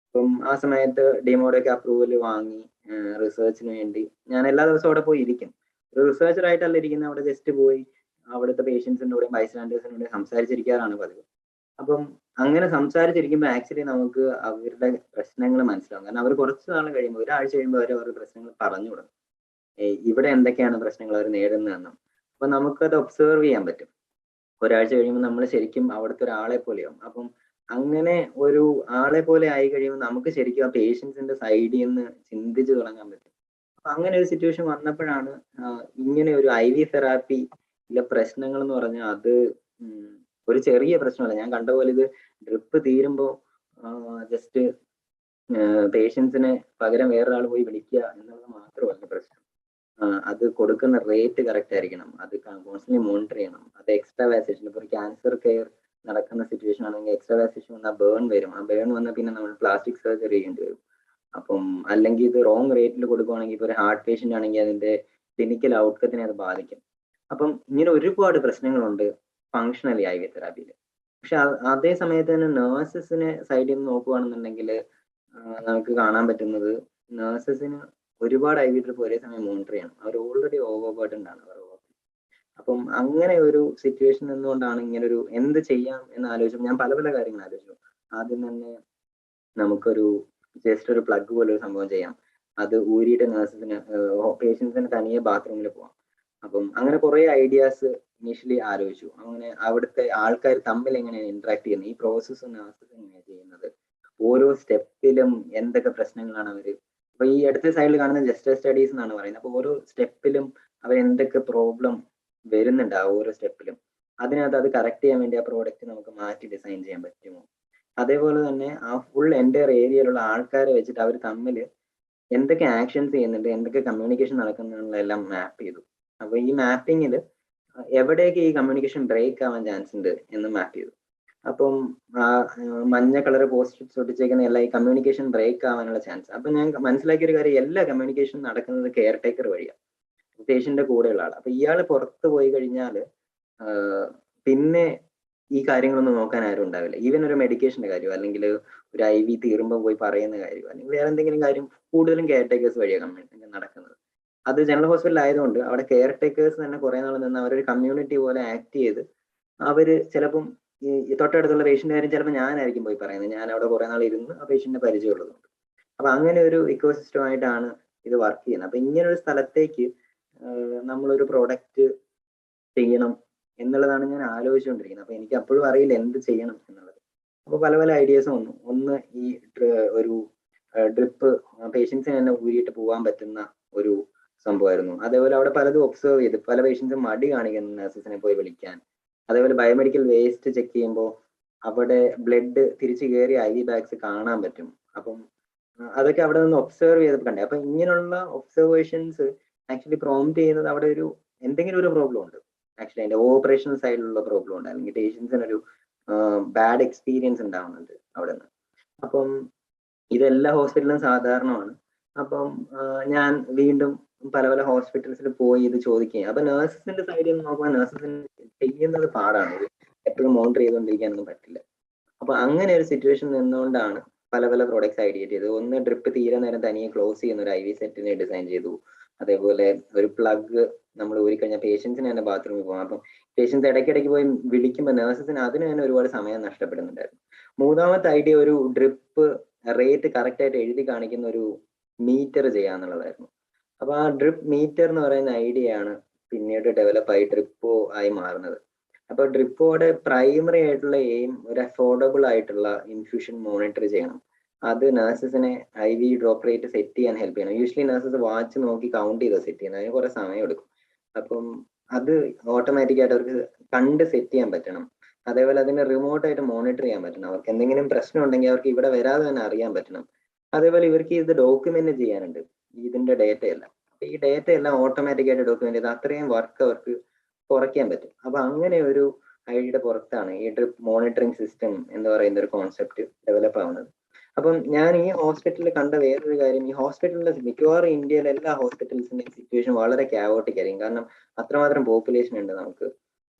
അപ്പം ആ സമയത്ത് ഡിമോഡൊക്കെ അപ്രൂവൽ വാങ്ങി റിസർച്ചിന് വേണ്ടി ഞാൻ എല്ലാ ദിവസവും അവിടെ പോയി ഇരിക്കും. ഒരു റിസർച്ചർ ആയിട്ടല്ല ഇരിക്കുന്നത്, അവിടെ ജസ്റ്റ് പോയി അവിടുത്തെ പേഷ്യൻസിൻ്റെ കൂടെ ബൈസ്റ്റാൻഡേഴ്സിൻ്റെ കൂടെ സംസാരിച്ചിരിക്കാറാണ് പതിവ്. അപ്പം അങ്ങനെ സംസാരിച്ചിരിക്കുമ്പോൾ ആക്ച്വലി നമുക്ക് അവരുടെ പ്രശ്നങ്ങൾ മനസ്സിലാവും. കാരണം അവർ കുറച്ച് നാൾ കഴിയുമ്പോൾ, ഒരാഴ്ച കഴിയുമ്പോൾ അവരുടെ പ്രശ്നങ്ങൾ പറഞ്ഞു തുടങ്ങും. ഇവിടെ എന്തൊക്കെയാണ് പ്രശ്നങ്ങൾ അവർ നേരിടുന്നതെന്നും. അപ്പൊ നമുക്കത് ഒബ്സർവ് ചെയ്യാൻ പറ്റും. ഒരാഴ്ച കഴിയുമ്പോൾ നമ്മൾ ശരിക്കും അവിടുത്തെ ഒരാളെ പോലെയാവും. അപ്പം അങ്ങനെ ഒരു ആളെ പോലെ ആയി കഴിയുമ്പോൾ നമുക്ക് ശരിക്കും ആ പേഷ്യൻസിന്റെ സൈഡിൽ നിന്ന് ചിന്തിച്ചു തുടങ്ങാൻ പറ്റും. അപ്പൊ അങ്ങനെ ഒരു സിറ്റുവേഷൻ വന്നപ്പോഴാണ് ഇങ്ങനെ ഒരു IV തെറാപ്പിയിലെ പ്രശ്നങ്ങൾ എന്ന് പറഞ്ഞാൽ അത് ഒരു ചെറിയ പ്രശ്നമല്ല. ഞാൻ കണ്ട പോലെ ഇത് ഡ്രിപ്പ് തീരുമ്പോൾ ജസ്റ്റ് പേഷ്യൻസിനെ പകരം വേറൊരാൾ പോയി വിളിക്കുക എന്നുള്ളത് മാത്രമല്ല പ്രശ്നം. അത് കൊടുക്കുന്ന റേറ്റ് കറക്റ്റ് ആയിരിക്കണം, അത് കോൺസ്റ്റന്റ്ലി മോണിറ്റർ ചെയ്യണം. അത് എക്സ്ട്രാ വാസേഷൻ, ഇപ്പോൾ ഒരു ക്യാൻസർ കെയർ നടക്കുന്ന സിറ്റുവേഷൻ ആണെങ്കിൽ എക്സ്ട്രാ വാസേഷൻ വന്നാൽ ബേൺ വരും. ആ ബേൺ വന്നാൽ പിന്നെ നമ്മൾ പ്ലാസ്റ്റിക് സർജറി ചെയ്യേണ്ടി വരും. അപ്പം അല്ലെങ്കിൽ ഇത് റോങ് റേറ്റിൽ കൊടുക്കുകയാണെങ്കിൽ, ഇപ്പോൾ ഒരു ഹാർട്ട് പേഷ്യൻ്റ് ആണെങ്കിൽ അതിന്റെ ക്ലിനിക്കൽ ഔട്ട്കത്തിനെ അത് ബാധിക്കും. അപ്പം ഇങ്ങനെ ഒരുപാട് പ്രശ്നങ്ങളുണ്ട് ഫങ്ഷണലി IV തെറാപ്പിയിൽ. പക്ഷെ അതേ സമയത്ത് തന്നെ നേഴ്സസിനെ സൈഡിൽ നിന്ന് നോക്കുകയാണെന്നുണ്ടെങ്കിൽ നമുക്ക് കാണാൻ പറ്റുന്നത് നേഴ്സസിന് ഒരുപാട് IV ട്രിപ്പ് ഒരേ സമയം മോണിറ്റർ ചെയ്യണം. അവർ ഓൾറെഡി ഓവർബർഡൻഡ് ആണ് അവർ. അപ്പം അങ്ങനെ ഒരു സിറ്റുവേഷൻ നിന്നുകൊണ്ടാണ് ഇങ്ങനൊരു എന്ത് ചെയ്യാം എന്ന് ആലോചിച്ചപ്പോൾ ഞാൻ പല പല കാര്യങ്ങൾ ആലോചിച്ചു. ആദ്യം തന്നെ നമുക്കൊരു ജസ്റ്റ് ഒരു പ്ലഗ് പോലെ ഒരു സംഭവം ചെയ്യാം. അത് ഊരിയിട്ട് നേഴ്സസിന് പേഷ്യൻസിന് തനിയെ ബാത്റൂമിൽ പോവാം. അപ്പം അങ്ങനെ കുറെ ഐഡിയാസ് ഇനീഷ്യലി ആലോചിച്ചു. അങ്ങനെ അവിടുത്തെ ആൾക്കാർ തമ്മിൽ എങ്ങനെയാണ് ഇന്ററാക്ട് ചെയ്യുന്നത്, ഈ പ്രോസസ്സ് നേഴ്സസ് എങ്ങനെയാണ് ചെയ്യുന്നത്, ഓരോ സ്റ്റെപ്പിലും എന്തൊക്കെ പ്രശ്നങ്ങളാണ് അവർ. അപ്പൊ ഈ അടുത്ത സൈഡിൽ കാണുന്ന ജസ്റ്റ് സ്റ്റഡീസ് എന്നാണ് പറയുന്നത്. അപ്പൊ ഓരോ സ്റ്റെപ്പിലും അവർ എന്തൊക്കെ പ്രോബ്ലം വരുന്നുണ്ട് ആ ഓരോ സ്റ്റെപ്പിലും, അതിനകത്ത് അത് കറക്റ്റ് ചെയ്യാൻ വേണ്ടി ആ പ്രോഡക്റ്റ് നമുക്ക് മാറ്റി ഡിസൈൻ ചെയ്യാൻ പറ്റുമോ. അതേപോലെ തന്നെ ആ ഫുൾ എൻ്റയർ ഏരിയയിലുള്ള ആൾക്കാരെ വെച്ചിട്ട് അവർ തമ്മിൽ എന്തൊക്കെ ആക്ഷൻസ് ചെയ്യുന്നുണ്ട്, എന്തൊക്കെ കമ്മ്യൂണിക്കേഷൻ നടക്കുന്നുള്ളതെല്ലാം മാപ്പ് ചെയ്തു. അപ്പൊ ഈ മാപ്പിങ്ങിൽ എവിടെയൊക്കെ ഈ കമ്മ്യൂണിക്കേഷൻ ബ്രേക്ക് ആവാൻ ചാൻസ് ഉണ്ട് എന്ന് മാപ്പ് ചെയ്തു. അപ്പം മഞ്ഞ കളർ പോസ്റ്റ് ഒട്ടിച്ചേക്കുന്ന എല്ലാ ഈ കമ്മ്യൂണിക്കേഷൻ ബ്രേക്ക് ആവാനുള്ള ചാൻസ്. അപ്പൊ ഞാൻ മനസ്സിലാക്കിയ ഒരു കാര്യം, എല്ലാ കമ്മ്യൂണിക്കേഷൻ നടക്കുന്നത് കെയർ ടേക്കർ വഴിയാണ്, പേഷ്യന്റിന്റെ കൂടെയുള്ള ആൾ. അപ്പൊ ഇയാൾ പുറത്ത് പോയി കഴിഞ്ഞാൽ പിന്നെ ഈ കാര്യങ്ങളൊന്നും നോക്കാൻ ആരും ഉണ്ടാവില്ല. ഈവൻ ഒരു മെഡിക്കേഷന്റെ കാര്യം, അല്ലെങ്കിൽ ഒരു IV തീരുമ്പോൾ പോയി പറയുന്ന കാര്യം, അല്ലെങ്കിൽ വേറെ എന്തെങ്കിലും കാര്യം കൂടുതലും കെയർ ടേക്കേഴ്സ് വഴിയാണ് കമ്മ്യൂണിറ്റി നടക്കുന്നത്. അത് ജനറൽ ഹോസ്പിറ്റൽ ആയതുകൊണ്ട് അവിടെ കെയർ ടേക്കേഴ്സ് തന്നെ കുറെ നാൾ നിന്ന് അവരൊരു കമ്മ്യൂണിറ്റി പോലെ ആക്ട് ചെയ്ത് അവര് ചിലപ്പം ഈ തൊട്ടടുത്തുള്ള പേഷ്യന്റ് കാര്യം ചിലപ്പോൾ ഞാനായിരിക്കും പോയി പറയുന്നത്, ഞാൻ അവിടെ കുറെ നാൾ ഇരുന്ന് ആ പേഷ്യന്റിനെ പരിചയമുള്ളതുകൊണ്ട്. അപ്പൊ അങ്ങനെ ഒരു ഇക്കോസിസ്റ്റം ആയിട്ടാണ് ഇത് വർക്ക് ചെയ്യുന്നത്. അപ്പൊ ഇങ്ങനെ ഒരു സ്ഥലത്തേക്ക് നമ്മളൊരു പ്രോഡക്റ്റ് ചെയ്യണം എന്നുള്ളതാണ് ഞാൻ ആലോചിച്ചുകൊണ്ടിരിക്കുന്നത്. അപ്പൊ എനിക്ക് അപ്പോഴും അറിയില്ല എന്ത് ചെയ്യണം എന്നുള്ളത്. അപ്പൊ പല പല ഐഡിയാസ് വന്നു. ഒന്ന്, ഈ ഒരു ഡ്രിപ്പ് പേഷ്യൻസിന് തന്നെ ഊരിയിട്ട് പോകാൻ പറ്റുന്ന ഒരു സംഭവമായിരുന്നു. അതേപോലെ അവിടെ പലതും ഒബ്സർവ് ചെയ്ത് പല പേഷ്യൻസും മടി കാണിക്കുന്നു നഴ്സസിനെ പോയി വിളിക്കാൻ. അതേപോലെ ബയോമെഡിക്കൽ വേസ്റ്റ് ചെക്ക് ചെയ്യുമ്പോൾ അവിടെ ബ്ലഡ് തിരിച്ചു കയറി IV ബാഗ്സ് കാണാൻ പറ്റും. അപ്പം അതൊക്കെ അവിടെ നിന്ന് ഒബ്സർവ് ചെയ്തപ്പോൾ കണ്ടേ. അപ്പൊ ഇങ്ങനെയുള്ള ഒബ്സർവേഷൻസ് ആക്ച്വലി പ്രോംപ്റ്റ് ചെയ്യുന്നത് അവിടെ ഒരു എന്തെങ്കിലും ഒരു പ്രോബ്ലം ഉണ്ട്. ആക്ച്വലി അതിന്റെ ഓപ്പറേഷണൽ സൈഡിലുള്ള പ്രോബ്ലം ഉണ്ട്, അല്ലെങ്കിൽ പേഷ്യൻസിനൊരു ബാഡ് എക്സ്പീരിയൻസ് ഉണ്ടാവുന്നുണ്ട് അവിടെ നിന്ന്. അപ്പം ഇതെല്ലാ ഹോസ്പിറ്റലിലും സാധാരണമാണ്. അപ്പം ഞാൻ വീണ്ടും പല പല ഹോസ്പിറ്റൽസിൽ പോയി ഇത് ചോദിക്കുകയും, അപ്പൊ നഴ്സസിന്റെ സൈഡിൽ നിന്ന് നോക്കുമ്പോൾ നഴ്സസിന് ചെയ്യുന്നത് പാടാണ്, ഇത് എപ്പോഴും മോണിറ്റർ ചെയ്തുകൊണ്ടിരിക്കാനൊന്നും പറ്റില്ല. അപ്പൊ അങ്ങനെ ഒരു സിറ്റുവേഷൻ നിന്നുകൊണ്ടാണ് പല പല പ്രോഡക്ട്സ് ഐഡിയേറ്റ് ചെയ്തത്. ഒന്ന്, ഡ്രിപ്പ് തീരെ നേരം തനിയെ ക്ലോസ് ചെയ്യുന്ന ഒരു IV സെറ്റിനെ ഡിസൈൻ ചെയ്തു. അതേപോലെ ഒരു പ്ലഗ് നമ്മൾ ഊരിക്കഴിഞ്ഞാൽ പേഷ്യൻസിന് തന്നെ ബാത്റൂമിൽ പോകാം. അപ്പം പേഷ്യൻസ് ഇടയ്ക്കിടയ്ക്ക് പോയി വിളിക്കുമ്പോൾ നഴ്സസിന് അതിന് തന്നെ ഒരുപാട് സമയം നഷ്ടപ്പെടുന്നുണ്ടായിരുന്നു. മൂന്നാമത്തെ ഐഡിയ ഒരു ഡ്രിപ്പ് റേറ്റ് കറക്റ്റ് ആയിട്ട് എഴുതി കാണിക്കുന്ന ഒരു മീറ്റർ ചെയ്യാന്നുള്ളതായിരുന്നു. അപ്പൊ ആ ഡ്രിപ്പ് മീറ്റർ എന്ന് പറയുന്ന ഐഡിയ ആണ് പിന്നീട് ഡെവലപ്പ് ആയി ഡ്രിപ്പോ ആയി മാറുന്നത്. അപ്പൊ ഡ്രിപ്പോയുടെ പ്രൈമറി ആയിട്ടുള്ള എയിം ഒരു അഫോർഡബിൾ ആയിട്ടുള്ള ഇൻഫ്യൂഷൻ മോണിറ്റർ ചെയ്യണം. അത് നഴ്സസിനെ IV ഡ്രോപ്പ് റേറ്റ് സെറ്റ് ചെയ്യാൻ ഹെൽപ്പ് ചെയ്യണം. യൂഷ്വലി നഴ്സസ് വാച്ച് നോക്കി കൗണ്ട് ചെയ്ത് സെറ്റ് ചെയ്യുന്നത്, അതിന് കുറെ സമയം എടുക്കും. അപ്പം അത് ഓട്ടോമാറ്റിക് ആയിട്ട് അവർക്ക് കണ്ട് സെറ്റ് ചെയ്യാൻ പറ്റണം. അതേപോലെ അതിനെ റിമോട്ട് ആയിട്ട് മോണിറ്റർ ചെയ്യാൻ പറ്റണം. അവർക്ക് എന്തെങ്കിലും പ്രശ്നം ഉണ്ടെങ്കിൽ അവർക്ക് ഇവിടെ വരാതെ തന്നെ അറിയാൻ പറ്റണം. അതേപോലെ ഇവർക്ക് ഇത് ഡോക്യുമെന്റ് ചെയ്യാനുണ്ട്, ഇതിന്റെ ഡേറ്റ എല്ലാം. അപ്പൊ ഈ ഡേറ്റ എല്ലാം ഓട്ടോമാറ്റിക് ആയിട്ട് ഡോക്യുമെന്റ് ചെയ്ത് അത്രയും വർക്ക് അവർക്ക് കുറയ്ക്കാൻ പറ്റും. അപ്പൊ അങ്ങനെ ഒരു ഐഡിയയുടെ പുറത്താണ് ഈ ഡ്രിപ്പ് മോണിറ്ററിംഗ് സിസ്റ്റം എന്ന് പറയുന്ന ഒരു കോൺസെപ്റ്റ് ഡെവലപ്പ് ആവുന്നത്. അപ്പം ഞാൻ ഈ ഹോസ്പിറ്റലിൽ കണ്ട വേറൊരു കാര്യം, ഈ ഹോസ്പിറ്റലിലെ മിക്കവാറും ഇന്ത്യയിലെ എല്ലാ ഹോസ്പിറ്റൽസിന്റെയും സിറ്റുവേഷൻ വളരെ ക്യാവോട്ടിക് ആയിരിക്കും. കാരണം അത്രമാത്രം പോപ്പുലേഷൻ ഉണ്ട് നമുക്ക്.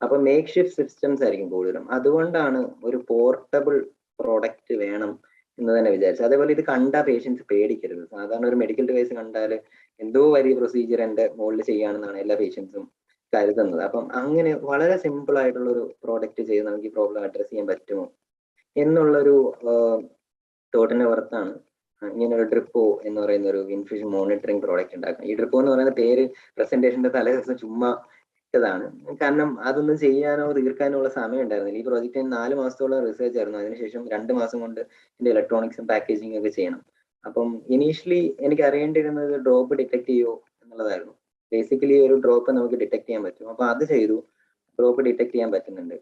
അപ്പൊ മേക്ക് ഷിഫ്റ്റ് സിസ്റ്റംസ് ആയിരിക്കും കൂടുതലും. അതുകൊണ്ടാണ് ഒരു പോർട്ടബിൾ പ്രോഡക്റ്റ് വേണം എന്ന് തന്നെ വിചാരിച്ചത്. അതേപോലെ ഇത് കണ്ട പേഷ്യൻസ് പേടിക്കരുത്. സാധാരണ ഒരു മെഡിക്കൽ ഡിവൈസ് കണ്ടാൽ എന്തോ വലിയ പ്രൊസീജിയർ എൻ്റെ മുകളിൽ ചെയ്യുകയാണെന്നാണ് എല്ലാ പേഷ്യൻസും കരുതുന്നത്. അപ്പം അങ്ങനെ വളരെ സിമ്പിൾ ആയിട്ടുള്ള ഒരു പ്രോഡക്റ്റ് ചെയ്ത് നമുക്ക് ഈ പ്രോബ്ലം അഡ്രസ് ചെയ്യാൻ പറ്റുമോ എന്നുള്ളൊരു തോട്ടിന്റെ പുറത്താണ് ഇങ്ങനെ ഒരു ഡ്രിപ്പോ എന്ന് പറയുന്ന ഒരു ഇൻഫ്യൂഷൻ മോണിറ്ററിംഗ് പ്രോഡക്റ്റ് ഉണ്ടാക്കുന്നത്. ഈ ഡ്രിപ്പോ എന്ന് പറയുന്ന പേര് പ്രസന്റേഷന്റെ തലേ ദിവസം ചുമ്മാ ഇട്ടതാണ്. കാരണം അതൊന്നും ചെയ്യാനോ തീർക്കാനോ ഉള്ള സമയം ഉണ്ടായിരുന്നില്ല. ഈ പ്രോജക്റ്റിന് 4 മാസത്തോളം റിസർച്ച് ആയിരുന്നു. അതിനുശേഷം 2 മാസം കൊണ്ട് ഇതിന്റെ ഇലക്ട്രോണിക്സും പാക്കേജിംഗ് ഒക്കെ ചെയ്യണം. അപ്പം ഇനീഷ്യലി എനിക്ക് അറിയേണ്ടിയിരുന്നത് ഡ്രോപ്പ് ഡിറ്റക്ട് ചെയ്യുമോ എന്നുള്ളതായിരുന്നു. ബേസിക്കലി ഒരു ഡ്രോപ്പ് നമുക്ക് ഡിറ്റക്ട് ചെയ്യാൻ പറ്റും. അപ്പൊ അത് ചെയ്തു, ഡ്രോപ്പ് ഡിറ്റക്ട് ചെയ്യാൻ പറ്റുന്നുണ്ട്.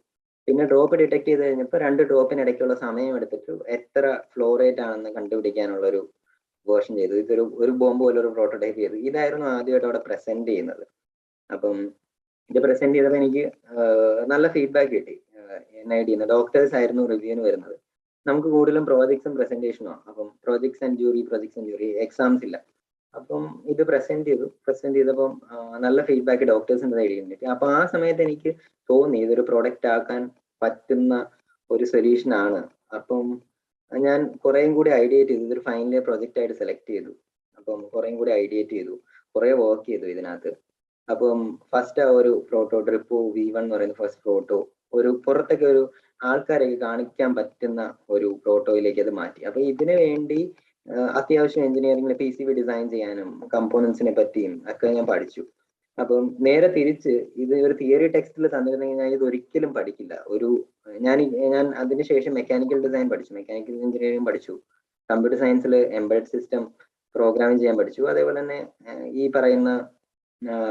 പിന്നെ ഡ്രോപ്പ് ഡിറ്റക്ട് ചെയ്ത് കഴിഞ്ഞപ്പോൾ 2 ഡ്രോപ്പിന് ഇടയ്ക്കുള്ള സമയം എടുത്തിട്ട് എത്ര ഫ്ലോ റേറ്റ് ആണെന്ന് കണ്ടുപിടിക്കാനുള്ള ഒരു വേർഷൻ ചെയ്തു. ഇതൊരു ബോംബ് പോലെ ഒരു പ്രോട്ടോടൈപ്പ് ചെയ്തു. ഇതായിരുന്നു ആദ്യമായിട്ട് അവിടെ പ്രസന്റ് ചെയ്യുന്നത്. അപ്പം ഇത് പ്രസന്റ് ചെയ്തപ്പോൾ എനിക്ക് നല്ല ഫീഡ്ബാക്ക് കിട്ടി. NID ഡോക്ടേഴ്സ് ആയിരുന്നു റിവ്യൂവിന് വരുന്നത്. നമുക്ക് കൂടുതലും പ്രോജക്ട്സും പ്രസന്റേഷനും. അപ്പം പ്രോജക്ട്സ് ആൻഡ് ജൂറി എക്സാംസ് ഇല്ല. അപ്പം ഇത് പ്രസന്റ് ചെയ്തപ്പം നല്ല ഫീഡ്ബാക്ക് ഡോക്ടേഴ്സിന്റെ സൈഡിൽ കിട്ടി. അപ്പൊ ആ സമയത്ത് എനിക്ക് തോന്നി ഇതൊരു പ്രൊഡക്റ്റ് ആക്കാൻ പറ്റുന്ന ഒരു സൊല്യൂഷൻ ആണ്. അപ്പം ഞാൻ കുറേയും കൂടി ഐഡിയേറ്റ് ചെയ്തു. ഇതൊരു ഫൈനൽ പ്രൊജക്റ്റ് ആയിട്ട് സെലക്ട് ചെയ്തു. അപ്പം കുറേയും കൂടി ഐഡിയേറ്റ് ചെയ്തു, കുറെ വർക്ക് ചെയ്തു ഇതിനകത്ത്. അപ്പം ഫസ്റ്റ് ആ ഒരു പ്രോട്ടോ ഡ്രിപ്പോ V1 എന്ന് പറയുന്ന ഫസ്റ്റ് പ്രോട്ടോ ഒരു പുറത്തൊക്കെ ഒരു ആൾക്കാരൊക്കെ കാണിക്കാൻ പറ്റുന്ന ഒരു പ്രോട്ടോയിലേക്ക് അത് മാറ്റി. അപ്പൊ ഇതിനു വേണ്ടി അത്യാവശ്യം എഞ്ചിനീയറിംഗിൽ PCB ഡിസൈൻ ചെയ്യാനും കമ്പോണൻസിനെ പറ്റിയും ഒക്കെ ഞാൻ പഠിച്ചു. അപ്പം നേരെ തിരിച്ച് ഇത് ഒരു തിയറി ടെക്സ്റ്റിൽ തന്നിരുന്നെങ്കിൽ ഞാൻ ഇത് ഒരിക്കലും പഠിക്കില്ല. ഞാൻ അതിനുശേഷം മെക്കാനിക്കൽ ഡിസൈൻ പഠിച്ചു, മെക്കാനിക്കൽ എഞ്ചിനീയറിംഗ് പഠിച്ചു, കമ്പ്യൂട്ടർ സയൻസിൽ എംബെഡഡ് സിസ്റ്റം പ്രോഗ്രാമിംഗ് ചെയ്യാൻ പഠിച്ചു. അതേപോലെ തന്നെ ഈ പറയുന്ന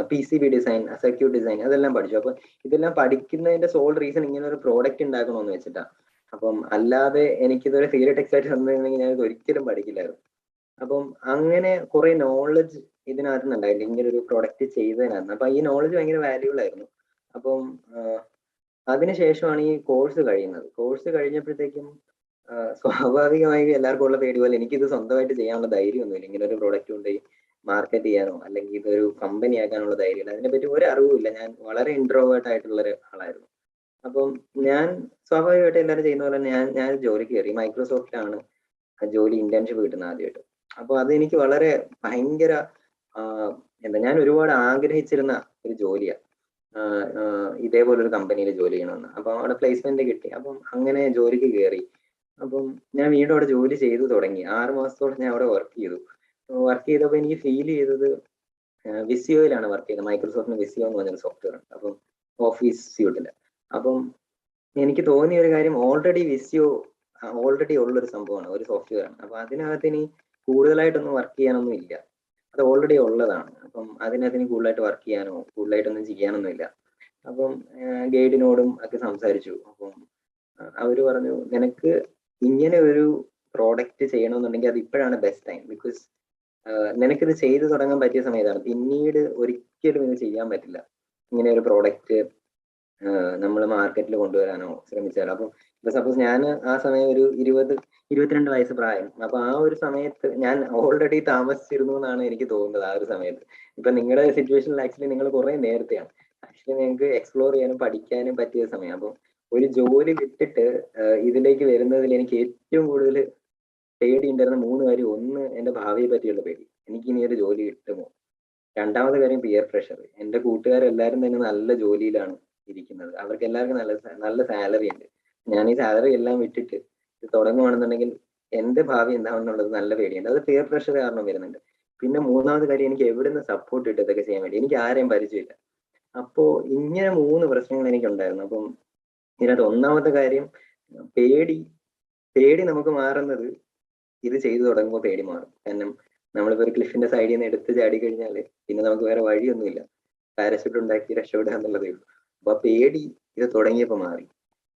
PCB ഡിസൈൻ, സർക്യൂട്ട് ഡിസൈൻ അതെല്ലാം പഠിച്ചു. അപ്പൊ ഇതെല്ലാം പഠിക്കുന്നതിന്റെ സോൾ റീസൺ ഇങ്ങനെ ഒരു പ്രോഡക്റ്റ് ഉണ്ടാക്കണമെന്ന് വെച്ചിട്ടാ. അപ്പം അല്ലാതെ എനിക്കിതൊരു തിയറി ടെക്സ്റ്റ് ആയിട്ട് തന്നിരുന്നെങ്കിൽ ഞാൻ ഇത് ഒരിക്കലും പഠിക്കില്ലായിരുന്നു. അപ്പം അങ്ങനെ കുറെ നോളജ് ഇതിനകത്ത് നിന്നുണ്ടായില്ല ഇങ്ങനെ ഒരു പ്രൊഡക്റ്റ് ചെയ്തതിനകത്ത്. അപ്പൊ ഈ നോളജ് ഭയങ്കര വാല്യൂബിൾ ആയിരുന്നു. അപ്പം അതിനുശേഷമാണ് ഈ കോഴ്സ് കഴിയുന്നത്. കോഴ്സ് കഴിഞ്ഞപ്പോഴത്തേക്കും സ്വാഭാവികമായി എല്ലാവർക്കും ഉള്ള പേടി പോലെ എനിക്കിത് സ്വന്തമായിട്ട് ചെയ്യാനുള്ള ധൈര്യമൊന്നുമില്ല. ഇങ്ങനെ ഒരു പ്രൊഡക്റ്റ് കൊണ്ടുപോയി മാർക്കറ്റ് ചെയ്യാനോ അല്ലെങ്കിൽ ഇതൊരു കമ്പനി ആക്കാനുള്ള ധൈര്യമില്ല. അതിനെപ്പറ്റി ഒരു അറിവുമില്ല. ഞാൻ വളരെ ഇൻട്രോവേർട്ട് ആയിട്ടുള്ള ഒരു ആളായിരുന്നു. അപ്പം ഞാൻ സ്വാഭാവികമായിട്ട് എല്ലാവരും ചെയ്യുന്ന പോലെ ഞാൻ ജോലിക്ക് കയറി. മൈക്രോസോഫ്റ്റിലാണ് ജോലി ഇന്റേൺഷിപ്പ് കിട്ടുന്നത് ആദ്യമായിട്ട്. അപ്പൊ അതെനിക്ക് വളരെ ഭയങ്കര എന്താ ഞാൻ ഒരുപാട് ആഗ്രഹിച്ചിരുന്ന ഒരു ജോലിയാണ്. ഇതേപോലൊരു കമ്പനിയിൽ ജോലി ചെയ്യണമെന്ന്. അപ്പൊ അവിടെ പ്ലേസ്മെന്റ് കിട്ടി. അപ്പം അങ്ങനെ ജോലിക്ക് കയറി. അപ്പം ഞാൻ വീണ്ടും അവിടെ ജോലി ചെയ്തു തുടങ്ങി. 6 മാസത്തോളം ഞാൻ അവിടെ വർക്ക് ചെയ്തു. വർക്ക് ചെയ്തപ്പോൾ എനിക്ക് ഫീൽ ചെയ്തത് വിസിയോയിലാണ് വർക്ക് ചെയ്തത്. മൈക്രോസോഫ്റ്റിന് വിസിയോ എന്ന് പറഞ്ഞൊരു സോഫ്റ്റ്വെയർ ഉണ്ട്. അപ്പം ഓഫീസ് സ്യൂട്ടില്. അപ്പം എനിക്ക് തോന്നിയ ഒരു കാര്യം, ഓൾറെഡി ഉള്ളൊരു സംഭവമാണ്, ഒരു സോഫ്റ്റ്വെയർ ആണ്. അപ്പൊ അതിനകത്ത് ഇനി കൂടുതലായിട്ടൊന്നും വർക്ക് ചെയ്യാനൊന്നും ഇല്ല. അത് ഓൾറെഡി ഉള്ളതാണ്. അപ്പം അതിനകത്ത് ഇനി കൂടുതലായിട്ട് വർക്ക് ചെയ്യാനോ കൂടുതലായിട്ടൊന്നും ചെയ്യാനൊന്നും ഇല്ല. അപ്പം ഗൈഡിനോടും ഒക്കെ സംസാരിച്ചു. അപ്പം അവര് പറഞ്ഞു, നിനക്ക് ഇങ്ങനെ ഒരു പ്രോഡക്റ്റ് ചെയ്യണമെന്നുണ്ടെങ്കിൽ അത് ഇപ്പോഴാണ് ബെസ്റ്റ് ടൈം. ബിക്കോസ് നിനക്കിത് ചെയ്തു തുടങ്ങാൻ പറ്റിയ സമയത്താണ്. പിന്നീട് ഒരിക്കലും ഇത് ചെയ്യാൻ പറ്റില്ല. ഇങ്ങനെ ഒരു പ്രോഡക്റ്റ് നമ്മൾ മാർക്കറ്റിൽ കൊണ്ടുവരാനോ ശ്രമിച്ചാൽ. അപ്പം ഇപ്പൊ സപ്പോസ് ഞാൻ ആ സമയം ഒരു 22 വയസ്സ് പ്രായം. അപ്പൊ ആ ഒരു സമയത്ത് ഞാൻ ഓൾറെഡി താമസിച്ചിരുന്നു എന്നാണ് എനിക്ക് തോന്നുന്നത്. ആ ഒരു സമയത്ത് ഇപ്പൊ നിങ്ങളുടെ സിറ്റുവേഷനിൽ ആക്ച്വലി നിങ്ങൾ കുറെ നേരത്തെയാണ്. ആക്ച്വലി നിങ്ങൾക്ക് എക്സ്പ്ലോർ ചെയ്യാനും പഠിക്കാനും പറ്റിയ സമയം. അപ്പം ഒരു ജോലി വിട്ടിട്ട് ഇതിലേക്ക് വരുന്നതിൽ എനിക്ക് ഏറ്റവും കൂടുതൽ പേടി ഉണ്ടായിരുന്ന 3 കാര്യം. ഒന്ന്, എന്റെ ഭാവിയെ പറ്റിയുള്ള പേടി, എനിക്ക് ഇനി ഒരു ജോലി കിട്ടുമോ. രണ്ടാമത്തെ കാര്യം പിയർ പ്രഷർ. എന്റെ കൂട്ടുകാരെല്ലാരും തന്നെ നല്ല ജോലിയിലാണ് ഇരിക്കുന്നത്. അവർക്ക് എല്ലാവർക്കും നല്ല സാലറി ഉണ്ട്. ഞാൻ ഈ സാലറി എല്ലാം വിട്ടിട്ട് ഇത് തുടങ്ങുവാണെന്നുണ്ടെങ്കിൽ എന്റെ ഭാവി എന്താണെന്നുള്ളത് നല്ല പേടിയുണ്ട്. അത് പിയർ പ്രഷർ കാരണം വരുന്നുണ്ട്. പിന്നെ മൂന്നാമത്തെ കാര്യം, എനിക്ക് എവിടുന്ന് സപ്പോർട്ട് ഇട്ട് ഇതൊക്കെ ചെയ്യാൻ വേണ്ടി. എനിക്ക് ആരെയും പരിചയമില്ല. അപ്പോ ഇങ്ങനെ 3 പ്രശ്നങ്ങൾ എനിക്കുണ്ടായിരുന്നു. അപ്പം ഇതിനകത്ത് ഒന്നാമത്തെ കാര്യം പേടി നമുക്ക് മാറുന്നത് ഇത് ചെയ്തു തുടങ്ങുമ്പോൾ പേടി മാറും. കാരണം നമ്മളിപ്പോ ഒരു ക്ലിഫിന്റെ സൈഡിൽ നിന്ന് എടുത്ത് ചാടി കഴിഞ്ഞാൽ പിന്നെ നമുക്ക് വേറെ വഴിയൊന്നുമില്ല. പാരഷൂട്ട് ഉണ്ടാക്കി രക്ഷപ്പെടുക എന്നുള്ളതേ ഉള്ളൂ. അപ്പൊ പേടി ഇത് തുടങ്ങിയപ്പോ മാറി.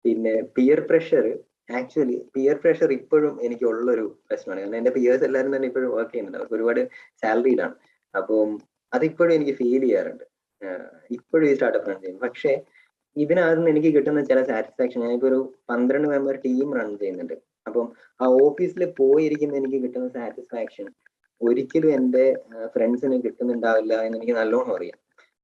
പിന്നെ പിയർ പ്രഷർ ഇപ്പോഴും എനിക്ക് ഉള്ളൊരു പ്രശ്നമാണ്. കാരണം എന്റെ പിയേഴ്സ് എല്ലാവരും തന്നെ ഇപ്പോഴും വർക്ക് ചെയ്യുന്നുണ്ട്. അവർക്ക് ഒരുപാട് സാലറിയിലാണ്. അപ്പം അതിപ്പോഴും എനിക്ക് ഫീൽ ചെയ്യാറുണ്ട്. ഇപ്പോഴും ഈ സ്റ്റാർട്ടപ്പ് റൺ ചെയ്യും. പക്ഷെ ഇതിനകത്ത് നിന്ന് എനിക്ക് കിട്ടുന്ന ചില സാറ്റിസ്ഫാക്ഷൻ, ഞാനിപ്പോ ഒരു 12 മെമ്പർ ടീം റൺ ചെയ്യുന്നുണ്ട്. അപ്പം ആ ഓഫീസിൽ പോയിരിക്കുന്ന എനിക്ക് കിട്ടുന്ന സാറ്റിസ്ഫാക്ഷൻ ഒരിക്കലും എന്റെ ഫ്രണ്ട്സിന് കിട്ടുന്നുണ്ടാവില്ല എന്ന് എനിക്ക് നല്ലോണം അറിയാം.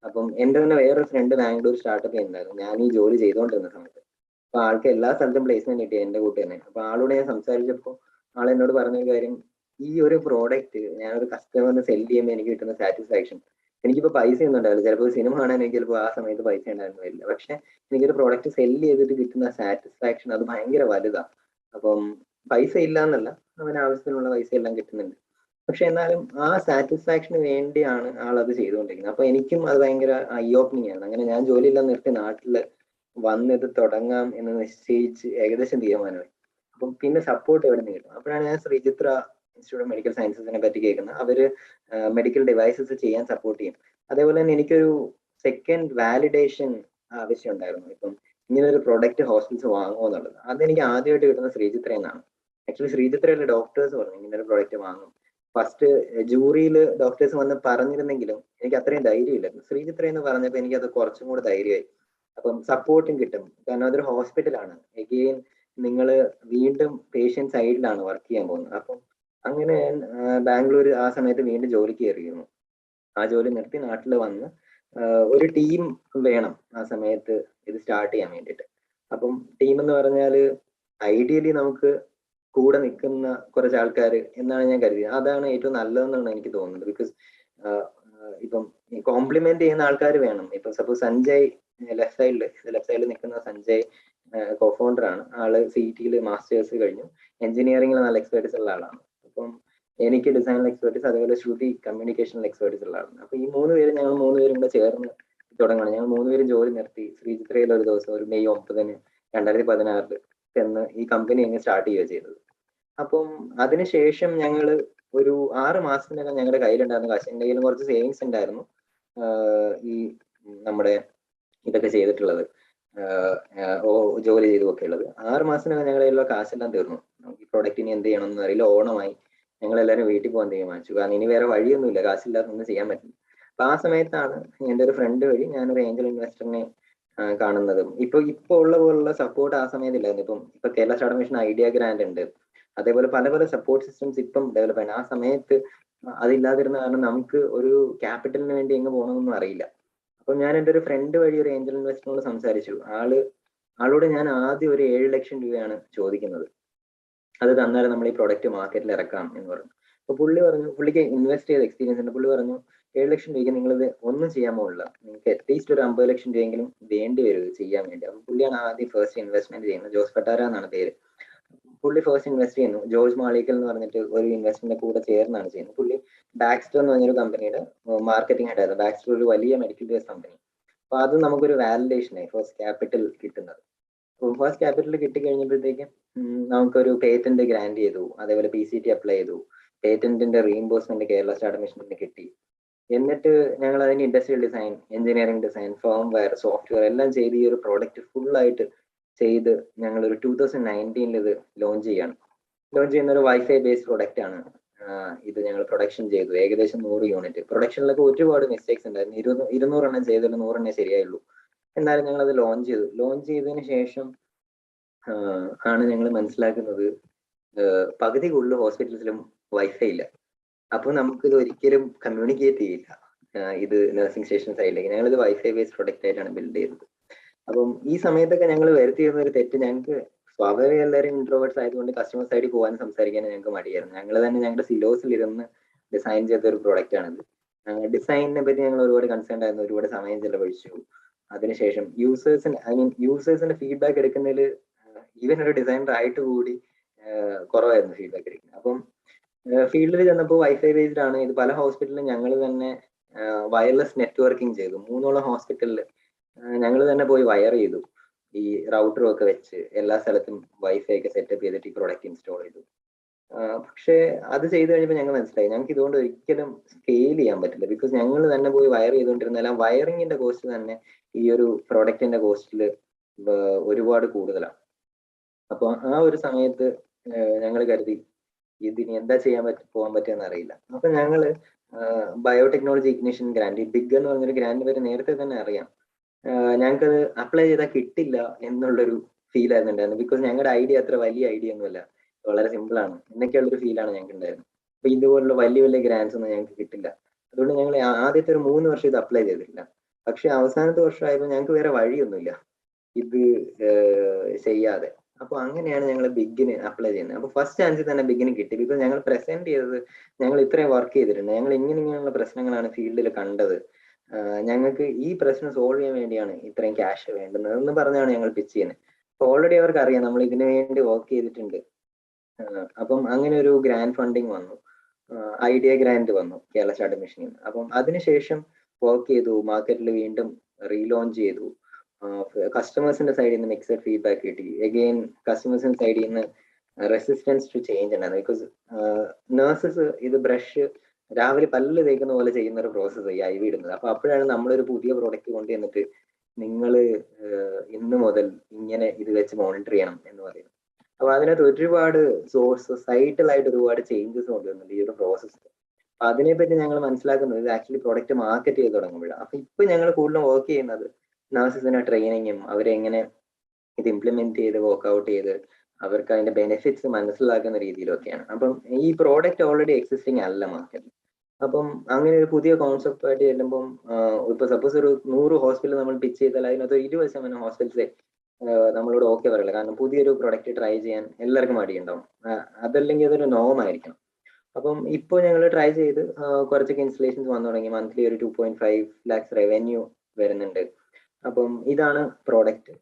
അപ്പം എന്റെ തന്നെ വേറൊരു ഫ്രണ്ട് ബാംഗ്ലൂർ സ്റ്റാർട്ടപ്പ് ചെയ്യുന്നുണ്ടായിരുന്നു ഞാൻ ഈ ജോലി ചെയ്തുകൊണ്ടിരുന്ന സമയത്ത്. അപ്പൊ ആൾക്ക് എല്ലാ സ്ഥലത്തും പ്ലേസ്മെന്റ് കിട്ടി, എന്റെ കൂട്ടി തന്നെ. അപ്പൊ ആളോട് ഞാൻ സംസാരിച്ചപ്പോൾ ആൾ എന്നോട് പറഞ്ഞൊരു കാര്യം, ഈ ഒരു പ്രോഡക്റ്റ് ഞാനൊരു കസ്റ്റമറിന് സെല് ചെയ്യുമ്പോൾ എനിക്ക് കിട്ടുന്ന സാറ്റിസ്ഫാക്ഷൻ, എനിക്കിപ്പോ പൈസ ഒന്നും ഉണ്ടാവില്ല. ചിലപ്പോൾ സിനിമ കാണാൻ എനിക്ക് ചിലപ്പോൾ ആ സമയത്ത് പൈസ ഉണ്ടായിരുന്നു വരില്ല. പക്ഷെ എനിക്കൊരു പ്രോഡക്റ്റ് സെല് ചെയ്തിട്ട് കിട്ടുന്ന സാറ്റിസ്ഫാക്ഷൻ അത് ഭയങ്കര വലുതാണ്. അപ്പം പൈസ ഇല്ല എന്നല്ല, അവന് ആവശ്യത്തിനുള്ള പൈസ എല്ലാം കിട്ടുന്നുണ്ട്. പക്ഷെ എന്നാലും ആ സാറ്റിസ്ഫാക്ഷന് വേണ്ടിയാണ് ആളത് ചെയ്തുകൊണ്ടിരിക്കുന്നത്. അപ്പൊ എനിക്കും അത് ഭയങ്കര ഐ ഓപ്പണിംഗ് ആണ്. അങ്ങനെ ഞാൻ ജോലിയെല്ലാം നിർത്തി നാട്ടില് വന്നിത് തുടങ്ങാം എന്ന് നിശ്ചയിച്ച് ഏകദേശം തീരുമാനമായി. അപ്പം പിന്നെ സപ്പോർട്ട് എവിടെ നിന്ന് കിട്ടും? അപ്പോഴാണ് ഞാൻ ശ്രീചിത്ര ഇൻസ്റ്റിറ്റ്യൂട്ട് ഓഫ് മെഡിക്കൽ സയൻസസിനെ പറ്റി കേൾക്കുന്നത്. അവര് മെഡിക്കൽ ഡിവൈസസ് ചെയ്യാൻ സപ്പോർട്ട് ചെയ്യും. അതേപോലെ തന്നെ എനിക്കൊരു സെക്കൻഡ് വാലിഡേഷൻ ആവശ്യമുണ്ടായിരുന്നു. ഇപ്പം ഇങ്ങനെ ഒരു പ്രൊഡക്റ്റ് ഹോസ്പിറ്റൽസ് വാങ്ങുമോ എന്നുള്ളത്. അതെനിക്ക് ആദ്യമായിട്ട് കിട്ടുന്ന ശ്രീചിത്രയിൽ നിന്നാണ്. ആക്ച്വലി ശ്രീചിത്രയിലെ ഡോക്ടേഴ്സ് പറഞ്ഞു ഇങ്ങനെ ഒരു പ്രൊഡക്റ്റ് വാങ്ങും. ഫസ്റ്റ് ജൂറിയിൽ ഡോക്ടേഴ്സ് വന്ന് പറഞ്ഞിരുന്നെങ്കിലും എനിക്ക് അത്രയും ധൈര്യമില്ലായിരുന്നു. ശ്രീചിത്ര എന്ന് പറഞ്ഞപ്പോൾ എനിക്ക് അത് കുറച്ചും കൂടെ ധൈര്യമായി. അപ്പം സപ്പോർട്ടും കിട്ടും. കാരണം അതൊരു ഹോസ്പിറ്റലാണ്. എഗെയിൻ നിങ്ങൾ വീണ്ടും പേഷ്യന്റ് സൈഡിലാണ് വർക്ക് ചെയ്യാൻ പോകുന്നത്. അപ്പം അങ്ങനെ ബാംഗ്ലൂർ ആ സമയത്ത് വീണ്ടും ജോലിക്ക് കയറിയിരുന്നു. ആ ജോലി നിർത്തി നാട്ടിൽ വന്ന് ഒരു ടീം വേണം ആ സമയത്ത് ഇത് സ്റ്റാർട്ട് ചെയ്യാൻ വേണ്ടിയിട്ട്. അപ്പം ടീം എന്ന് പറഞ്ഞാൽ ഐഡിയലി നമുക്ക് കൂടെ നിൽക്കുന്ന കുറച്ച് ആൾക്കാർ എന്നാണ് ഞാൻ കരുതിയത്. അതാണ് ഏറ്റവും നല്ലതെന്നാണ് എനിക്ക് തോന്നുന്നത്. ബിക്കോസ് ഇപ്പം കോംപ്ലിമെന്റ് ചെയ്യുന്ന ആൾക്കാർ വേണം. ഇപ്പൊ സപ്പോസ് സഞ്ജയ് ലെഫ്റ്റ് സൈഡിൽ നിൽക്കുന്ന സഞ്ജയ് കോഫൗണ്ടർ ആണ്. ആള് CET മാസ്റ്റേഴ്സ് കഴിഞ്ഞു. എഞ്ചിനീയറിംഗിൽ നല്ല എക്സ്പെർട്ടീസ് ഉള്ള ആളാണ്. അപ്പം എനിക്ക് ഡിസൈനിൽ എക്സ്പെർട്ടീസ്, അതേപോലെ ശ്രുതി കമ്മ്യൂണിക്കേഷനിൽ എക്സ്പെർട്ടീസ് ഉള്ള ആളാണ്. അപ്പൊ ഈ 3 പേരും ഞങ്ങൾ 3 പേരും കൂടെ ചേർന്ന് തുടങ്ങണം. ഞങ്ങൾ 3 പേരും ജോലി നിർത്തി ശ്രീചിത്രയിൽ ഒരു ദിവസം ഒരു മെയ് 9 2016 ചെന്ന് ഈ കമ്പനി അങ്ങ് സ്റ്റാർട്ട് ചെയ്യുക ചെയ്തത്. അപ്പം അതിനുശേഷം ഞങ്ങൾ ഒരു 6 മാസത്തിനകം ഞങ്ങളുടെ കയ്യിലുണ്ടായിരുന്ന കാശ്, എൻ്റെ കയ്യിൽ കുറച്ച് സേവിങ്സ് ഉണ്ടായിരുന്നു. ഈ നമ്മുടെ ഇതൊക്കെ ചെയ്തിട്ടുള്ളത് ജോലി ചെയ്തുമൊക്കെ ഉള്ളത്. 6 മാസത്തിനകം ഞങ്ങളുടെ കയ്യിലുള്ള കാശെല്ലാം തീർന്നു. നമുക്ക് ഈ പ്രൊഡക്റ്റിന് എന്ത് ചെയ്യണമെന്ന് അറിയില്ല. ഓണമായി. ഞങ്ങൾ എല്ലാവരും വീട്ടിൽ പോകാൻ തീരുമാനിച്ചു. കാരണം ഇനി വേറെ വഴിയൊന്നുമില്ല, കാശില്ലാത്തൊന്നും ചെയ്യാൻ പറ്റില്ല. അപ്പൊ ആ സമയത്താണ് എൻ്റെ ഒരു ഫ്രണ്ട് വഴി ഞാനൊരു ഏഞ്ചൽ ഇൻവെസ്റ്ററിനെ കാണുന്നതും. ഇപ്പൊ ഉള്ള പോലുള്ള സപ്പോർട്ട് ആ സമയത്തില്ലായിരുന്നു. ഇപ്പൊ Kerala startup mission idea grand ഉണ്ട്, അതേപോലെ പല പല സപ്പോർട്ട് സിസ്റ്റംസ് ഇപ്പം ഡെവലപ്പ് ആണ്. ആ സമയത്ത് അതില്ലാതിരുന്ന കാരണം നമുക്ക് ഒരു ക്യാപിറ്റലിന് വേണ്ടി എങ്ങ് പോകണമെന്നൊന്നും അറിയില്ല. അപ്പൊ ഞാൻ എൻ്റെ ഒരു ഫ്രണ്ട് വഴി ഒരു ഏഞ്ചൽ ഇൻവെസ്റ്ററിനോട് സംസാരിച്ചു. ആളോട് ഞാൻ ആദ്യം ഒരു 7 ലക്ഷം രൂപയാണ് ചോദിക്കുന്നത്, അത് തന്നാലും നമ്മൾ ഈ പ്രൊഡക്റ്റ് മാർക്കറ്റിൽ ഇറക്കാം എന്ന് പറഞ്ഞു. അപ്പൊ പുള്ളി പറഞ്ഞു, പുള്ളിക്ക് ഇൻവെസ്റ്റ് ചെയ്ത എക്സ്പീരിയൻസ് ഉണ്ട്. പുള്ളി പറഞ്ഞു 7 ലക്ഷം രൂപയ്ക്ക് നിങ്ങളിത് ഒന്നും ചെയ്യാൻ പോകില്ല, നിങ്ങൾക്ക് അറ്റ്ലീസ്റ്റ് ഒരു 50 ലക്ഷം രൂപയെങ്കിലും വേണ്ടി വരും ഇത് ചെയ്യാൻ വേണ്ടി. അപ്പൊ പുള്ളിയാണ് ആദ്യം ഫസ്റ്റ് ഇൻവെസ്റ്റ്മെന്റ് ചെയ്യുന്നത്. ജോസ് പട്ടാര എന്നാണ് പേര്. പുള്ളി ഫസ്റ്റ് ഇൻവെസ്റ്റ് ചെയ്യുന്നു. ജോർജ് മാളിക്കൽ എന്ന് പറഞ്ഞിട്ട് ഒരു ഇൻവെസ്റ്റ്മെന്റ് കൂടെ ചേർന്നാണ് ചെയ്യുന്നത്. പുള്ളി ബാക്സ്റ്റർ എന്ന് പറഞ്ഞൊരു കമ്പനിയുടെ മാർക്കറ്റിംഗ് ഹെഡായിരുന്നു. ബാക്സ്റ്റർ ഒരു വലിയ മെഡിക്കൽ ബേസ് കമ്പനി. അപ്പൊ അത് നമുക്കൊരു വാലിഡേഷനായി ഫസ്റ്റ് ക്യാപിറ്റൽ കിട്ടുന്നത്. ഫസ്റ്റ് ക്യാപിറ്റൽ കിട്ടിക്കഴിഞ്ഞപ്പോഴത്തേക്കും നമുക്കൊരു പേറ്റന്റ് ഗ്രാൻഡ് ചെയ്തു, അതേപോലെ PCT അപ്ലൈ ചെയ്തു, പേറ്റന്റിന്റെ റീഇംബേഴ്സ്മെന്റ് കേരള സ്റ്റാർട്ടപ്പ് മിഷനിൽ കിട്ടി. എന്നിട്ട് ഞങ്ങൾ അതിന് industrial design, engineering design, firmware, software എല്ലാം ചെയ്ത് ഈ ഒരു പ്രോഡക്റ്റ് ഫുള്ളായിട്ട് ചെയ്ത് ഞങ്ങൾ ഒരു 2019 ഇത് ലോഞ്ച് ചെയ്യാണ്. ലോഞ്ച് ചെയ്യുന്ന ഒരു വൈഫൈ ബേസ്ഡ് പ്രൊഡക്റ്റ് ആണ്. ഇത് ഞങ്ങൾ പ്രൊഡക്ഷൻ ചെയ്തു, ഏകദേശം 100 യൂണിറ്റ്. പ്രൊഡക്ഷനിലൊക്കെ ഒരുപാട് മിസ്റ്റേക്സ് ഉണ്ടായിരുന്നു. 200 എണ്ണം ചെയ്തതിൽ 100 എണ്ണേ ശരിയായുള്ളൂ. എന്നാലും ഞങ്ങൾ അത് ലോഞ്ച് ചെയ്തു. ലോഞ്ച് ചെയ്തതിന് ശേഷം ആണ് ഞങ്ങൾ മനസ്സിലാക്കുന്നത് പകുതി കൂടുതൽ ഹോസ്പിറ്റൽസിലും വൈഫൈ ഇല്ല. അപ്പൊ നമുക്കിത് ഒരിക്കലും കമ്മ്യൂണിക്കേറ്റ് ചെയ്യില്ല ഇത് നഴ്സിംഗ് സ്റ്റേഷൻ സൈഡിലേക്ക്. ഞങ്ങളിത് വൈഫൈ ബേസ്ഡ് പ്രൊഡക്റ്റ് ആയിട്ടാണ് ബിൽഡ് ചെയ്തത്. അപ്പം ഈ സമയത്തൊക്കെ ഞങ്ങൾ വരുത്തിയിരുന്ന ഒരു തെറ്റ്, ഞങ്ങൾക്ക് സ്വാഭാവിക എല്ലാവരും ഇൻട്രോവേർട്സ് ആയതുകൊണ്ട് കസ്റ്റമർ സൈഡിൽ പോകാൻ സംസാരിക്കാൻ ഞങ്ങൾക്ക് മടിയായിരുന്നു. ഞങ്ങൾ തന്നെ ഞങ്ങളുടെ സിലോസിൽ ഇരുന്ന് ഡിസൈൻ ചെയ്ത ഒരു പ്രൊഡക്റ്റ് ആണിത്. ഡിസൈനിനെ പറ്റി ഞങ്ങൾ ഒരുപാട് കൺസേൺ ആയിരുന്നു, ഒരുപാട് സമയം ചെലവഴിച്ചു. അതിനുശേഷം യൂസേഴ്സിന്റെ ഫീഡ്ബാക്ക് എടുക്കുന്നതിൽ ഈവൻ ഒരു ഡിസൈനർ ആയിട്ട് കൂടി കുറവായിരുന്നു ഫീഡ്ബാക്ക് എടുക്കുന്നത്. അപ്പം ഫീൽഡിൽ ചെന്നപ്പോൾ വൈഫൈ ബേസ്ഡ് ആണ് ഇത്. പല ഹോസ്പിറ്റലിലും ഞങ്ങൾ തന്നെ വയർലെസ് നെറ്റ്വർക്കിംഗ് ചെയ്തു. 3 ഹോസ്പിറ്റലിൽ ഞങ്ങൾ തന്നെ പോയി വയർ ചെയ്തു, ഈ റൗട്ടറും ഒക്കെ വെച്ച് എല്ലാ സ്ഥലത്തും വൈഫൈ ഒക്കെ സെറ്റപ്പ് ചെയ്തിട്ട് ഈ പ്രൊഡക്റ്റ് ഇൻസ്റ്റാൾ ചെയ്തു. പക്ഷേ അത് ചെയ്ത് കഴിഞ്ഞപ്പോൾ ഞങ്ങൾ മനസ്സിലായി ഞങ്ങൾക്ക് ഇതുകൊണ്ട് ഒരിക്കലും സ്കെയിൽ ചെയ്യാൻ പറ്റില്ല. ബിക്കോസ് ഞങ്ങൾ തന്നെ പോയി വയർ ചെയ്തുകൊണ്ടിരുന്നാലും വയറിങ്ങിന്റെ കോസ്റ്റ് തന്നെ ഈ ഒരു പ്രൊഡക്റ്റിന്റെ കോസ്റ്റിൽ ഒരുപാട് കൂടുതലാണ്. അപ്പൊ ആ ഒരു സമയത്ത് ഞങ്ങൾ കരുതി ഇതിന് എന്താ പോകാൻ പറ്റുമെന്ന് അറിയില്ല. അപ്പൊ ഞങ്ങള് ബയോടെക്നോളജി ഇഗ്നിഷൻ ഗ്രാൻഡ്, ബിഗ് എന്ന് പറഞ്ഞൊരു ഗ്രാൻഡ് വരെ നേരത്തെ തന്നെ അറിയാം. ഞങ്ങൾക്കത് അപ്ലൈ ചെയ്താൽ കിട്ടില്ല എന്നുള്ളൊരു ഫീൽ ആയിരുന്നു ഉണ്ടായിരുന്നു. ബിക്കോസ് ഞങ്ങളുടെ ഐഡിയ അത്ര വലിയ ഐഡിയ ഒന്നുമല്ല, വളരെ സിമ്പിൾ ആണ് എന്നൊക്കെയുള്ളൊരു ഫീലാണ് ഞങ്ങൾക്ക് ഉണ്ടായിരുന്നത്. അപ്പൊ ഇതുപോലുള്ള വലിയ വലിയ ഗ്രാൻഡ്സ് ഒന്നും ഞങ്ങൾക്ക് കിട്ടില്ല. അതുകൊണ്ട് ഞങ്ങൾ ആദ്യത്തെ ഒരു 3 വർഷം ഇത് അപ്ലൈ ചെയ്തിട്ടില്ല. പക്ഷെ അവസാനത്തെ വർഷമായപ്പോൾ ഞങ്ങൾക്ക് വേറെ വഴിയൊന്നുമില്ല ഇത് ചെയ്യാതെ. അപ്പൊ അങ്ങനെയാണ് ഞങ്ങൾ ബിഗിന് അപ്ലൈ ചെയ്യുന്നത്. അപ്പൊ ഫസ്റ്റ് ചാൻസിൽ തന്നെ ബിഗിന് കിട്ടി. ബിക്കോസ് ഞങ്ങൾ പ്രസന്റ് ചെയ്തത് ഞങ്ങൾ ഇത്രയും വർക്ക് ചെയ്തിട്ടുണ്ട്, ഞങ്ങൾ ഇങ്ങനെയുള്ള പ്രശ്നങ്ങളാണ് ഫീൽഡിൽ കണ്ടത്, ഞങ്ങൾക്ക് ഈ പ്രശ്നം സോൾവ് ചെയ്യാൻ വേണ്ടിയാണ് ഇത്രയും ക്യാഷ് വേണ്ടുന്നത് എന്ന് പറഞ്ഞാണ് ഞങ്ങൾ പിച്ച് ചെയ്യുന്നത്. അപ്പൊ ഓൾറെഡി അവർക്ക് അറിയാം നമ്മൾ ഇതിനു വേണ്ടി വർക്ക് ചെയ്തിട്ടുണ്ട്. അപ്പം അങ്ങനെ ഒരു ഗ്രാൻഡ് ഫണ്ടിങ് വന്നു, ഐഡിയ ഗ്രാൻഡ് വന്നു കേരള സ്റ്റാർട്ടപ്പ് മിഷനിൽ നിന്ന്. അപ്പം അതിനുശേഷം വർക്ക് ചെയ്തു, മാർക്കറ്റിൽ വീണ്ടും റീലോഞ്ച് ചെയ്തു. കസ്റ്റമേഴ്സിന്റെ സൈഡിൽ നിന്ന് മിക്സഡ് ഫീഡ്ബാക്ക് കിട്ടി. അഗെയിൻ കസ്റ്റമേഴ്സിന്റെ സൈഡിൽ നിന്ന് റെസിസ്റ്റൻസ് ടു ചേഞ്ച് ഉണ്ടായിരുന്നു. ബിക്കോസ് നഴ്സസ് ഇത് ബ്രഷ് രാവിലെ പല്ല് തേക്കുന്ന പോലെ ചെയ്യുന്ന ഒരു പ്രോസസ്സ് ഈ IV ഇടുന്നത്. അപ്പൊ അപ്പോഴാണ് നമ്മളൊരു പുതിയ പ്രോഡക്റ്റ് കൊണ്ടുവന്നിട്ട് നിങ്ങൾ ഇന്ന് മുതൽ ഇങ്ങനെ ഇത് വെച്ച് മോണിറ്റർ ചെയ്യണം എന്ന് പറയുന്നത്. അപ്പൊ അതിനകത്ത് ഒരുപാട് സൊസൈറ്റലായിട്ട് ഒരുപാട് ചേഞ്ചസ് കൊണ്ടുവരുന്നുണ്ട് ഈ ഒരു പ്രോസസ്സ്. അപ്പൊ അതിനെപ്പറ്റി ഞങ്ങൾ മനസ്സിലാക്കുന്നത് ഇത് ആക്ച്വലി പ്രൊഡക്റ്റ് മാർക്കറ്റ് ചെയ്ത് തുടങ്ങുമ്പോഴാണ്. അപ്പൊ ഇപ്പൊ ഞങ്ങൾ കൂടുതലും വർക്ക് ചെയ്യുന്നത് നഴ്സസിന്റെ ട്രെയിനിങ്ങും അവരെങ്ങനെ ഇത് ഇംപ്ലിമെന്റ് ചെയ്ത് വർക്ക്ഔട്ട് ചെയ്ത് അവർക്ക് അതിന്റെ ബെനിഫിറ്റ്സ് മനസ്സിലാക്കുന്ന രീതിയിലൊക്കെയാണ്. അപ്പം ഈ പ്രോഡക്റ്റ് ഓൾറെഡി എക്സിസ്റ്റിംഗ് അല്ല മാർക്കറ്റിൽ. അപ്പം അങ്ങനെ ഒരു പുതിയ കോൺസെപ്റ്റ് ആയിട്ട് ചെല്ലുമ്പം ഇപ്പൊ സപ്പോസ് ഒരു 100 ഹോസ്പിറ്റൽ നമ്മൾ പിച്ച് ചെയ്താൽ അതിനകത്ത് 20% ഹോസ്പിറ്റൽസ് നമ്മളോട് ഓക്കെ പറയില്ല. കാരണം പുതിയൊരു പ്രൊഡക്റ്റ് ട്രൈ ചെയ്യാൻ എല്ലാവർക്കും മടിയുണ്ടാവും, അതല്ലെങ്കിൽ അതൊരു നോമായിരിക്കണം. അപ്പം ഇപ്പോൾ ഞങ്ങൾ ട്രൈ ചെയ്ത് കുറച്ചൊക്കെ ഇൻസ്റ്റലേഷൻസ് വന്നു തുടങ്ങി. മന്ത്ലി ഒരു 2.5 lakhs റവന്യൂ വരുന്നുണ്ട്. അപ്പം ഇതാണ് പ്രോഡക്റ്റ്.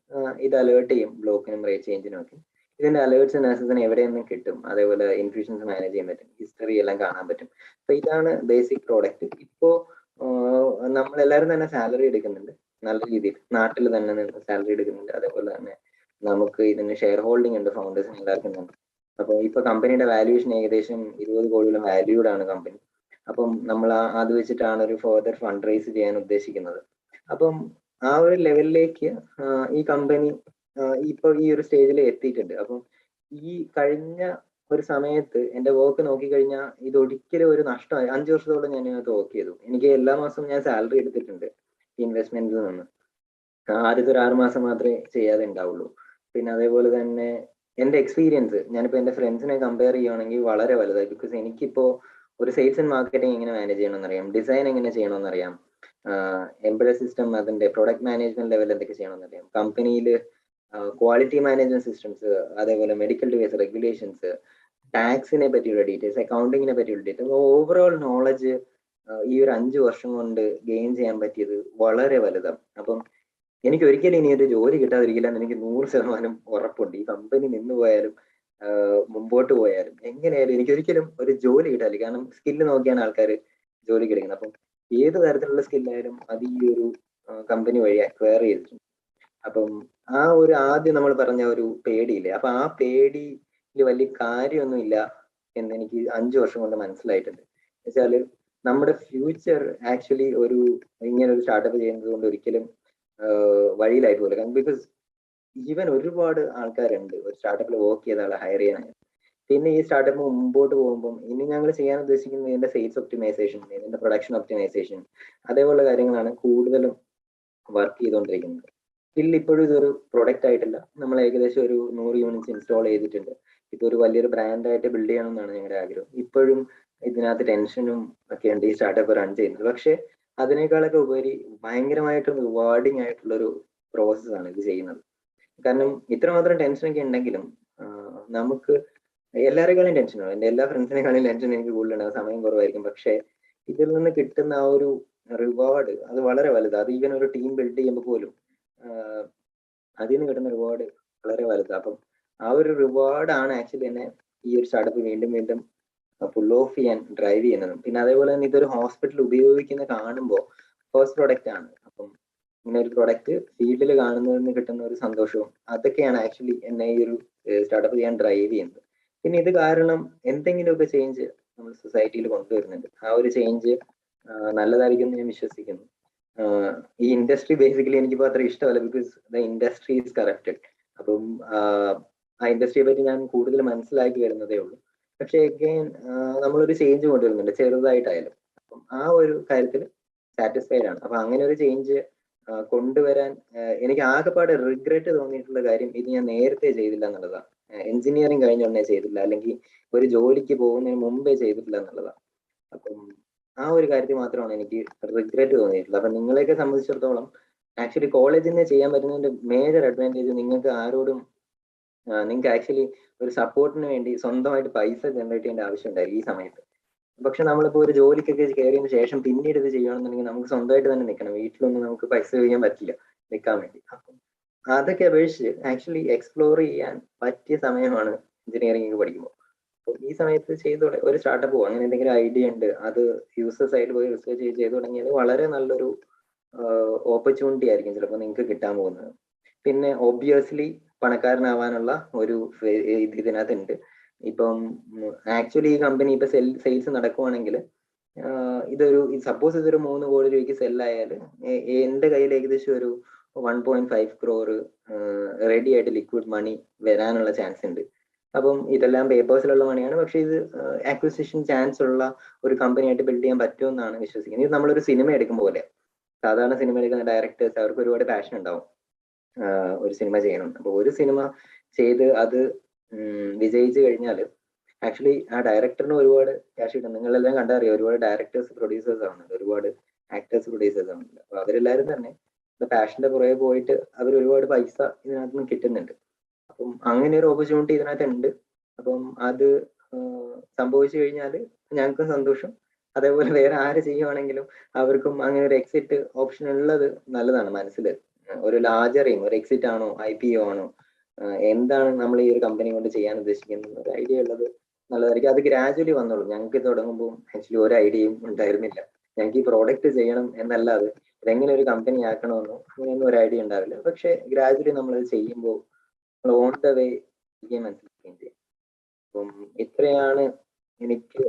ഇത് അലേർട്ട് ചെയ്യും ബ്ലോക്കിനും റേറ്റ് ചേഞ്ചിനും ഒക്കെ. ഇതിന്റെ അലേർട്ട്സ് നഴ്സസിന് എവിടെ നിന്നും കിട്ടും, അതേപോലെ ഇൻഫ്യൂഷൻസ് മാനേജ് ചെയ്യാൻ പറ്റും, ഹിസ്റ്ററി എല്ലാം കാണാൻ പറ്റും. അപ്പൊ ഇതാണ് ബേസിക് പ്രോഡക്റ്റ്. ഇപ്പോ നമ്മളെല്ലാവരും തന്നെ സാലറി എടുക്കുന്നുണ്ട് നല്ല രീതിയിൽ, നാട്ടിൽ തന്നെ നിന്ന് സാലറി എടുക്കുന്നുണ്ട്. അതേപോലെ തന്നെ നമുക്ക് ഇതിന് ഷെയർ ഹോൾഡിംഗ് ഉണ്ട്, ഫൗണ്ടേഴ്സിന് എല്ലാവർക്കും ഉണ്ട്. അപ്പൊ ഇപ്പൊ കമ്പനിയുടെ വാല്യൂഷൻ ഏകദേശം 20 കോടിയോളം വാല്യൂഡ് ആണ് കമ്പനി. അപ്പം നമ്മൾ അത് വെച്ചിട്ടാണ് ഒരു ഫർദർ ഫണ്ട് റൈസ് ചെയ്യാൻ ഉദ്ദേശിക്കുന്നത്. അപ്പം ആ ഒരു ലെവലിലേക്ക് ഈ കമ്പനി ഇപ്പൊ ഈ ഒരു സ്റ്റേജിൽ എത്തിയിട്ടുണ്ട്. അപ്പം ഈ കഴിഞ്ഞ ഒരു സമയത്ത് എൻ്റെ വർക്ക് നോക്കിക്കഴിഞ്ഞാൽ ഇത് ഒരിക്കലും ഒരു നഷ്ടമായി. 5 വർഷത്തോളം ഞാൻ ഇതിനകത്ത് വർക്ക് ചെയ്തു. എനിക്ക് എല്ലാ മാസവും ഞാൻ സാലറി എടുത്തിട്ടുണ്ട് ഇൻവെസ്റ്റ്മെന്റിൽ നിന്ന്. ആദ്യത്തെ ഒരു 6 മാസം മാത്രമേ ചെയ്യാതെ ഉണ്ടാവുള്ളൂ. പിന്നെ അതേപോലെ തന്നെ എൻ്റെ എക്സ്പീരിയൻസ് ഞാനിപ്പോൾ എൻ്റെ ഫ്രണ്ട്സിനെ കമ്പയർ ചെയ്യുകയാണെങ്കിൽ വളരെ വലുതായി. ബിക്കോസ് എനിക്കിപ്പോൾ ഒരു സെയിൽസ് ആൻഡ് മാർക്കറ്റിംഗ് എങ്ങനെ മാനേജ് ചെയ്യണമെന്നറിയാം, ഡിസൈൻ എങ്ങനെ ചെയ്യണമെന്നറിയാം, എംബഡഡ് സിസ്റ്റം അതിന്റെ പ്രൊഡക്റ്റ് മാനേജ്മെന്റ് ലെവൽ എന്തൊക്കെ ചെയ്യണമെന്നറിയാം, കമ്പനിയിൽ ക്വാളിറ്റി മാനേജ്മെന്റ് സിസ്റ്റംസ്, അതേപോലെ മെഡിക്കൽ ഡിവൈസ് റെഗുലേഷൻസ്, ടാക്സിനെ പറ്റിയുള്ള ഡീറ്റെയിൽസ്, അക്കൗണ്ടിങ്ങിനെ പറ്റിയുള്ള ഡീറ്റെയിൽസ്, ഓവറോൾ നോളജ് ഈ ഒരു 5 വർഷം കൊണ്ട് ഗെയിൻ ചെയ്യാൻ പറ്റിയത് വളരെ വലുതാണ്. അപ്പം എനിക്ക് ഒരിക്കലും ഇനി ഒരു ജോലി കിട്ടാതിരിക്കില്ല എന്ന് എനിക്ക് 100% ഉറപ്പുണ്ട്. ഈ കമ്പനി നിന്ന് പോയാലും മുമ്പോട്ട് പോയാലും എങ്ങനെയായാലും എനിക്ക് ഒരിക്കലും ഒരു ജോലി കിട്ടാതില്ല. കാരണം സ്കില്ല് നോക്കിയാണ് ആൾക്കാർ ജോലിക്ക് എടുക്കുന്നത്. അപ്പം ഏത് തരത്തിലുള്ള സ്കില്ലായാലും അത് ഈ ഒരു കമ്പനി വഴി അക്വയർ ചെയ്തിട്ടുണ്ട്. അപ്പം ആ ഒരു ആദ്യം നമ്മൾ പറഞ്ഞ ഒരു പേടിയില്ലേ, അപ്പൊ ആ പേടിയിൽ വലിയ കാര്യമൊന്നുമില്ല എന്ന് എനിക്ക് 5 വർഷം കൊണ്ട് മനസ്സിലായിട്ടുണ്ട്. വെച്ചാല് നമ്മുടെ ഫ്യൂച്ചർ ആക്ച്വലി ഇങ്ങനെ ഒരു സ്റ്റാർട്ടപ്പ് ചെയ്യുന്നത് കൊണ്ട് ഒരിക്കലും വഴിയിലായിട്ട് പോലെ. ബിക്കോസ് ഈവൻ ഒരുപാട് ആൾക്കാരുണ്ട് ഒരു സ്റ്റാർട്ടപ്പിൽ വർക്ക് ചെയ്ത ആളെ ഹയർ ചെയ്യാനായിട്ട്. പിന്നെ ഈ സ്റ്റാർട്ടപ്പ് മുമ്പോട്ട് പോകുമ്പോൾ ഇനി ഞങ്ങൾ ചെയ്യാൻ ഉദ്ദേശിക്കുന്നത് ഇതിന്റെ സെയിൽസ് ഒപ്റ്റിമൈസേഷൻ, ഇതിന്റെ പ്രൊഡക്ഷൻ ഒപ്റ്റിമൈസേഷൻ, അതേപോലുള്ള കാര്യങ്ങളാണ് കൂടുതലും വർക്ക് ചെയ്തുകൊണ്ടിരിക്കുന്നത്. സ്റ്റിൽ ഇപ്പോഴും ഇതൊരു പ്രൊഡക്റ്റ് ആയിട്ടില്ല. നമ്മൾ ഏകദേശം ഒരു 100 യൂണിറ്റ്സ് ഇൻസ്റ്റാൾ ചെയ്തിട്ടുണ്ട്. ഇതൊരു വലിയൊരു ബ്രാൻഡായിട്ട് ബിൽഡ് ചെയ്യണം എന്നാണ് ഞങ്ങളുടെ ആഗ്രഹം. ഇപ്പോഴും ഇതിനകത്ത് ടെൻഷനും ഒക്കെ ഉണ്ട് ഈ സ്റ്റാർട്ടപ്പ് റൺ ചെയ്യുന്നത്. പക്ഷെ അതിനേക്കാളൊക്കെ ഉപരി ഭയങ്കരമായിട്ടും റിവാർഡിങ് ആയിട്ടുള്ള ഒരു പ്രോസസ്സാണ് ഇത് ചെയ്യുന്നത്. കാരണം ഇത്രമാത്രം ടെൻഷനൊക്കെ ഉണ്ടെങ്കിലും നമുക്ക് എല്ലാവരെക്കാളും ടെൻഷനാണ്. എൻ്റെ എല്ലാ ഫ്രണ്ട്സിനെക്കാളും ടെൻഷൻ എനിക്ക് കൂടുതലുണ്ടാകും, സമയം കുറവായിരിക്കും. പക്ഷെ ഇതിൽ നിന്ന് കിട്ടുന്ന ആ ഒരു റിവാർഡ് അത് വളരെ വലുതാണ്. അത് ഈവൻ ഒരു ടീം ബിൽഡ് ചെയ്യുമ്പോൾ പോലും അതിൽ നിന്ന് കിട്ടുന്ന റിവാർഡ് വളരെ വലുതാണ്. അപ്പം ആ ഒരു റിവാർഡാണ് ആക്ച്വലി എന്നെ ഈ ഒരു സ്റ്റാർട്ടപ്പ് വീണ്ടും വീണ്ടും ഫുൾ ഓഫ് ചെയ്യാൻ ഡ്രൈവ് ചെയ്യുന്നതും. പിന്നെ അതേപോലെ തന്നെ ഇതൊരു ഹോസ്പിറ്റൽ ഉപയോഗിക്കുന്ന കാണുമ്പോൾ ഫസ്റ്റ് പ്രൊഡക്റ്റ് ആണ്. അപ്പം ഇങ്ങനെ ഒരു പ്രൊഡക്റ്റ് ഫീൽഡിൽ കാണുന്നതിന് കിട്ടുന്ന ഒരു സന്തോഷവും അതൊക്കെയാണ് ആക്ച്വലി എന്നെ ഈ ഒരു സ്റ്റാർട്ടപ്പ് ചെയ്യാൻ ഡ്രൈവ് ചെയ്യുന്നത്. പിന്നെ ഇത് കാരണം എന്തെങ്കിലുമൊക്കെ ചേഞ്ച് നമ്മൾ സൊസൈറ്റിയിൽ കൊണ്ടുവരുന്നുണ്ട്. ആ ഒരു ചേഞ്ച് നല്ലതായിരിക്കും എന്ന് ഞാൻ വിശ്വസിക്കുന്നു. ഈ ഇൻഡസ്ട്രി ബേസിക്കലി എനിക്കിപ്പോൾ അത്ര ഇഷ്ടമല്ല, because the industry is corrupted. അപ്പം ആ ഇൻഡസ്ട്രിയെ പറ്റി ഞാൻ കൂടുതൽ മനസ്സിലാക്കി വരുന്നതേ ഉള്ളൂ. പക്ഷെ അഗെയിൻ നമ്മളൊരു ചേഞ്ച് കൊണ്ടുവരുന്നുണ്ട്, ചെറുതായിട്ടായാലും. അപ്പം ആ ഒരു കാര്യത്തിൽ സാറ്റിസ്ഫൈഡ് ആണ്. അപ്പൊ അങ്ങനെ ഒരു ചേഞ്ച് കൊണ്ടുവരാൻ എനിക്ക് ആകെപ്പാടെ റിഗ്രറ്റ് തോന്നിയിട്ടുള്ള കാര്യം ഇത് ഞാൻ നേരത്തെ ചെയ്തില്ല എന്നുള്ളതാണ്. എഞ്ചിനീയറിംഗ് കഴിഞ്ഞ ഉടനെ ചെയ്തില്ല, അല്ലെങ്കിൽ ഒരു ജോലിക്ക് പോകുന്നതിന് മുമ്പേ ചെയ്തിട്ടില്ല എന്നുള്ളതാണ്. അപ്പം ആ ഒരു കാര്യത്തിൽ മാത്രമാണ് എനിക്ക് റിഗ്രറ്റ് തോന്നിയിട്ടുള്ളത്. അപ്പൊ നിങ്ങളെയൊക്കെ സംബന്ധിച്ചിടത്തോളം ആക്ച്വലി കോളേജിൽ നിന്ന് ചെയ്യാൻ പറ്റുന്നതിന്റെ മേജർ അഡ്വാൻറ്റേജ് നിങ്ങൾക്ക് ആരോടും നിങ്ങൾക്ക് ആക്ച്വലി ഒരു സപ്പോർട്ടിന് വേണ്ടി സ്വന്തമായിട്ട് പൈസ ജനറേറ്റ് ചെയ്യേണ്ട ആവശ്യം ഉണ്ടായില്ല ഈ സമയത്ത്. പക്ഷെ നമ്മളിപ്പോൾ ഒരു ജോലിക്കൊക്കെ കയറിയതിന് ശേഷം പിന്നീട് ഇത് ചെയ്യണമെന്നുണ്ടെങ്കിൽ നമുക്ക് സ്വന്തമായിട്ട് തന്നെ നിൽക്കണം. വീട്ടിലൊന്നും നമുക്ക് പൈസ ചെയ്യാൻ പറ്റില്ല നിൽക്കാൻ വേണ്ടി. അപ്പം അതൊക്കെ അപേക്ഷിച്ച് ആക്ച്വലി എക്സ്പ്ലോർ ചെയ്യാൻ പറ്റിയ സമയമാണ് എഞ്ചിനീയറിംഗ് പഠിക്കുമ്പോൾ. അപ്പോൾ ഈ സമയത്ത് ഒരു സ്റ്റാർട്ടപ്പോ അങ്ങനെ എന്തെങ്കിലും ഐഡിയ ഉണ്ട്, അത് യൂസേഴ്സ് ആയിട്ട് പോയി റിസർച്ച് ചെയ്ത് തുടങ്ങിയത് വളരെ നല്ലൊരു ഓപ്പർച്യൂണിറ്റി ആയിരിക്കും ചിലപ്പോൾ നിങ്ങൾക്ക് കിട്ടാൻ പോകുന്നത്. പിന്നെ ഒബ്വിയസ്ലി പണക്കാരനാവാനുള്ള ഒരു ഇതിനകത്തുണ്ട്. ഇപ്പം ആക്ച്വലി ഈ കമ്പനി ഇപ്പൊ സെയിൽസ് നടക്കുവാണെങ്കിൽ സപ്പോസ് ഇതൊരു 3 കോടി രൂപയ്ക്ക് സെല്ലായാൽ എന്റെ കയ്യിൽ ഏകദേശം ഒരു 1.5 crore റെഡി ആയിട്ട് ലിക്വിഡ് മണി വരാനുള്ള ചാൻസ് ഉണ്ട്. അപ്പം ഇതെല്ലാം പേപ്പേഴ്സിലുള്ള മണിയാണ്. പക്ഷെ ഇത് അക്വിസിഷൻ ചാൻസ് ഉള്ള ഒരു കമ്പനി ആയിട്ട് ബിൽഡ് ചെയ്യാൻ പറ്റുമെന്നാണ് വിശ്വസിക്കുന്നത്. ഇത് നമ്മളൊരു സിനിമ എടുക്കും പോലെ, സാധാരണ സിനിമ എടുക്കുന്ന ഡയറക്ടേഴ്സ് അവർക്ക് ഒരുപാട് പാഷൻ ഉണ്ടാവും ഒരു സിനിമ ചെയ്യണം. അപ്പൊ ഒരു സിനിമ ചെയ്ത് അത് വിജയിച്ചു കഴിഞ്ഞാൽ ആക്ച്വലി ആ ഡയറക്ടറിന് ഒരുപാട് ക്യാഷ് കിട്ടും. നിങ്ങളെല്ലാം കണ്ടറിയാം, ഒരുപാട് ഡയറക്ടേഴ്സ് പ്രൊഡ്യൂസേഴ്സ് ആവുന്നുണ്ട്, ഒരുപാട് ആക്ടേഴ്സ് പ്രൊഡ്യൂസേഴ്സ് ആവുന്നുണ്ട്. അപ്പൊ അവരെല്ലാവരും തന്നെ പാഷന്റെ പുറകെ പോയിട്ട് അവർ ഒരുപാട് പൈസ ഇതിനകത്ത് നിന്ന് കിട്ടുന്നുണ്ട്. അപ്പം അങ്ങനെ ഒരു ഓപ്പർച്യൂണിറ്റി ഇതിനകത്ത് ഉണ്ട്. അപ്പം അത് സംഭവിച്ചു കഴിഞ്ഞാൽ ഞങ്ങൾക്കും സന്തോഷം, അതേപോലെ വേറെ ആര് ചെയ്യുവാണെങ്കിലും അവർക്കും അങ്ങനെ ഒരു എക്സിറ്റ് ഓപ്ഷൻ ഉള്ളത് നല്ലതാണ്. മനസ്സിൽ ഒരു ലാർജർ എയിം, ഒരു എക്സിറ്റ് ആണോ IPO ആണോ, എന്താണ് നമ്മൾ ഈ ഒരു കമ്പനി കൊണ്ട് ചെയ്യാൻ ഉദ്ദേശിക്കുന്നത് ഒരു ഐഡിയ ഉള്ളത് നല്ലതായിരിക്കും. അത് ഗ്രാജുവലി വന്നോളൂ. ഞങ്ങൾക്ക് തുടങ്ങുമ്പോൾ ആക്ച്വലി ഒരു ഐഡിയയും ഉണ്ടായിരുന്നില്ല. ഞങ്ങൾക്ക് ഈ പ്രോഡക്റ്റ് ചെയ്യണം എന്നല്ലാതെ ഇതെങ്ങനെ ഒരു കമ്പനി ആക്കണമെന്നോ അങ്ങനെയൊന്നും ഒരു ഐഡിയ ഉണ്ടാവില്ല. പക്ഷെ ഗ്രാജുവലി നമ്മളത് ചെയ്യുമ്പോൾ ഓൺ ദ വേ മനസ്സിലാക്കുകയും ചെയ്യും. അപ്പം ഇത്രയാണ് എനിക്ക്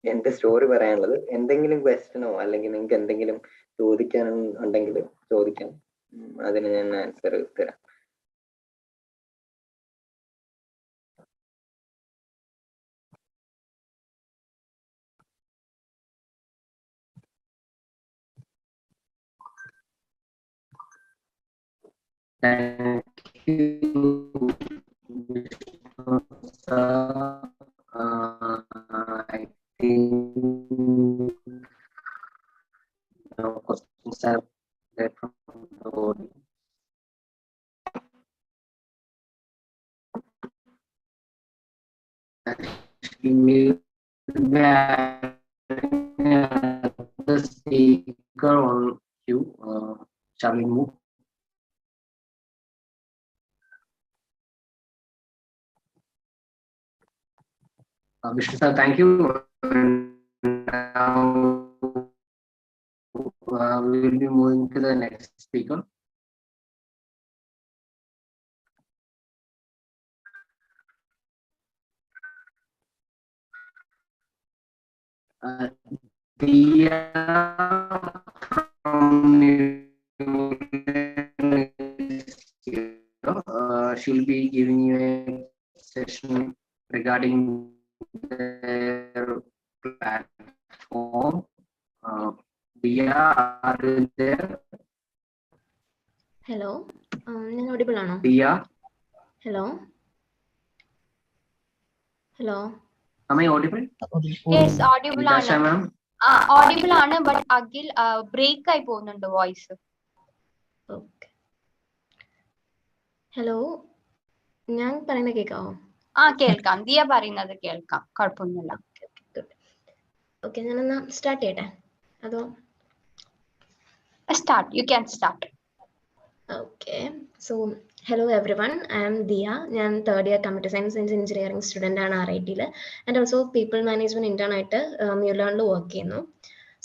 എന്റെ സ്റ്റോറി പറയാനുള്ളത്. എന്തെങ്കിലും ക്വസ്റ്റ്യനോ അല്ലെങ്കിൽ നിങ്ങൾക്ക് എന്തെങ്കിലും ചോദിക്കാനുണ്ടെങ്കിൽ ചോദിക്കാം, അതിന് ഞാൻ ആൻസർ തരാം. Thank you. I think no questions are there from the audience. The speaker on queue. Shall we move? Vishnu sir, thank you. Now we will be moving to the next speaker. Diya from she'll be giving you a session regarding their platform. Diya, are you there? Hello, audible ആണോ? Diya, Hello. Hello. am I audible? Yes, audible Nitasha ആണ്. ma'am. Audible ആണ്, but അഖിൽ break ആയി പോകുന്നുണ്ട് voice. Okay. Hello. ഞാൻ പറയുന്നത് കേൾക്കാവോ? കേൾക്കാം. ദിയ പറയുന്നത് കേൾക്കാം. കുഴപ്പമൊന്നുമില്ല. Okay, ഞാനെന്നാ സ്റ്റാർട്ട് ചെയ്യട്ടെ? അതോ? Start. You can start. Okay. So, hello everyone. I am Diya. ഞാൻ third year computer science and engineering student ആണ് RIT-ൽ and also people management intern ആയിട്ട് മ്യൂലാണിൽ വർക്ക് ചെയ്യുന്നു.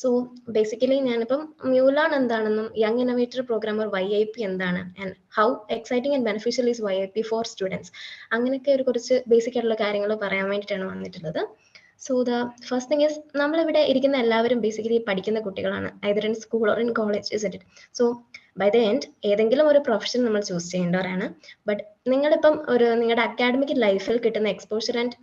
സോ ബേസിക്കലി ഞാനിപ്പം മ്യൂലാൺ എന്താണെന്നും യങ് ഇന്നോവേറ്റർ പ്രോഗ്രാമർ YIP എന്താണ് and how exciting and beneficial is YIP for students, അങ്ങനെയൊക്കെ ഒരു കുറച്ച് ബേസിക് ആയിട്ടുള്ള കാര്യങ്ങൾ പറയാൻ വേണ്ടിയിട്ടാണ് വന്നിട്ടുള്ളത്. So the first thing is, നമ്മളിവിടെ ഇരിക്കുന്ന എല്ലാവരും ബേസിക്കലി പഠിക്കുന്ന കുട്ടികളാണ്, either in school or in college is it. So by the end ഏതെങ്കിലും ഒരു പ്രൊഫഷൻ നമ്മൾ ചൂസ് ചെയ്യേണ്ടവരാണ്. ബട്ട് നിങ്ങളിപ്പം നിങ്ങളുടെ അക്കാഡമിക് ലൈഫിൽ കിട്ടുന്ന എക്സ്പോഷർ ആൻഡ്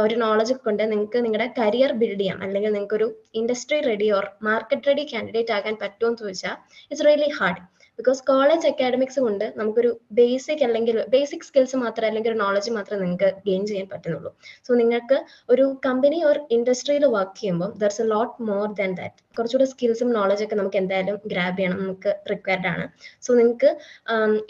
ഒരു നോളജ് കൊണ്ട് നിങ്ങൾക്ക് നിങ്ങളുടെ കരിയർ ബിൽഡ് ചെയ്യാം, അല്ലെങ്കിൽ നിങ്ങൾക്ക് ഒരു industry ready or market ready candidate ആകാൻ പറ്റുമോ എന്ന് ചോദിച്ചാൽ it's really hard. Because college academics കൊണ്ട് നമുക്കൊരു ബേസിക് അല്ലെങ്കിൽ ബേസിക് സ്കിൽസ് മാത്രം അല്ലെങ്കിൽ ഒരു നോളജ് മാത്രമേ നിങ്ങൾക്ക് ഗെയിൻ ചെയ്യാൻ പറ്റുന്നുള്ളൂ. സോ നിങ്ങൾക്ക് ഒരു കമ്പനി ഓർ ഇൻഡസ്ട്രിയിൽ വർക്ക് ചെയ്യുമ്പോൾ ദർസ് a lot more than that. കുറച്ചുകൂടെ സ്കിൽസും നോളജ് ഒക്കെ നമുക്ക് എന്തായാലും ഗ്രാബ് ചെയ്യണം, നമുക്ക് റിക്വയർഡ് ആണ്. സോ നിങ്ങൾക്ക്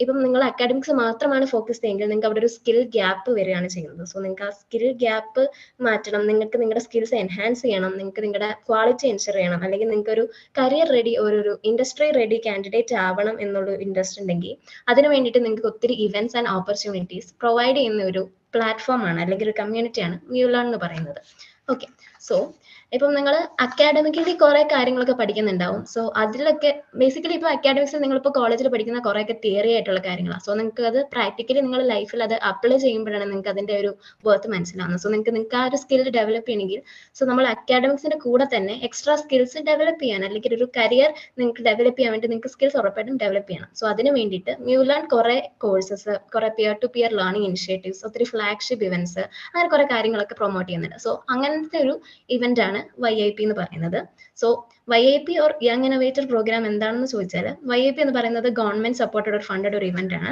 ഇപ്പം നിങ്ങൾ അക്കാഡമിക്സ് മാത്രമാണ് ഫോക്കസ് ചെയ്യുമെങ്കിൽ നിങ്ങൾക്ക് അവിടെ ഒരു സ്കിൽ ഗ്യാപ്പ് വരികയാണ് ചെയ്യുന്നത്. സോ നിങ്ങൾക്ക് ആ സ്കിൽ ഗ്യാപ്പ് മാറ്റണം, നിങ്ങൾക്ക് നിങ്ങളുടെ സ്കിൽസ് എൻഹാൻസ് ചെയ്യണം, നിങ്ങൾക്ക് നിങ്ങളുടെ ക്വാളിറ്റി എൻഷുർ ചെയ്യണം, അല്ലെങ്കിൽ നിങ്ങൾക്ക് ഒരു കരിയർ റെഡി ഒരു ഇൻഡസ്ട്രി റെഡി കാൻഡിഡേറ്റ് ആവണം എന്നുള്ള ഇൻട്രസ്റ്റ് ഉണ്ടെങ്കിൽ അതിന് വേണ്ടിയിട്ട് നിങ്ങൾക്ക് ഒത്തിരി ഇവന്റ്സ് ആൻഡ് ഓപ്പർച്യൂണിറ്റീസ് പ്രൊവൈഡ് ചെയ്യുന്ന ഒരു പ്ലാറ്റ്ഫോം ആണ് അല്ലെങ്കിൽ ഒരു കമ്മ്യൂണിറ്റിയാണ് മ്യൂലാൺ എന്ന് പറയുന്നത്. ഓക്കെ, സോ ഇപ്പം നിങ്ങൾ അക്കാഡമിക്കലി കുറെ കാര്യങ്ങളൊക്കെ പഠിക്കുന്നുണ്ടാവും. സോ അതിലൊക്കെ ബേസിക്കലി ഇപ്പോൾ അക്കാഡമിക്സിൽ നിങ്ങളിപ്പോൾ കോളേജിൽ പഠിക്കുന്ന കുറേയൊക്കെ തിയറി ആയിട്ടുള്ള കാര്യങ്ങളാണ്. സോ നിങ്ങൾക്ക് അത് പ്രാക്ടിക്കലി നിങ്ങൾ ലൈഫിൽ അത് അപ്ലൈ ചെയ്യുമ്പോഴാണ് നിങ്ങൾക്ക് അതിന്റെ ഒരു വർത്ത് മനസ്സിലാവുന്നത്. സോ നിങ്ങൾക്ക് ആ ഒരു സ്കിൽ ഡെവലപ്പ് ചെയ്യണമെങ്കിൽ നമ്മൾ അക്കാഡമിക്സിന്റെ കൂടെ തന്നെ എക്സ്ട്രാ സ്കിൽസ് ഡെവലപ്പ് ചെയ്യാൻ, അല്ലെങ്കിൽ ഒരു കരിയർ നിങ്ങൾക്ക് ഡെവലപ്പ് ചെയ്യാൻ വേണ്ടി നിങ്ങൾക്ക് സ്കിൽസ് ഉറപ്പായിട്ടും ഡെവലപ്പ് ചെയ്യണം. സോ അതിന് വേണ്ടിയിട്ട് മ്യൂലാൺ കുറെ കോഴ്സസ്, കുറെ peer to peer learning initiatives, ഒത്തിരി ഫ്ലാഗ്ഷിപ്പ് ഇവന്റ്സ്, അങ്ങനെ കുറെ കാര്യങ്ങളൊക്കെ പ്രൊമോട്ട് ചെയ്യുന്നുണ്ട്. സോ അങ്ങനത്തെ ഒരു ഇവന്റ് ആണ് YIP എന്ന് പറയുന്നത്. So YIP or young innovator program എന്താണെന്ന് ചോദിച്ചാൽ, YIP എന്ന് പറയുന്നത് ഗവൺമെന്റ് സപ്പോർട്ടഡ് ഒരു ഫണ്ടഡ് ഒരു ഇവന്റ് ആണ്.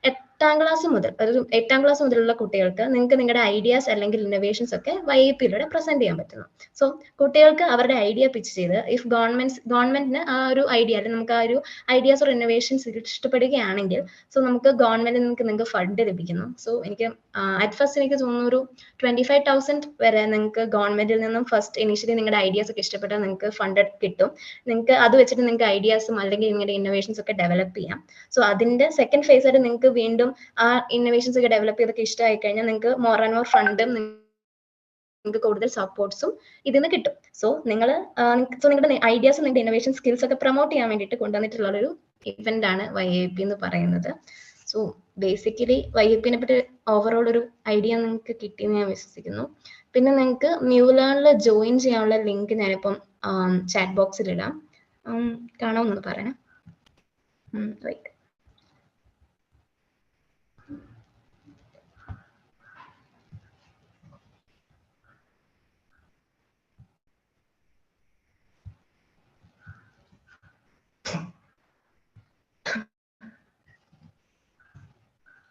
8ാം ക്ലാസ് മുതൽ, അതായത് 8ാം ക്ലാസ് മുതലുള്ള കുട്ടികൾക്ക് നിങ്ങൾക്ക് നിങ്ങളുടെ ഐഡിയാസ് അല്ലെങ്കിൽ ഇന്നോവേഷൻസ് ഒക്കെ YIP-യിലൂടെ പ്രസന്റ് ചെയ്യാൻ പറ്റുന്നു. സോ കുട്ടികൾക്ക് അവരുടെ ഐഡിയ പിച്ച് ചെയ്ത്, ഇഫ് ഗവൺമെന്റിന് ആ ഒരു ഐഡിയ അല്ലെങ്കിൽ നമുക്ക് ആ ഒരു ഐഡിയാസ് ഓർ ഇന്നോവേഷൻസ് ഇഷ്ടപ്പെടുകയാണെങ്കിൽ സോ നമുക്ക് ഗവൺമെന്റിൽ നിങ്ങൾക്ക് ഫണ്ട് ലഭിക്കുന്നു. സോ എനിക്ക് അറ്റ് ഫസ്റ്റ് എനിക്ക് തോന്നുന്നു ഒരു 25,000 വരെ നിങ്ങൾക്ക് ഗവൺമെന്റിൽ നിന്നും ഫസ്റ്റ് ഇനീഷ്യലി നിങ്ങളുടെ ഐഡിയാസ് ഒക്കെ ഇഷ്ടപ്പെട്ടാൽ നിങ്ങൾക്ക് ഫണ്ട് കിട്ടും. നിങ്ങൾക്ക് അത് വെച്ചിട്ട് നിങ്ങൾക്ക് ഐഡിയാസും അല്ലെങ്കിൽ നിങ്ങളുടെ ഇന്നോവേഷൻസ് ഒക്കെ ഡെവലപ്പ് ചെയ്യാം. സോ അതിന്റെ സെക്കൻഡ് ഫേസ് ആയിട്ട് നിങ്ങൾക്ക് വീണ്ടും ആ ഇന്നോവേഷൻസ് ഒക്കെ ഡെവലപ്പ് ചെയ്തൊക്കെ ഇഷ്ടമായി കഴിഞ്ഞാൽ നിങ്ങൾക്ക് മോർ ആൻഡ് മോർ ഫണ്ടും നിങ്ങൾക്ക് കൂടുതൽ സപ്പോർട്ട്സും ഇതിന് കിട്ടും. സോ നിങ്ങളുടെ ഐഡിയാസും നിങ്ങളുടെ ഇന്നോവേഷൻ സ്കിൽസ് ഒക്കെ പ്രൊമോട്ട് ചെയ്യാൻ വേണ്ടിയിട്ട് കൊണ്ടുവന്നിട്ടുള്ള ഒരു ഇവന്റ് ആണ് YIP എന്ന് പറയുന്നത്. സോ ബേസിക്കലി YIP-നെ പറ്റി ഓവറോൾ ഒരു ഐഡിയ നിങ്ങൾക്ക് കിട്ടിയെന്ന് ഞാൻ വിശ്വസിക്കുന്നു. പിന്നെ നിങ്ങൾക്ക് മ്യൂലാണിൽ ജോയിൻ ചെയ്യാനുള്ള ലിങ്ക് ഞാനിപ്പം ചാറ്റ് ബോക്സിൽ ഇടാം, കാണാമെന്ന് പറയണം. റൈറ്റ്.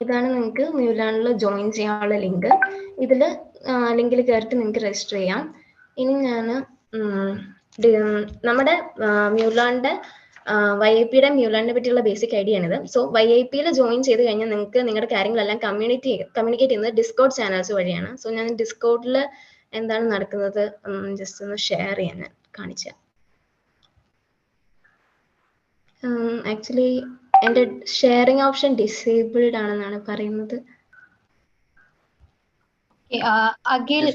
ഇതാണ് നിങ്ങൾക്ക് മ്യൂലാനിൽ ജോയിൻ ചെയ്യാനുള്ള ലിങ്ക്. ഇതിൽ ലിങ്കിൽ കയറിയിട്ട് നിങ്ങൾക്ക് രജിസ്റ്റർ ചെയ്യാം. ഇനി ഞാൻ നമ്മുടെ മ്യൂലാനിൻ്റെ YIPയുടെ മ്യൂലാനിനെ പറ്റിയുള്ള ബേസിക് ഐഡിയ ആണിത്. സോ YIPയിൽ ജോയിൻ ചെയ്ത് കഴിഞ്ഞാൽ നിങ്ങൾക്ക് നിങ്ങളുടെ കാര്യങ്ങളെല്ലാം കമ്മ്യൂണിക്കേറ്റ് ചെയ്യുന്നത് ഡിസ്കോഡ് ചാനൽസ് വഴിയാണ്. സോ ഞാൻ ഡിസ്കോഡിൽ എന്താണ് നടക്കുന്നത് ജസ്റ്റ് ഒന്ന് ഷെയർ ചെയ്യാൻ ഞാൻ കാണിച്ചു. ആക്ച്വലി എൻ്റെ ഷെയറിംഗ് ഓപ്ഷൻ ഡിസേബിൾഡ് ആണെന്നാണ് പറയുന്നത്. Agil,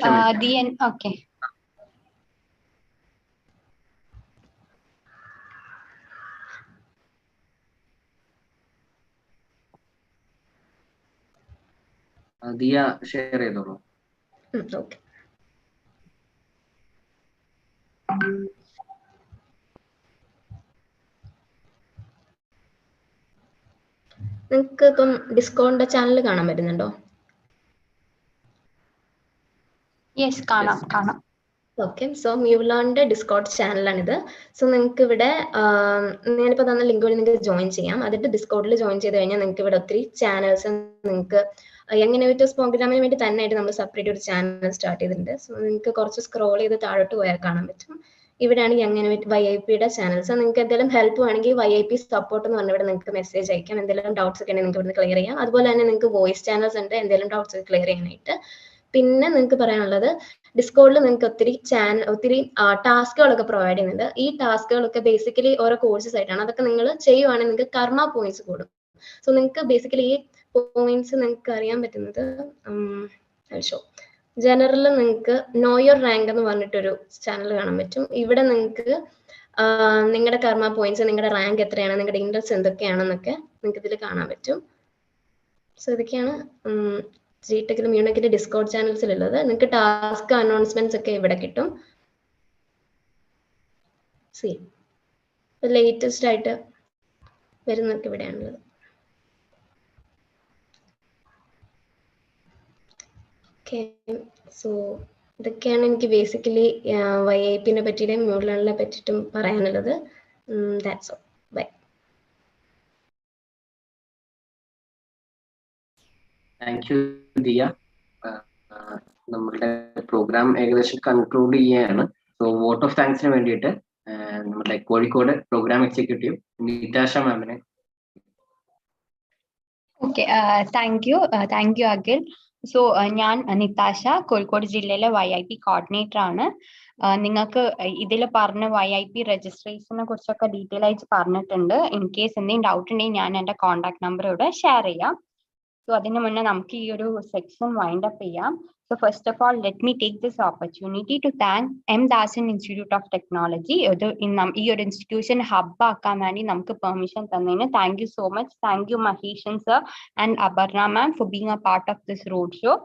okay. ദിയ ഷെയർ ചെയ്തോളൂ. ഓക്കെ. നിങ്ങൾക്ക് ഇപ്പം ഡിസ്കോഡിന്റെ ചാനൽ കാണാൻ പറ്റുന്നുണ്ടോ? Yes, കാണാം. ഓക്കെ. സോ മ്യൂലാനിന്റെ ഡിസ്കോഡ് ചാനലാണിത്. സോ നിങ്ങൾക്ക് ഇവിടെ ഞാനിപ്പോൾ തന്ന ലിങ്ക് വഴി നിങ്ങൾക്ക് ജോയിൻ ചെയ്യാം. അതിട്ട് ഡിസ്കോഡിൽ ജോയിൻ ചെയ്ത് കഴിഞ്ഞാൽ നിങ്ങൾക്ക് ഇവിടെ ഒത്തിരി ചാനൽസ് നിങ്ങൾക്ക് യങ് ഇന്നോവേറ്റേഴ്സ് പ്രോഗ്രാമിന് വേണ്ടി തന്നെ ആയിട്ട് നമ്മൾ സെപ്പറേറ്റ് ഒരു ചാനൽ സ്റ്റാർട്ട് ചെയ്തിട്ടുണ്ട്. സോ നിങ്ങൾക്ക് കുറച്ച് സ്ക്രോൾ ചെയ്ത് താഴോട്ട് പോയാൽ കാണാൻ പറ്റും. ഇവിടെയാണ് യങ് ഇന്നോവേറ്റ് YIPയുടെ ചാനൽസ്. നിങ്ങൾക്ക് എന്തെങ്കിലും ഹെൽപ്പ് വേണമെങ്കിൽ YIP സപ്പോർട്ട് എന്ന് പറഞ്ഞാൽ ഇവിടെ നിങ്ങൾക്ക് മെസ്സേജ് അയക്കാം. എന്തെങ്കിലും ഡൗട്ട്സ് ഒക്കെ ഉണ്ടെങ്കിൽ നിങ്ങൾക്ക് ഇവിടുന്ന് ക്ലിയർ ചെയ്യാം. അതുപോലെ തന്നെ നിങ്ങൾക്ക് വോയിസ് ചാനൽസ് ഉണ്ട് എന്തെങ്കിലും ഡൗട്ട്സ് ക്ലിയർ ചെയ്യാനായിട്ട്. പിന്നെ നിങ്ങൾക്ക് പറയാനുള്ളത് ഡിസ്കോഡിൽ നിങ്ങൾക്ക് ഒത്തിരി ടാസ്കുകളൊക്കെ പ്രൊവൈഡ് ചെയ്യുന്നുണ്ട്. ഈ ടാസ്കുകളൊക്കെ ബേസിക്കലി ഓരോ കോഴ്സസ് ആയിട്ടാണ്. അതൊക്കെ നിങ്ങൾ ചെയ്യുവാണെങ്കിൽ നിങ്ങൾക്ക് കർമ്മ പോയിന്റ്സ് കൂടും. സോ നിങ്ങൾക്ക് ബേസിക്കലി ഈ പോയിന്റ്സ് നിങ്ങൾക്ക് അറിയാൻ പറ്റുന്നത് ജനറലിൽ നിങ്ങൾക്ക് നോ യുവർ റാങ്ക് എന്ന് പറഞ്ഞിട്ടൊരു ചാനൽ കാണാൻ പറ്റും. ഇവിടെ നിങ്ങൾക്ക് നിങ്ങളുടെ കർമ്മ പോയിന്റ്സ്, നിങ്ങളുടെ റാങ്ക് എത്രയാണ്, നിങ്ങളുടെ ഇൻട്രസ്റ്റ് എന്തൊക്കെയാണെന്നൊക്കെ നിങ്ങൾക്ക് ഇതിൽ കാണാൻ പറ്റും. സോ ഇതൊക്കെയാണ് ജിടെക്കിലും മ്യൂണിക്കിലും ഡിസ്കോഡ് ചാനൽസിലുള്ളത്. നിങ്ങൾക്ക് ടാസ്ക് അനൗൺസ്മെന്റ്സ് ഒക്കെ ഇവിടെ കിട്ടും. ലേറ്റസ്റ്റ് ആയിട്ട് വരുന്നതൊക്കെ ഇവിടെയാണുള്ളത്. ഓക്കെ. സോ ഇതൊക്കെയാണ് എനിക്ക് ബേസിക്കലി YIPനെ പറ്റിയിട്ടും മ്യൂലാനിനെ പറ്റിയിട്ടും പറയാനുള്ളത്. That's all. Bye. Thank you Diya. നമ്മുടെ പ്രോഗ്രാം ഏകദേശം കൺക്ലൂഡ് ചെയ്യാണ്. സോ വോട്ട് ഓഫ് താങ്ക്സിന് വേണ്ടിയിട്ട് നമ്മുടെ കോഴിക്കോട് പ്രോഗ്രാം എക്സിക്യൂട്ടീവ് നിതാഷ മാമിനെ. Okay, thank you Akhil. So ഞാൻ നിതാഷ, കോഴിക്കോട് ജില്ലയിലെ YIP കോർഡിനേറ്റർ ആണ്. നിങ്ങൾക്ക് ഇതിൽ പറഞ്ഞ YIP രജിസ്ട്രേഷനെ കുറിച്ചൊക്കെ ഡീറ്റെയിൽ ആയിട്ട് പറഞ്ഞിട്ടുണ്ട്. ഇൻ കേസ് എന്തെങ്കിലും ഡൗട്ട് ഉണ്ടെങ്കിൽ ഞാൻ എൻ്റെ കോൺടാക്ട് നമ്പർ ഇവിടെ ഷെയർ ചെയ്യാം. സോ അതിന് മുന്നേ നമുക്ക് ഈ ഒരു സെക്ഷൻ വൈൻഡ് അപ്പ് ചെയ്യാം. So first of all, let me take this opportunity to thank M. Dasan Institute of Technology. ഈ ഒരു ഇൻസ്റ്റിറ്റ്യൂഷൻ ഹബ് ആക്കാൻ വേണ്ടി നമുക്ക് പെർമിഷൻ തന്നതിന് thank you so much. Thank you Maheshan sir and Aparna ma'am for being A part of this road show.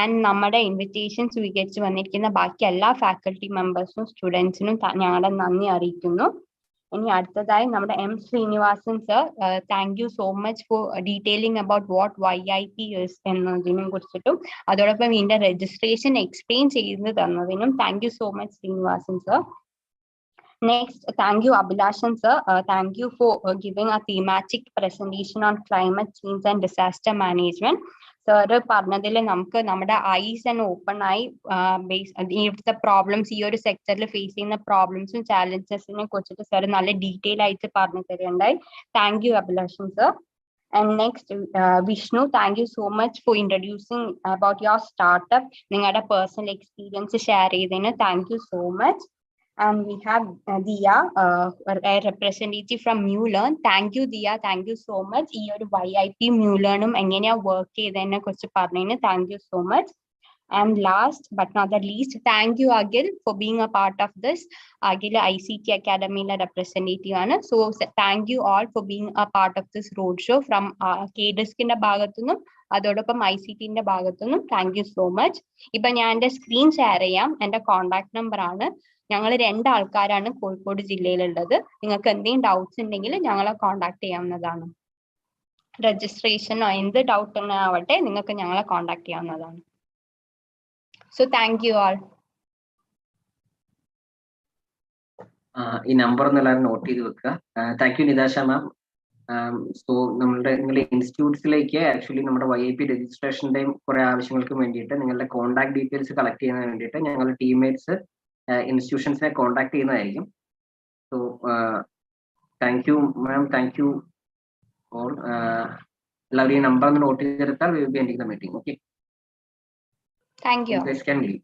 And നമ്മുടെ ഇൻവിറ്റേഷൻ സ്വീകരിച്ച് വന്നിരിക്കുന്ന ബാക്കി എല്ലാ ഫാക്കൽറ്റി മെമ്പേഴ്സിനും സ്റ്റുഡൻസിനും ഞങ്ങളുടെ നന്ദി അറിയിക്കുന്നു. ഇനി അടുത്തതായി നമ്മുടെ M. Srinivasan sir, thank you so much for detailing about what YIP എന്നതിനെ കുറിച്ചിട്ടും അതോടൊപ്പം ഇതിന്റെ രജിസ്ട്രേഷൻ എക്സ്പ്ലെയിൻ ചെയ്ത് തന്നതിനും thank you so much Srinivasan sir. Next, thank you Abhilashan sir. Thank you for giving a thematic presentation on climate change and disaster management. Sir പറഞ്ഞതിൽ നമുക്ക് നമ്മുടെ ഐസ് ആൻഡ് ഓപ്പൺ ആയി ഇവിടുത്തെ പ്രോബ്ലംസ്, ഈ ഒരു സെക്ടറിൽ ഫേസ് ചെയ്യുന്ന പ്രോബ്ലംസും ചാലഞ്ചസിനെ കുറിച്ചിട്ട് സർ നല്ല ഡീറ്റെയിൽ ആയിട്ട് പറഞ്ഞു തരുന്നുണ്ടായി. Thank you Abhilashan sir. And next, Vishnu, thank you so much for introducing about your startup. നിങ്ങളുടെ personal experience share ചെയ്തതിന് thank you so much. And we have Diya, a representative from MuLearn. Thank you Diya, thank you so much. ഈ ഒരു YIP MuLearnum എങ്ങനെയാ വർക്ക് ചെയ്തതിനെ കുറിച്ച് പറഞ്ഞതിന് thank you so much. And last but not the least, thank you Agil for being a part of this. Agil ICT Academy representative ആണ്. So thank you all for being a part of this road show from KDISC-ന്റെ ഭാഗത്തുനിന്നും അതോടൊപ്പം ICT-ന്റെ ഭാഗത്തുനിന്നും thank you so much. ഇപ്പൊ ഞാൻ എൻ്റെ സ്ക്രീൻ ഷെയർ ചെയ്യാം. എൻ്റെ കോൺടാക്ട് നമ്പർ ആണ്. ഞങ്ങൾ 2 ആൾക്കാരാണ് കോഴിക്കോട് ജില്ലയിലുള്ളത്. നിങ്ങൾക്ക് എന്തെങ്കിലും ഡൗട്ട്സ് ഉണ്ടെങ്കിൽ ഞങ്ങളെ കോൺടാക്ട് ചെയ്യാവുന്നതാണ്. രജിസ്ട്രേഷനോ എന്ത് ഡൗട്ട് ആവട്ടെ നിങ്ങൾക്ക് ഞങ്ങളെ കോൺടാക്ട് ചെയ്യാവുന്നതാണ്. So thank you all. ഈ നമ്പർ ഒന്ന് എല്ലാവരും നോട്ട് ചെയ്ത് വെക്കുക. Thank you Nitasha ma'am. So നിങ്ങളുടെ ഇൻസ്റ്റിറ്റ്യൂട്ട്സിലേക്ക് ആക്ച്വലി നമ്മുടെ YIP രജിസ്ട്രേഷൻ്റെയും കുറെ ആവശ്യങ്ങൾക്ക് വേണ്ടിയിട്ട് നിങ്ങളുടെ കോൺടാക്ട് ഡീറ്റെയിൽസ് കളക്ട് ചെയ്യുന്നതിന് വേണ്ടിയിട്ട് ഞങ്ങളുടെ ടീംമേറ്റ്സ് ഇൻസ്റ്റിറ്റ്യൂഷൻസിനെ കോൺടാക്ട് ചെയ്യുന്നതായിരിക്കും. So thank you ma'am, thank you all. എല്ലാവരും ഈ നമ്പർ നോട്ട് ചെയ്തെടുത്താൽ we will be ending the meeting. Okay, thank U. you guys can leave.